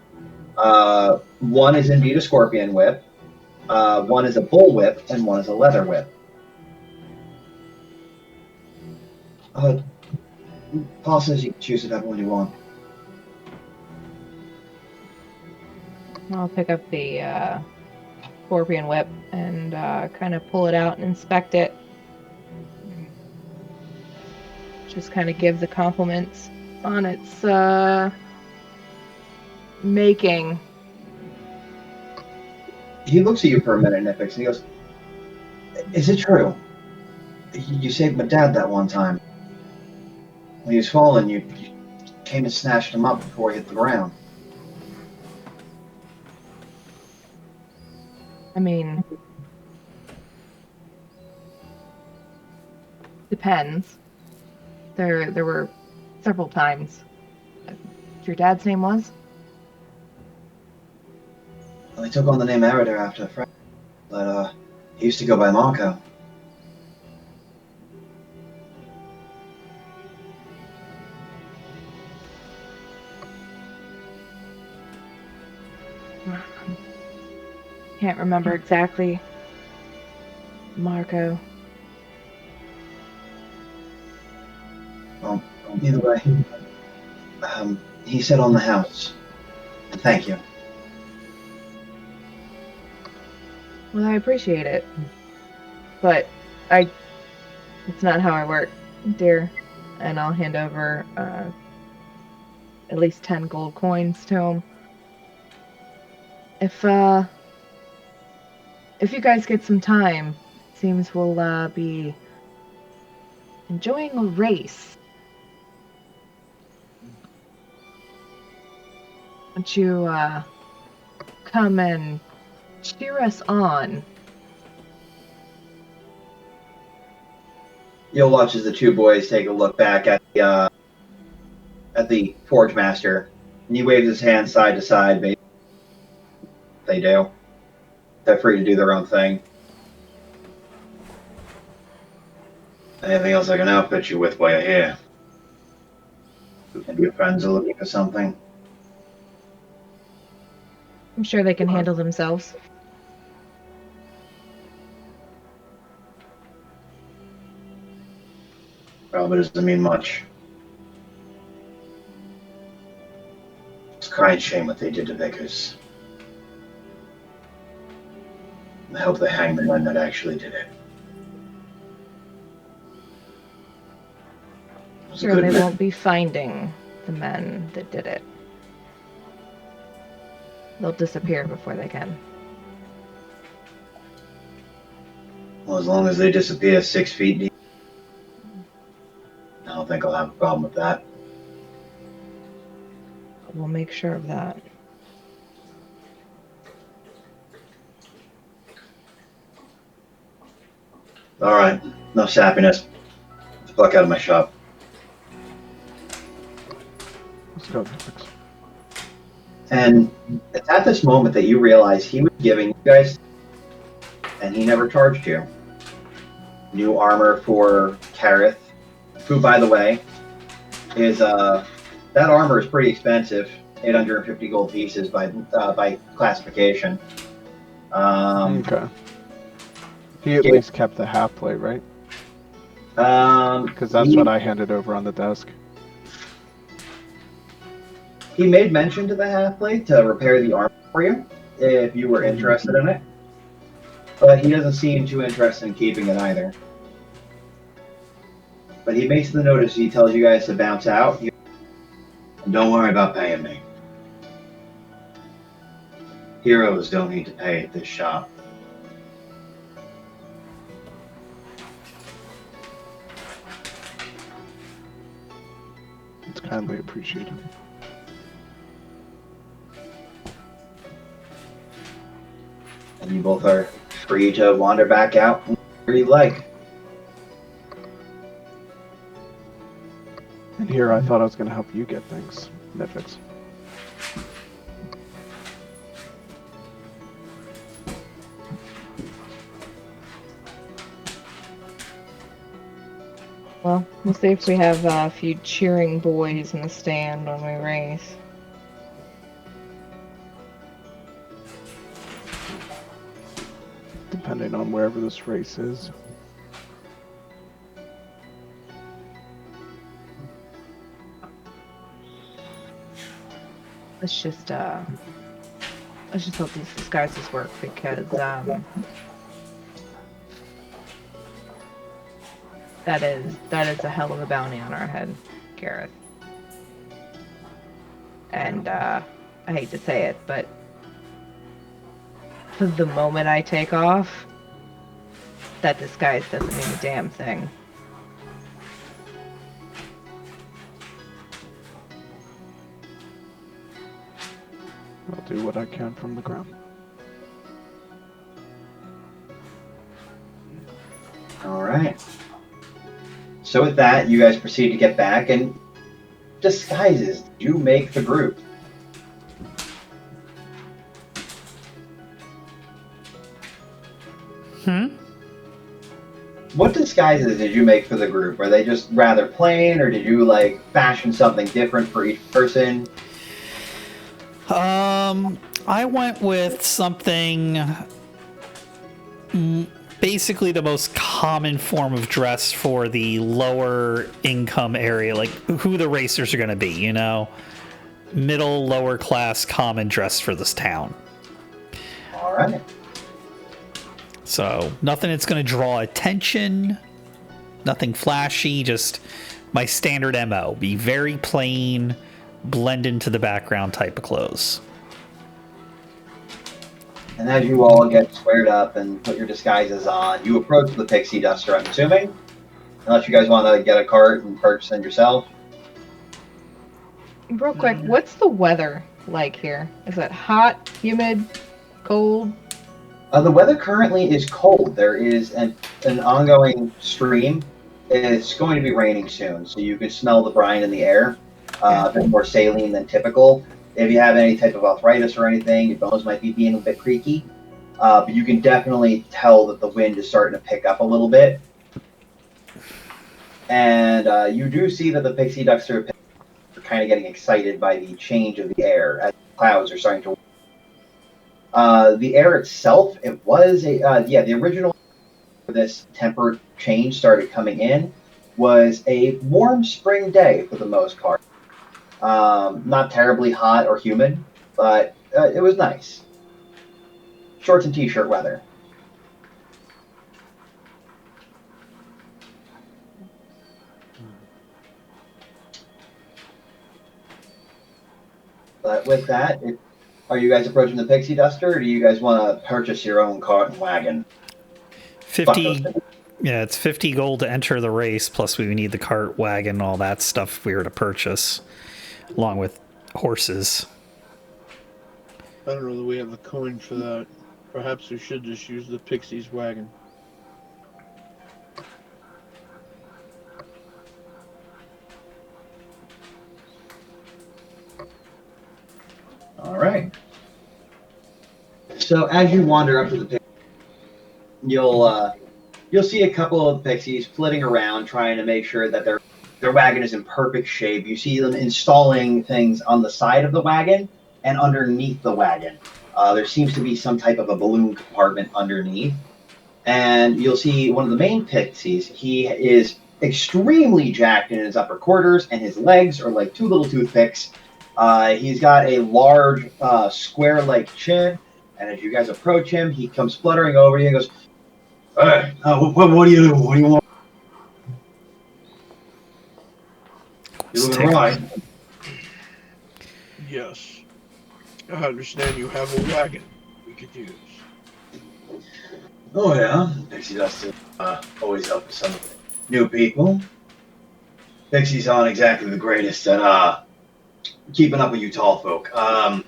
one is indeed a scorpion whip, one is a bull whip, and one is a leather whip. Paul says you can choose whatever one you want. I'll pick up the scorpion whip and kind of pull it out and inspect it. Just kind of give the compliments on its making. He looks at you for a minute, Nyphix, and he goes, is it true? You saved my dad that one time. When he was falling, you came and snatched him up before he hit the ground. I mean, depends. There were several times. Your dad's name was? Well, he took on the name Eridir after a friend, but he used to go by Marco. Can't remember exactly. Marco. Well, either way, he said on the house. And thank you. Well, I appreciate it. But it's not how I work, dear. And I'll hand over at least 10 gold coins to him. If you guys get some time, seems we'll be enjoying a race. Won't you come and cheer us on? You'll watch as the two boys take a look back at the Forge Master, and he waves his hand side to side. Basically, they do. They're free to do their own thing. Anything else I can outfit you with while you're here? Maybe your friends are looking for something. I'm sure they can handle themselves. Probably doesn't mean much. It's a crying shame what they did to Vickers. I hope they hang the men that actually did it. It was a Sure, good they man. won't be finding the men that did it. They'll disappear before they can. Well, as long as they disappear 6 feet deep, I don't think I'll have a problem with that. We'll make sure of that. Alright, enough sappiness. Get the fuck out of my shop. Let's go, Nyphix. And it's at this moment that you realize he was giving you guys, and he never charged you, new armor for Karrith, who, by the way, is that armor is pretty expensive, 850 gold pieces by classification. Okay. He at least kept the half plate, right? Because that's what I handed over on the desk. He made mention to the half-blade to repair the armor for you, if you were interested in it. But he doesn't seem too interested in keeping it either. But he makes the notice, he tells you guys to bounce out. And don't worry about paying me. Heroes don't need to pay at this shop. It's kindly appreciated. And you both are free to wander back out where you like. And here I thought I was going to help you get things, Nyphix. Well, we'll see if we have a few cheering boys in the stand when we race. Depending on wherever this race is. Let's just hope these disguises work because that is a hell of a bounty on our head, Karrith. And I hate to say it, but the moment I take off, that disguise doesn't mean a damn thing. I'll do what I can from the ground. Alright. So with that, you guys proceed to get back, and disguises do make the group. What disguises did you make for the group? Were they just rather plain, or did you like fashion something different for each person? I went with something basically the most common form of dress for the lower income area, like who the racers are going to be, you know, middle, lower class common dress for this town. All right. So nothing that's going to draw attention, nothing flashy, just my standard MO. Be very plain, blend into the background type of clothes. And as you all get squared up and put your disguises on, you approach the pixie duster, I'm assuming. Unless you guys want to get a cart and purchase it yourself. Real quick, what's the weather like here? Is it hot, humid, cold? The weather currently is cold. There is an ongoing stream. It's going to be raining soon, so you can smell the brine in the air. A bit more saline than typical. If you have any type of arthritis or anything, your bones might be being a bit creaky. But you can definitely tell that the wind is starting to pick up a little bit. And you do see that the pixie ducks are kind of getting excited by the change of the air as the clouds are starting to. The air itself, it was the original this temperate change started coming in was a warm spring day for the most part. Not terribly hot or humid, but it was nice. Shorts and t-shirt weather. But with that, are you guys approaching the pixie duster, or do you guys want to purchase your own cart and wagon? 50. Yeah, it's 50 gold to enter the race, plus we need the cart, wagon, all that stuff if we were to purchase, along with horses. I don't know that we have the coin for that. Perhaps we should just use the pixie's wagon. All right. So as you wander up to the pixie, you'll see a couple of pixies flitting around, trying to make sure that their wagon is in perfect shape. You see them installing things on the side of the wagon and underneath the wagon. There seems to be some type of a balloon compartment underneath. And you'll see one of the main pixies. He is extremely jacked in his upper quarters, and his legs are like two little toothpicks. He's got a large, square-like chin, and as you guys approach him, he comes fluttering over you and goes, "Hey, what do you do? What do you want? You looking right?" Yes. I understand you have a wagon we could use. Oh yeah, Pixie Dust always help some new people. Pixie's aren't exactly the greatest at keeping up with you tall folk. But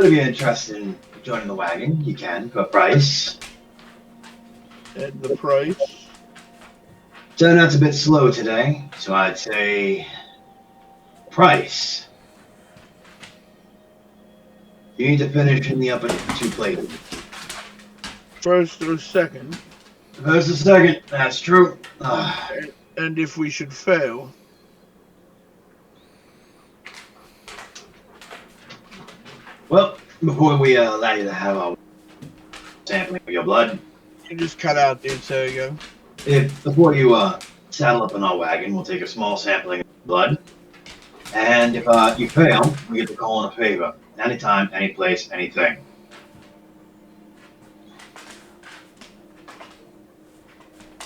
if you're interested in joining the wagon, you can for a price. And the price? Internet's a bit slow today, so I'd say price. You need to finish in the upper two places. First or second? First or second, that's true. And if we should fail? Well, before we allow you to have a sampling of your blood, You just cut out, dude, so you go. before you saddle up in our wagon, we'll take a small sampling of blood. And if you fail, we get to call in a favor. Anytime, any place, anything.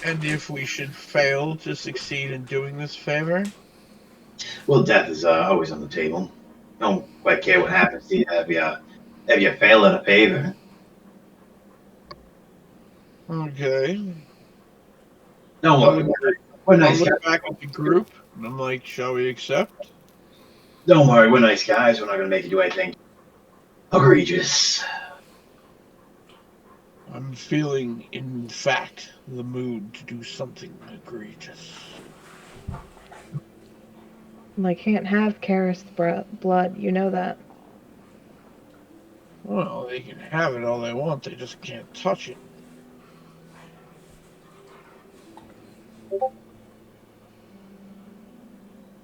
And if we should fail to succeed in doing this favor? Well, death is always on the table. Don't quite care what happens to you if you fail at a favor. Okay. Don't worry. We're I'll nice look guys. back at the group, and I'm like, shall we accept? Don't worry, we're nice guys. We're not going to make you do anything egregious. I'm feeling, in fact, the mood to do something egregious. They can't have Karrith's blood, you know that. Well, they can have it all they want, they just can't touch it.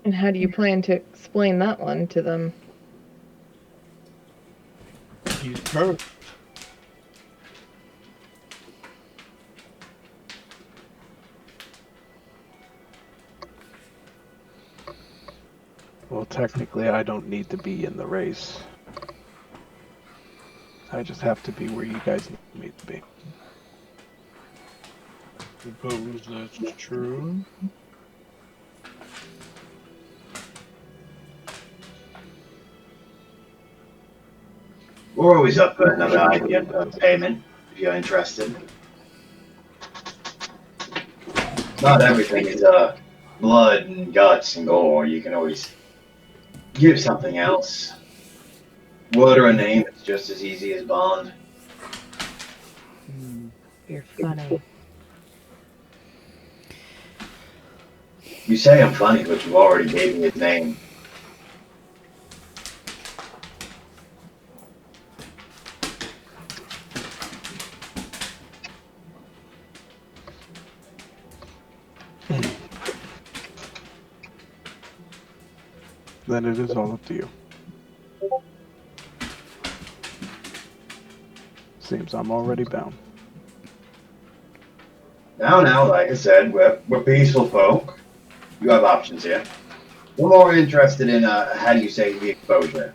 And how do you plan to explain that one to them? He's cursed. Well, technically, I don't need to be in the race. I just have to be where you guys need me to be. Suppose that's true. We're always up for another idea of payment, if you're interested. Not everything is blood and guts and gore. You can always give something else. Word or a name, it's just as easy as bond. You're funny. You say I'm funny, but you already gave me his name. Then it is all up to you. Seems I'm already bound. Now, like I said, we're peaceful folk. You have options here. We're more interested in, how do you say, the exposure.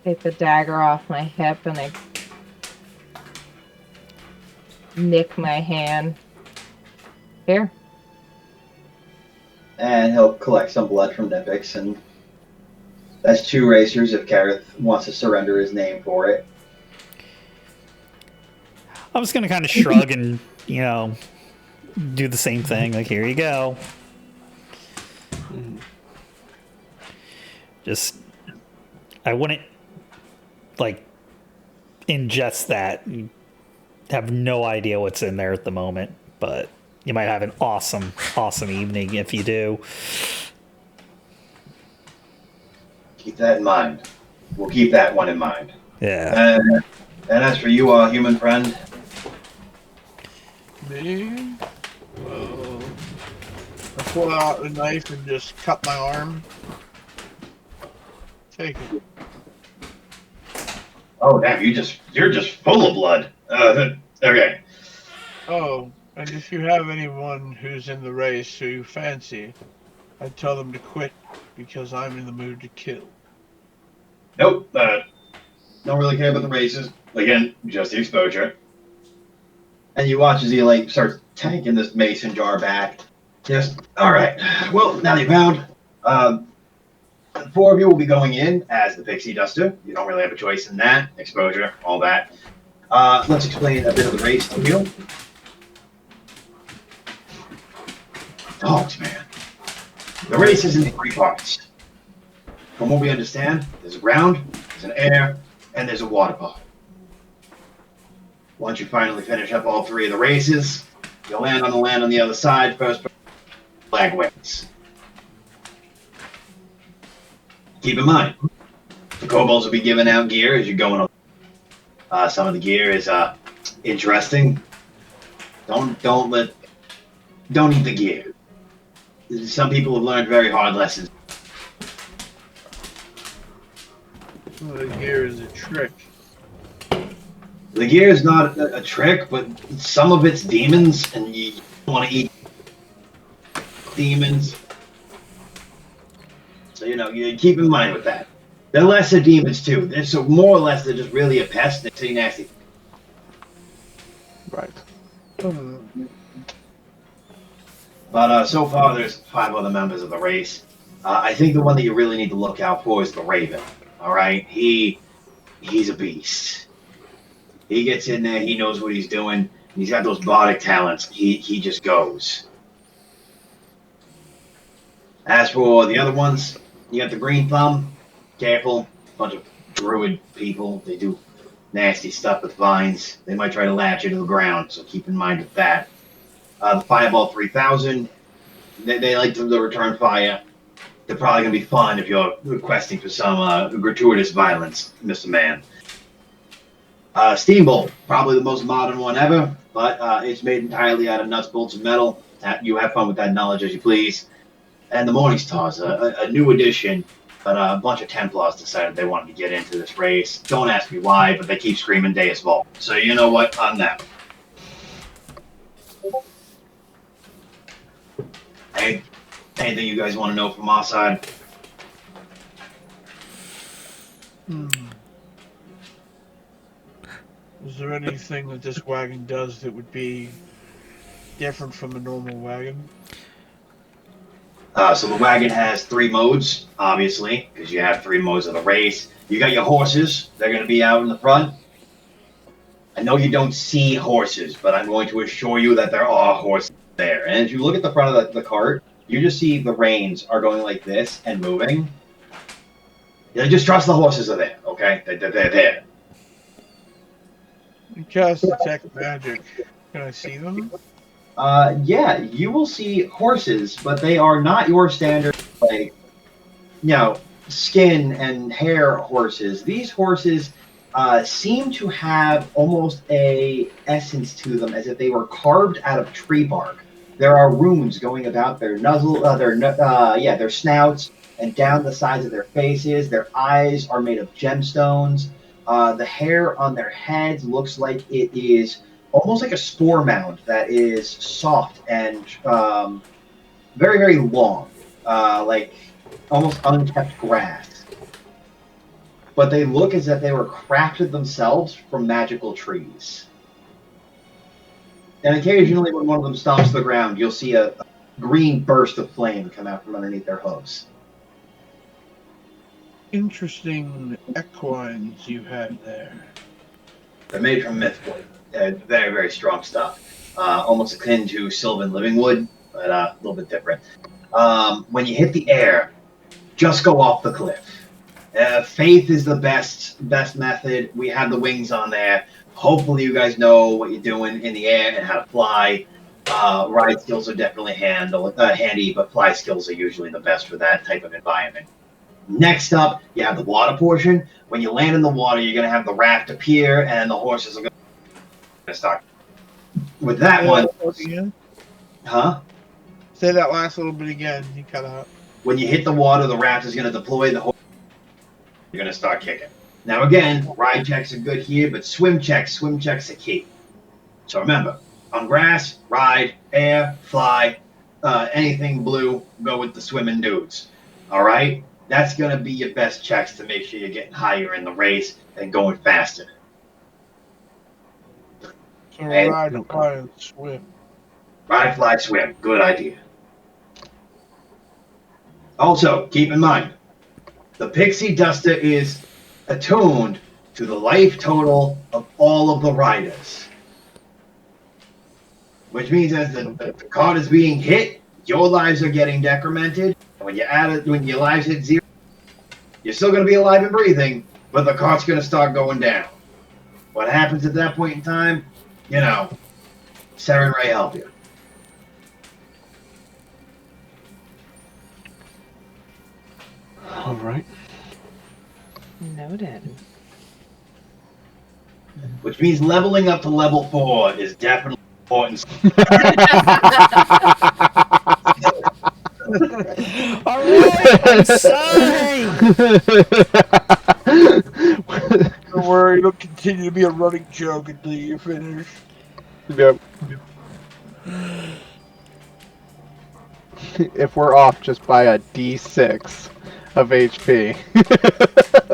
Take the dagger off my hip and I nick my hand. Here. And he'll collect some blood from Nyphix, and that's 2 racers if Karrith wants to surrender his name for it. I'm just gonna kind of shrug and, you know, do the same thing. Like, here you go. Just, I wouldn't, like, ingest that. You have no idea what's in there at the moment, but you might have an awesome, awesome evening if you do. Keep that in mind. We'll keep that one in mind. Yeah. And as for you, our human friend, Me? Well, I pull out a knife and just cut my arm. Take it. oh damn, you're just full of blood. Okay. Oh, and if you have anyone who's in the race who you fancy, I'd tell them to quit because I'm in the mood to kill. Nope. Don't really care about the races. Again, just the exposure. And you watch as he like starts tanking this mason jar back. Just all right. Well, now you're bound. 4 of you will be going in as the pixie duster. You don't really have a choice in that. Exposure, all that. Let's explain a bit of the race to you. Dogs, man. The race is in 3 parts. From what we understand, there's a ground, there's an air, and there's a water part. Once you finally finish up all 3 of the races, you'll land on the land on the other side. First flag wins. Keep in mind, the kobolds will be giving out gear as you're going along. Some of the gear is interesting. Don't eat the gear. Some people have learned very hard lessons. Well, the gear is a trick. The gear is not a trick, but some of it's demons, and you don't want to eat demons. So, you know, you keep in mind with that. They're lesser demons, too. So more or less, they're just really a pest. They're pretty nasty. Right. But so far, there's 5 other members of the race. I think the one that you really need to look out for is the Raven. All right? He's a beast. He gets in there. He knows what he's doing. He's got those bardic talents. He just goes. As for the other ones, you got the Green Thumb. Careful. Bunch of druid people. They do nasty stuff with vines. They might try to latch you to the ground, so keep in mind with that. The Fireball 3000. They like to return fire. They're probably going to be fun if you're requesting for some gratuitous violence, Mr. Man. Steambolt, probably the most modern one ever, but it's made entirely out of nuts, bolts, and metal. You have fun with that knowledge as you please. And the Morning Stars, a new addition, but a bunch of Templars decided they wanted to get into this race. Don't ask me why, but they keep screaming Deus Vult. So you know what? I'm that. Hey, anything you guys want to know from our side? Is there anything that this wagon does that would be different from a normal wagon? So the wagon has 3 modes, obviously, because you have 3 modes of the race. You got your horses. They're going to be out in the front. I know you don't see horses, but I'm going to assure you that there are horses there. And if you look at the front of the cart, you just see the reins are going like this and moving. Yeah, just trust the horses are there, okay? They're there. You cast detect magic. Can I see them? Yeah, you will see horses, but they are not your standard, like, skin and hair horses. These horses seem to have almost a essence to them, as if they were carved out of tree bark. There are runes going about their their snouts and down the sides of their faces. Their eyes are made of gemstones. The hair on their heads looks like it is almost like a spore mound that is soft and very, very long, like almost unkept grass. But they look as if they were crafted themselves from magical trees. And occasionally, when one of them stomps the ground, you'll see a green burst of flame come out from underneath their hooves. Interesting equines you had there. They're made from mythwood. Very, very strong stuff. Almost akin to Sylvan living wood, but a little bit different. When you hit the air, just go off the cliff. Faith is the best method. We have the wings on there. Hopefully you guys know what you're doing in the air and how to fly. Ride skills are definitely handy, but fly skills are usually the best for that type of environment. Next up, you have the water portion. When you land in the water, you're going to have the raft appear, and the horses are going to start. With that one... Again? Huh? Say that last little bit again. You cut out. When you hit the water, the raft is going to deploy. The horse, you're going to start kicking. Now again, ride checks are good here, but swim checks are key. So remember, on grass, ride, air, fly, anything blue, go with the swimming dudes. All right? That's going to be your best checks to make sure you're getting higher in the race and going faster. So ride, fly, and swim. Ride, fly, swim. Good idea. Also, keep in mind, the Pixie Duster is attuned to the life total of all of the riders. Which means as the card is being hit, your lives are getting decremented. And when your lives hit 0, you're still going to be alive and breathing, but the card's going to start going down. What happens at that point in time? Saren Ray help you. All right. Noted. Which means leveling up to level 4 is definitely important. All right, I'm sorry. Don't worry, it'll continue to be a running joke until you finish. Yep. If we're off just by a D6 of HP,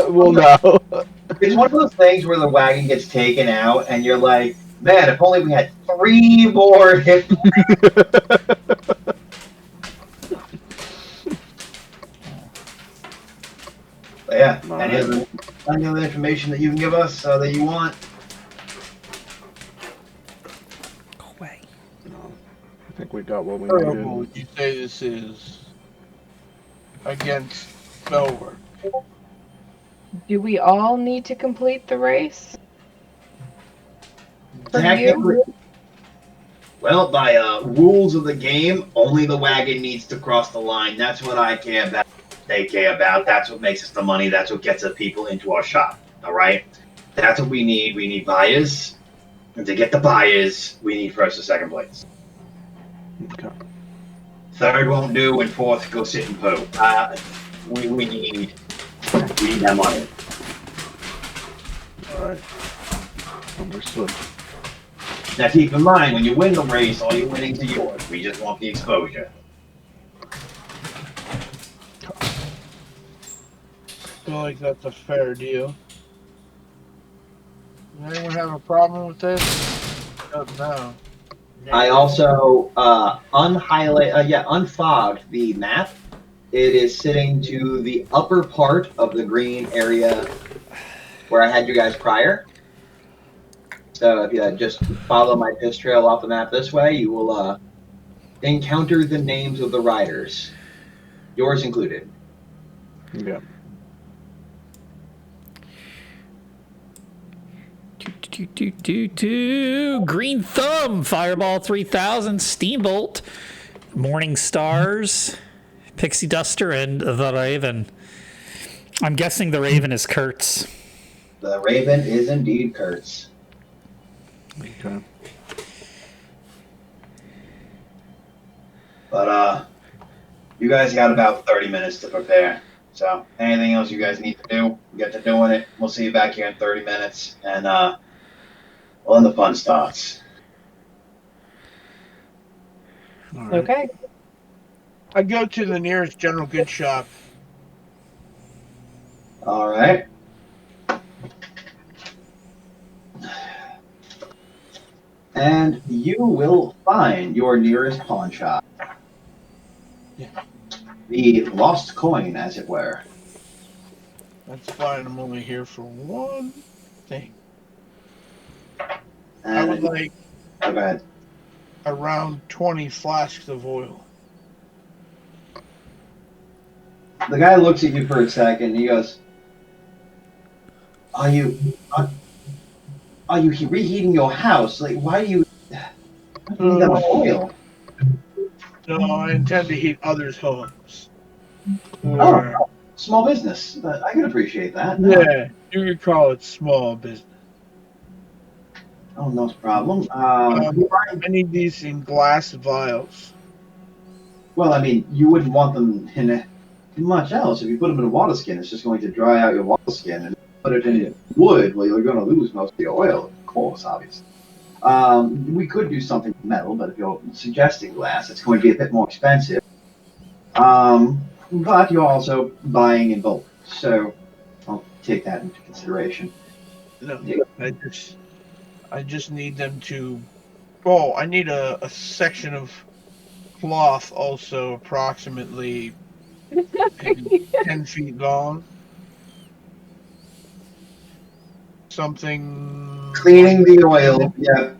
we'll know. It's one of those things where the wagon gets taken out, and you're like, man, if only we had 3 more hit points. But yeah, any other information that you can give us that you want? Go away. No, I think we got what we How needed. would you say this is against spellwork? Do we all need to complete the race? For Technically, you? well, by rules of the game, only the wagon needs to cross the line. That's what I care about. They care about. That's what makes us the money. That's what gets the people into our shop. All right? That's what we need. We need buyers. And to get the buyers, we need first or second place. Okay. Third won't do, and fourth, go sit and poo. We need that money. Alright. Understood. Now keep in mind, when you win the race, all your winnings are yours. We just want the exposure. I feel like that's a fair deal. Does anyone have a problem with this? No. I also unfogged the map. It is sitting to the upper part of the green area where I had you guys prior. So if you just follow my piss trail off the map this way, you will encounter the names of the riders, yours included. Yeah. Green Thumb, Fireball 3000, Steambolt, Morning Stars, Pixie Duster, and the Raven. I'm guessing the Raven is Kurtz. The Raven is indeed Kurtz. Okay. But you guys got about 30 minutes to prepare. So anything else you guys need to do, get to doing it. We'll see you back here in 30 minutes, and well, then the fun starts. All right. Okay. I go to the nearest general goods shop. All right. And you will find your nearest pawn shop. Yeah. The lost coin, as it were. That's fine. I'm only here for one thing. And I would like oh, go ahead. around 20 flasks of oil. The guy looks at you for a second. He goes, Are you reheating your house? Like, why do you need that much oil? No, I intend to heat others' homes. Oh, small business. I can appreciate that. Yeah, you could call it small business. Oh, no problem. I need these in glass vials. Well, I mean, you wouldn't want them in much else. If you put them in a water skin, it's just going to dry out your water skin. And if you put it in wood, well, you're going to lose most of your oil, of course, obviously. We could do something with metal, but if you're suggesting glass, it's going to be a bit more expensive. But you're also buying in bulk, so I'll take that into consideration. No, I just need them to. Oh, I need a section of cloth, also approximately maybe 10 feet long. Something. Cleaning the oil, yeah.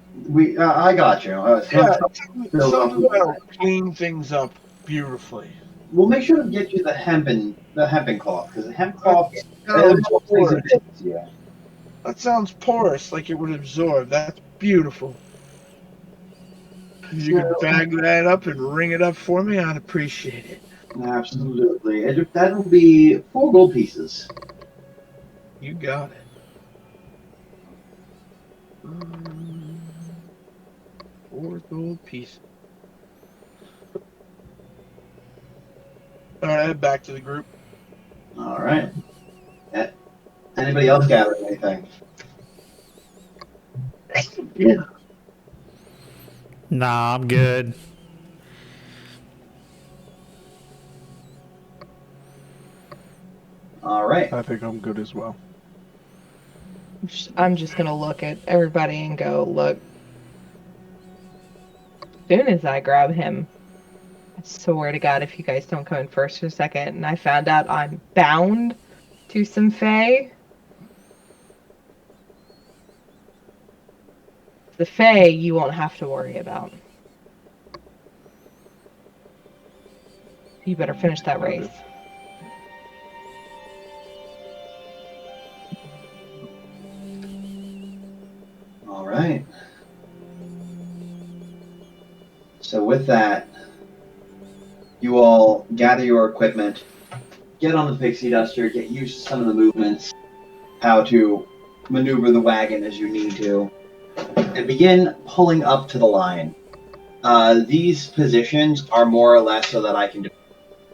I got you. Yeah, something that'll clean things up beautifully. We'll make sure to get you the hempen cloth, because the hemp cloth That sounds porous, like it would absorb. That's beautiful. If you could bag that up and ring it up for me, I'd appreciate it. Absolutely. That'll be 4 gold pieces. You got it. 4 gold pieces. Alright, back to the group. All right. Anybody else gathering anything? Yeah. Nah, I'm good. All right. I think I'm good as well. I'm just gonna look at everybody and go, look. As soon as I grab him, I swear to God, if you guys don't come in first or second, and I found out I'm bound to some fae. The fae you won't have to worry about. You better finish that race. All right. So with that, you all gather your equipment, get on the pixie duster, get used to some of the movements, how to maneuver the wagon as you need to, and begin pulling up to the line. These positions are more or less so that I can do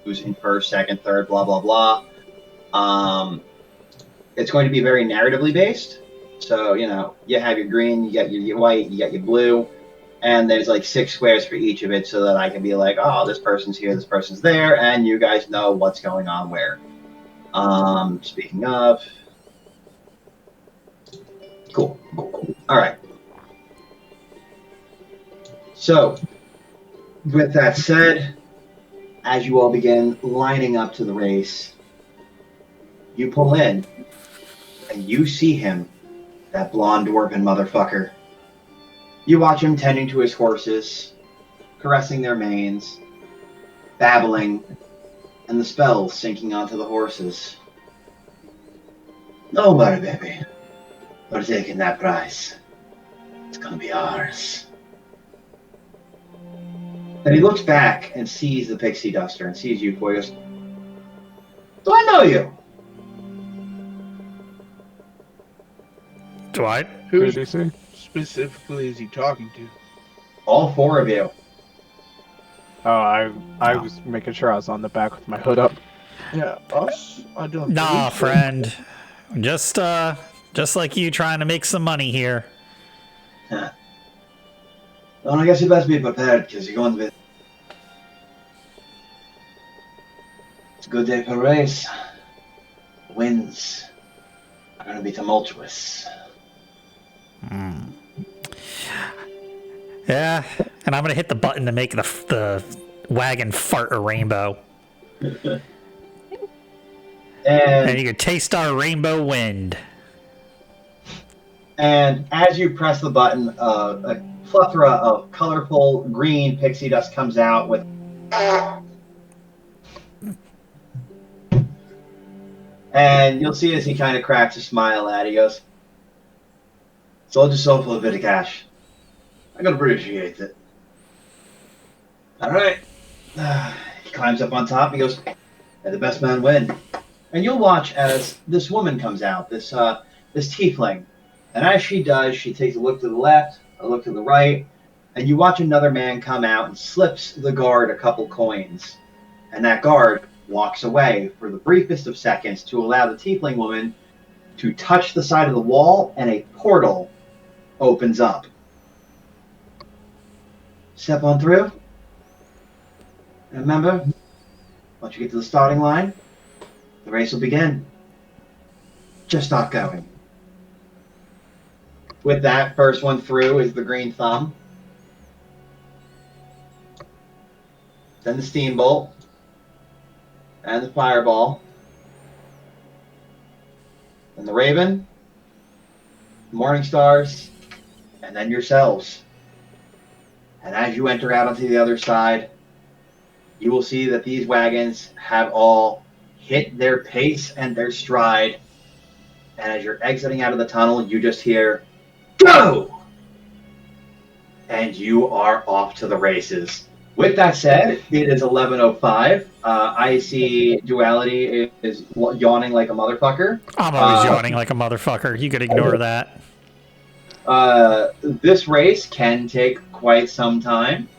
who's in first, second, third, blah, blah, blah. It's going to be very narratively based. So, you have your green, you got your white, you got your blue, and there's like 6 squares for each of it so that I can be like, oh, this person's here, this person's there, and you guys know what's going on where. Speaking of... Cool. All right. So, with that said, as you all begin lining up to the race, you pull in, and you see him, that blonde dwarven motherfucker. You watch him tending to his horses, caressing their manes, babbling, and the spells sinking onto the horses. Don't worry, baby. We're taking that prize. It's gonna be ours. And he looks back and sees the pixie duster and sees you, boy. He goes, do I know you? Do I? Who Who did he say? specifically is he talking to? All four of you. Oh, I was making sure I was on the back with my hood up. Yeah, us? I don't Nah, believe so. friend. Just like you trying to make some money here. Huh. Well, I guess you best be prepared because you're going to be. It's a good day for a race. The winds are going to be tumultuous. Yeah, and I'm gonna hit the button to make the wagon fart a rainbow, and And you can taste our rainbow wind. as you press the button, a plethora of colorful green pixie dust comes out with. And you'll see as he kind of cracks a smile at it, he goes, sold yourself for a bit of cash. I can appreciate it. All right. He climbs up on top. He goes, "May the best man win." And you'll watch as this woman comes out, this tiefling. And as she does, she takes a look to the left, a look to the right, and you watch another man come out and slips the guard a couple coins. And that guard walks away for the briefest of seconds to allow the tiefling woman to touch the side of the wall, and a portal opens up. Step on through. And remember, once you get to the starting line, the race will begin. Just start going. With that, first one through is the green thumb. Then the steambolt. And the fireball. And the raven. The morning stars. And then yourselves. And as you enter out onto the other side, you will see that these wagons have all hit their pace and their stride. And as you're exiting out of the tunnel, you just hear, "Go!" And you are off to the races. With that said, it is 11:05. I see Duality is yawning like a motherfucker. I'm always yawning like a motherfucker. You could ignore that. This race can take quite some time,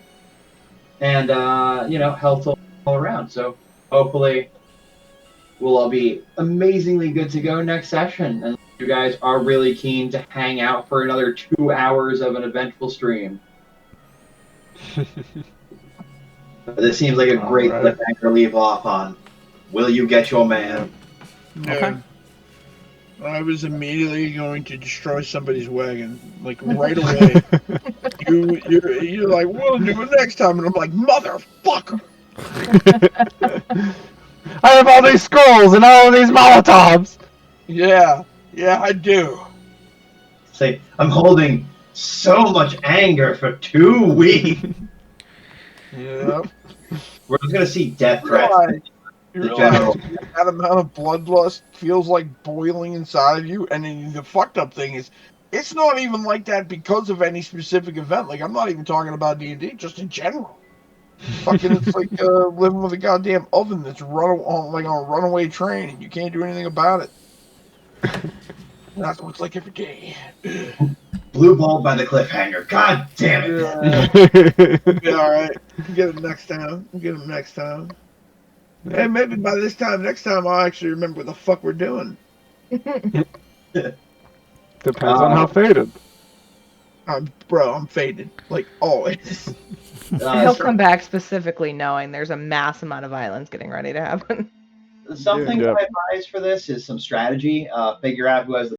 and health all around. So hopefully, we'll all be amazingly good to go next session. And you guys are really keen to hang out for another 2 hours of an eventful stream. This seems like a great cliffhanger to leave off on. Will you get your man? Okay. I was immediately going to destroy somebody's wagon, like right away. You're like, we'll do it next time, and I'm like, motherfucker. I have all these scrolls and all of these Molotovs. Yeah, I do. Say, I'm holding so much anger for 2 weeks. Yeah. We're just gonna see death threats. You The realize general. that amount of bloodlust feels like boiling inside of you, and then the fucked up thing is, it's not even like that because of any specific event. Like, I'm not even talking about D&D, just in general. Fucking, it's like living with a goddamn oven that's on a runaway train, and you can't do anything about it. That's what it's like every day. Blue balled by the cliffhanger. God damn it. Yeah, alright. We'll get him next time. Hey, maybe by this time, next time, I'll actually remember what the fuck we're doing. Depends on how faded. I'm faded. Like, always. He'll come back specifically knowing there's a mass amount of violence getting ready to happen. Something Yeah. I advise for this is some strategy. Figure out who has the